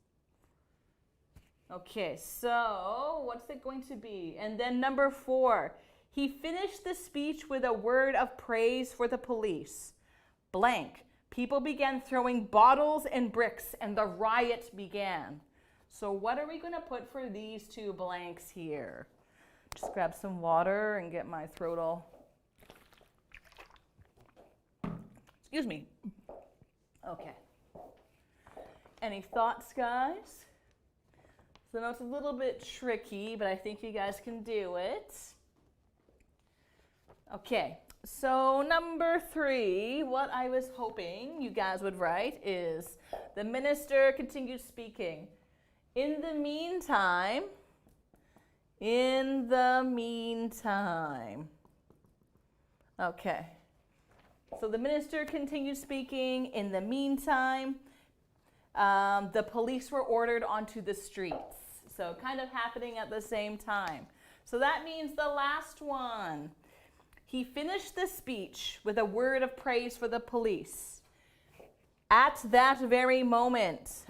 Okay, so what's it going to be? And then number 4, he finished the speech with a word of praise for the police. Blank. People began throwing bottles and bricks and the riot began. So what are we going to put for these 2 blanks here? Just grab some water and get my throat all... Excuse me. Okay. Any thoughts, guys? So I know it's a little bit tricky, but I think you guys can do it. Okay. So number 3, what I was hoping you guys would write is, the minister continued speaking. In the meantime, okay. So the minister continued speaking. In the meantime, the police were ordered onto the streets. So kind of happening at the same time. So that means the last one. He finished the speech with a word of praise for the police. At that very moment,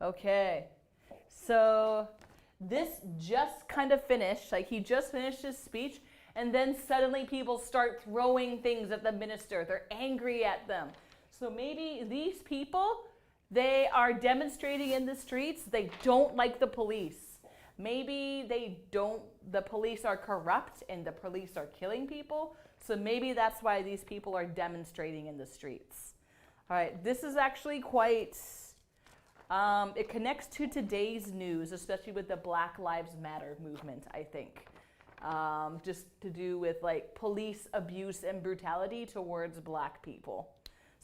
okay, so this just kind of finished, like he just finished his speech, and then suddenly people start throwing things at the minister. They're angry at them. So maybe these people, they are demonstrating in the streets. They don't like the police. Maybe the police are corrupt and the police are killing people. So maybe that's why these people are demonstrating in the streets. All right, this is actually quite, it connects to today's news, especially with the Black Lives Matter movement, I think. Just to do with like police abuse and brutality towards Black people.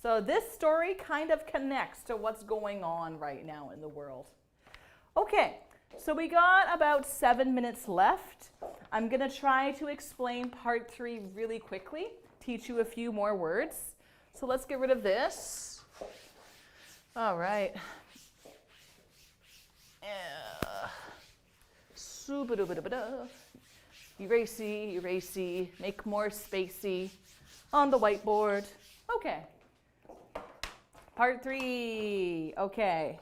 So this story kind of connects to what's going on right now in the world. Okay, so we got about 7 minutes left. I'm going to try to explain part 3 really quickly, teach you a few more words. So let's get rid of this. All right. Erasey, make more spacey on the whiteboard. Okay. Part 3, okay.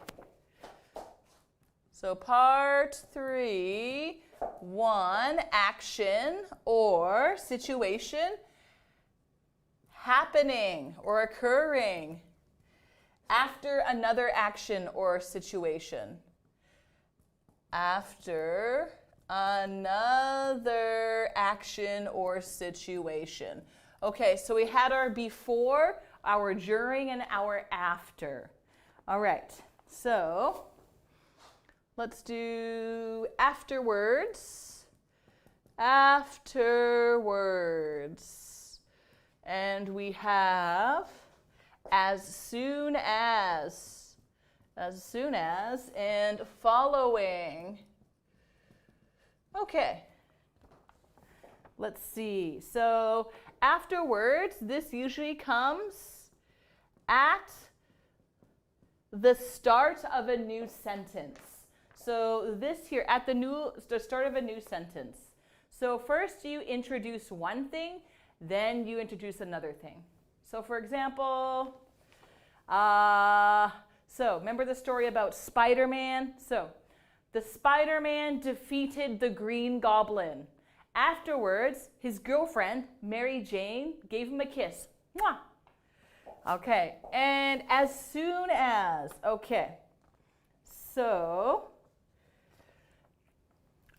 So part 3, 1, action or situation happening or occurring after another action or situation. After another action or situation. Okay, so we had our before, our during, and our after. All right, so let's do afterwards. Afterwards. And we have as soon as, and following. Okay, let's see. So afterwards, this usually comes at the start of a new sentence. So this here, at the start of a new sentence. So first you introduce one thing, then you introduce another thing. So for example, so remember the story about Spider-Man? So the Spider-Man defeated the Green Goblin Afterwards, his girlfriend, Mary Jane, gave him a kiss. Mwah! Okay, and as soon as, okay, so,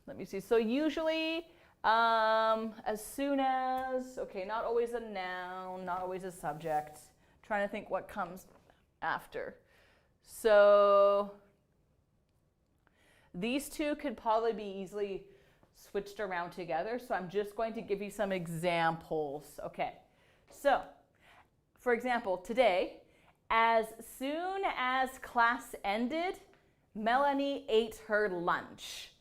let me see. So usually, as soon as, okay, not always a noun, not always a subject. Trying to think what comes after. So, these two could probably be easily switched around together. So I'm just going to give you some examples. Okay, so, for example, today, as soon as class ended, Melanie ate her lunch.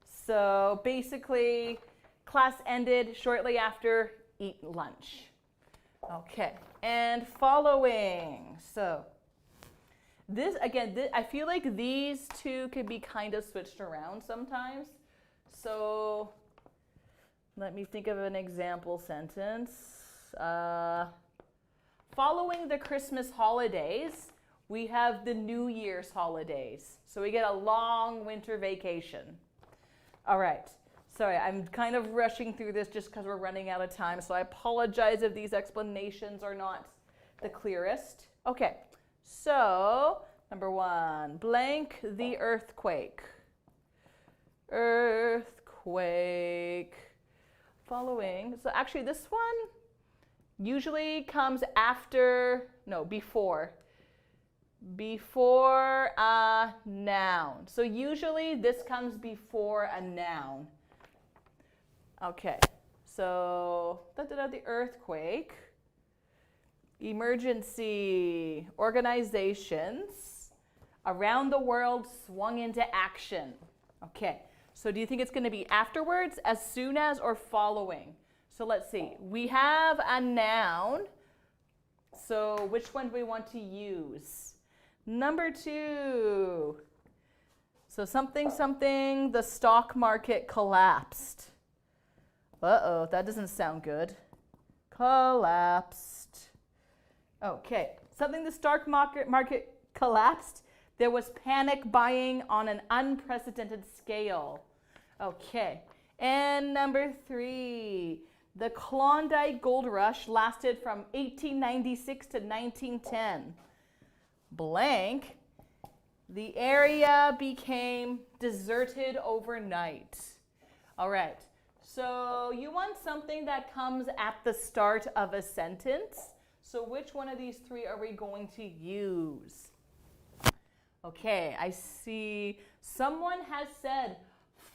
So basically, class ended shortly after, eat lunch. Okay, and following. So this, again, I feel like these two could be kind of switched around sometimes. So let me think of an example sentence. Following the Christmas holidays, we have the New Year's holidays. So we get a long winter vacation. All right. Sorry, I'm kind of rushing through this just because we're running out of time. So I apologize if these explanations are not the clearest. Okay. So, number one, blank the earthquake. Earthquake. Following. So actually this one usually comes after, no, before a noun. So usually this comes before a noun. Okay, so the earthquake, emergency, organizations around the world swung into action. Okay, so do you think it's going to be afterwards, as soon as, or following? So let's see. We have a noun. So which one do we want to use? Number two. So something, the stock market collapsed. Uh-oh, that doesn't sound good. Collapsed. Okay, something the stock market collapsed. There was panic buying on an unprecedented scale. Okay, and number three. The Klondike Gold Rush lasted from 1896 to 1910. Blank. The area became deserted overnight. All right. So you want something that comes at the start of a sentence. So which one of these three are we going to use? Okay, I see someone has said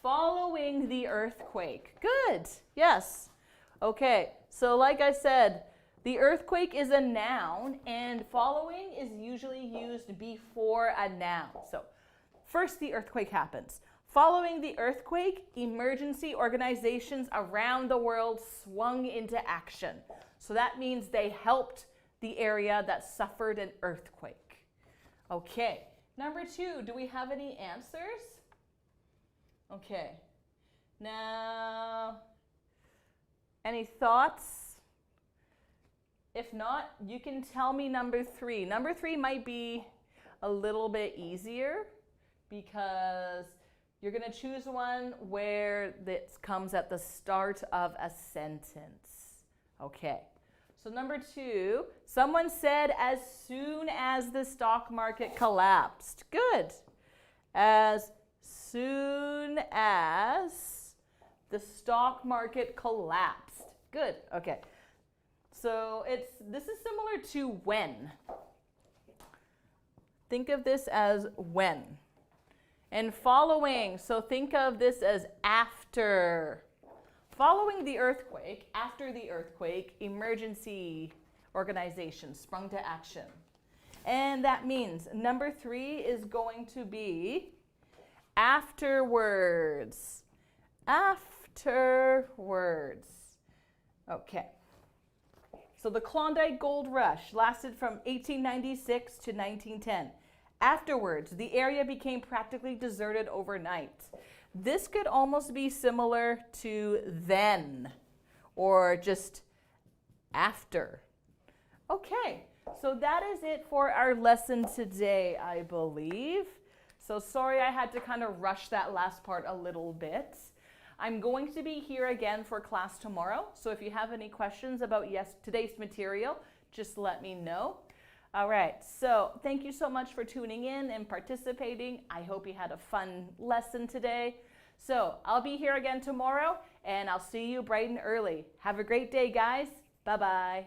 following the earthquake. Good. Yes. Okay, so like I said, the earthquake is a noun, and following is usually used before a noun. So first the earthquake happens. Following the earthquake, emergency organizations around the world swung into action. So that means they helped the area that suffered an earthquake. Okay, number two, do we have any answers? Okay, now, any thoughts? If not, you can tell me number three. Number three might be a little bit easier because you're going to choose one where this comes at the start of a sentence. Okay. So number two, someone said as soon as the stock market collapsed. Good. As soon as the stock market collapsed. Good. Okay. So this is similar to when. Think of this as when. And following, so think of this as after. Following the earthquake, after the earthquake, emergency organizations sprung to action. And that means number three is going to be afterwards. Afterwards. Okay. So the Klondike Gold Rush lasted from 1896 to 1910. Afterwards, the area became practically deserted overnight. This could almost be similar to then, or just after. Okay, so that is it for our lesson today, I believe. So sorry I had to kind of rush that last part a little bit. I'm going to be here again for class tomorrow. So if you have any questions about today's material, just let me know. All right, so thank you so much for tuning in and participating. I hope you had a fun lesson today. So I'll be here again tomorrow, and I'll see you bright and early. Have a great day, guys. Bye-bye.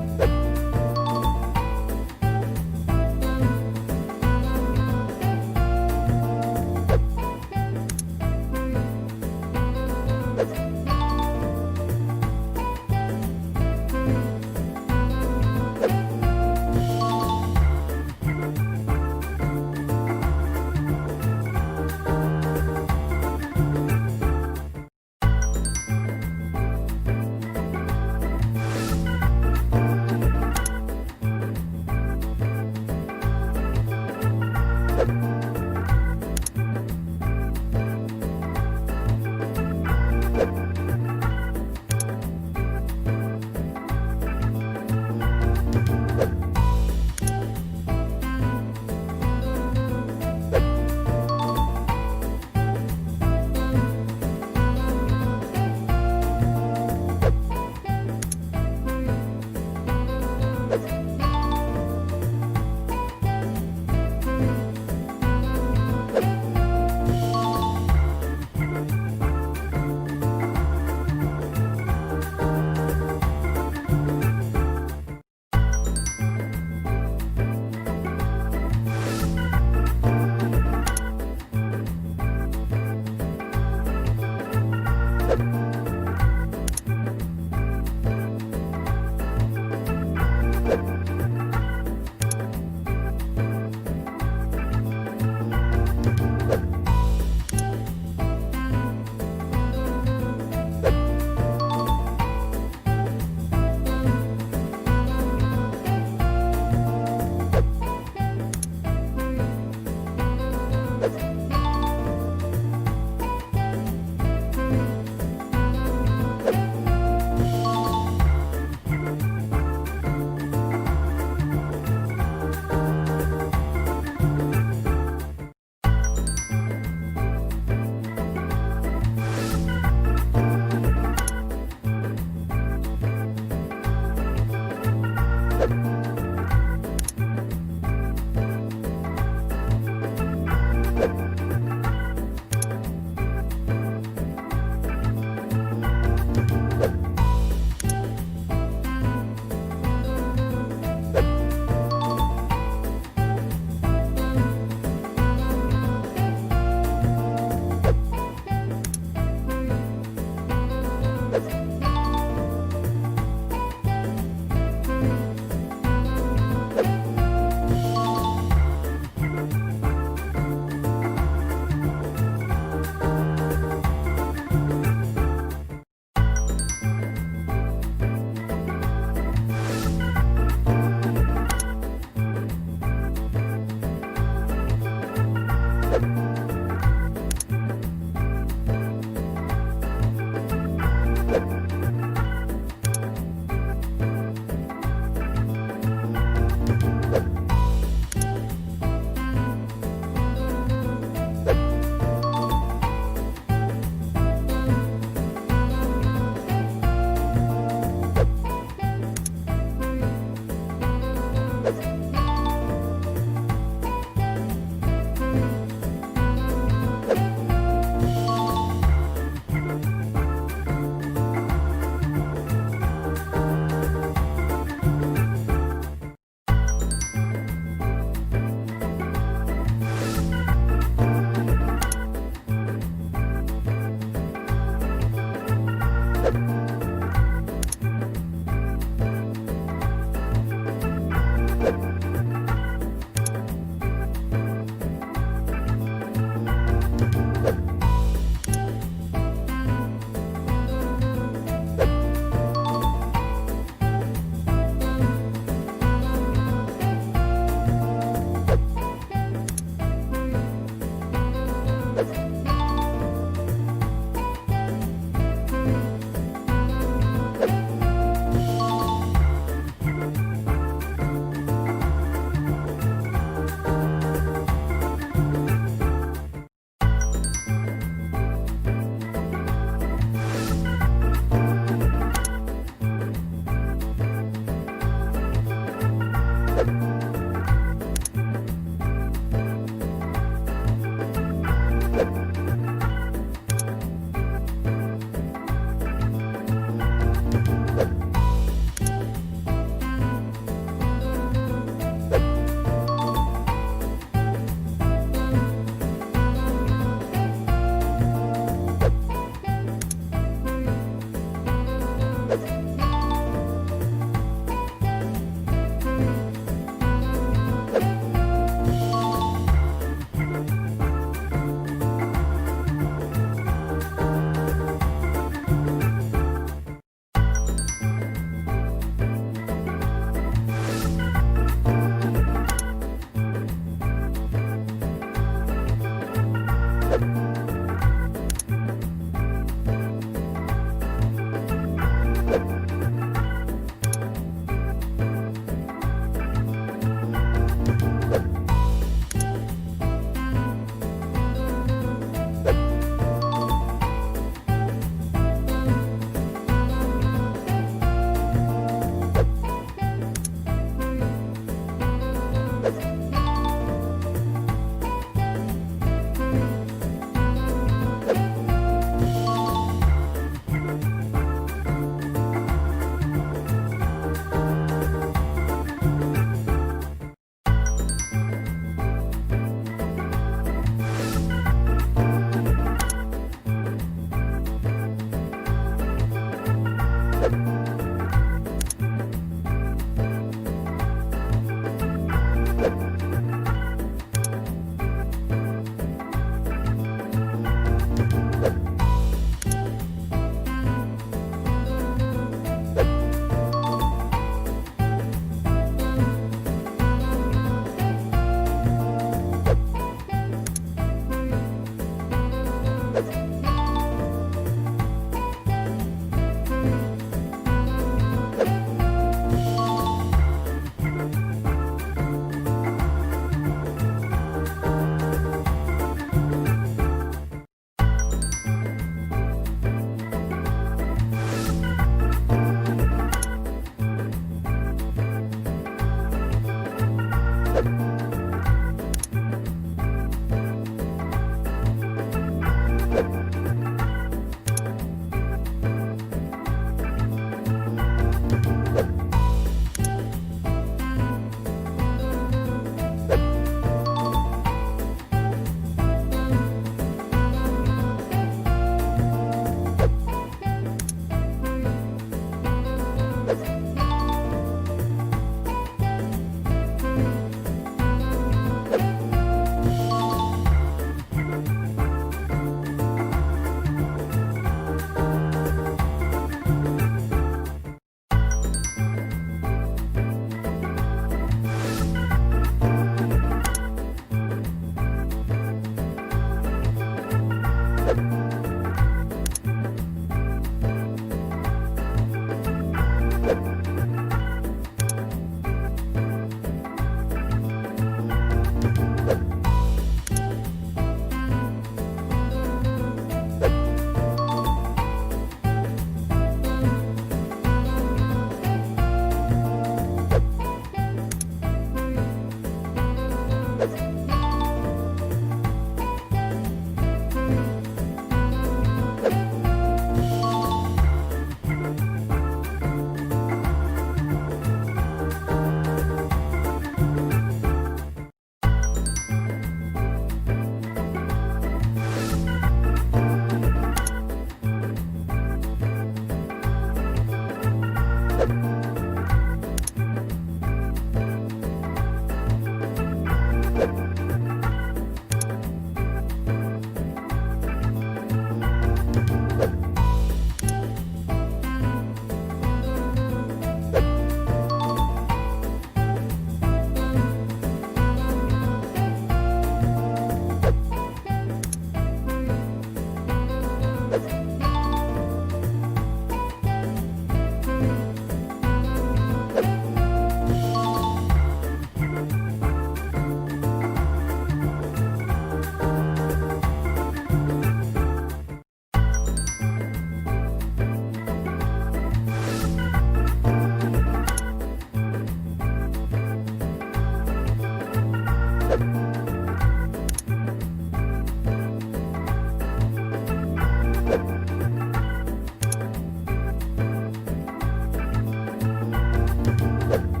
you.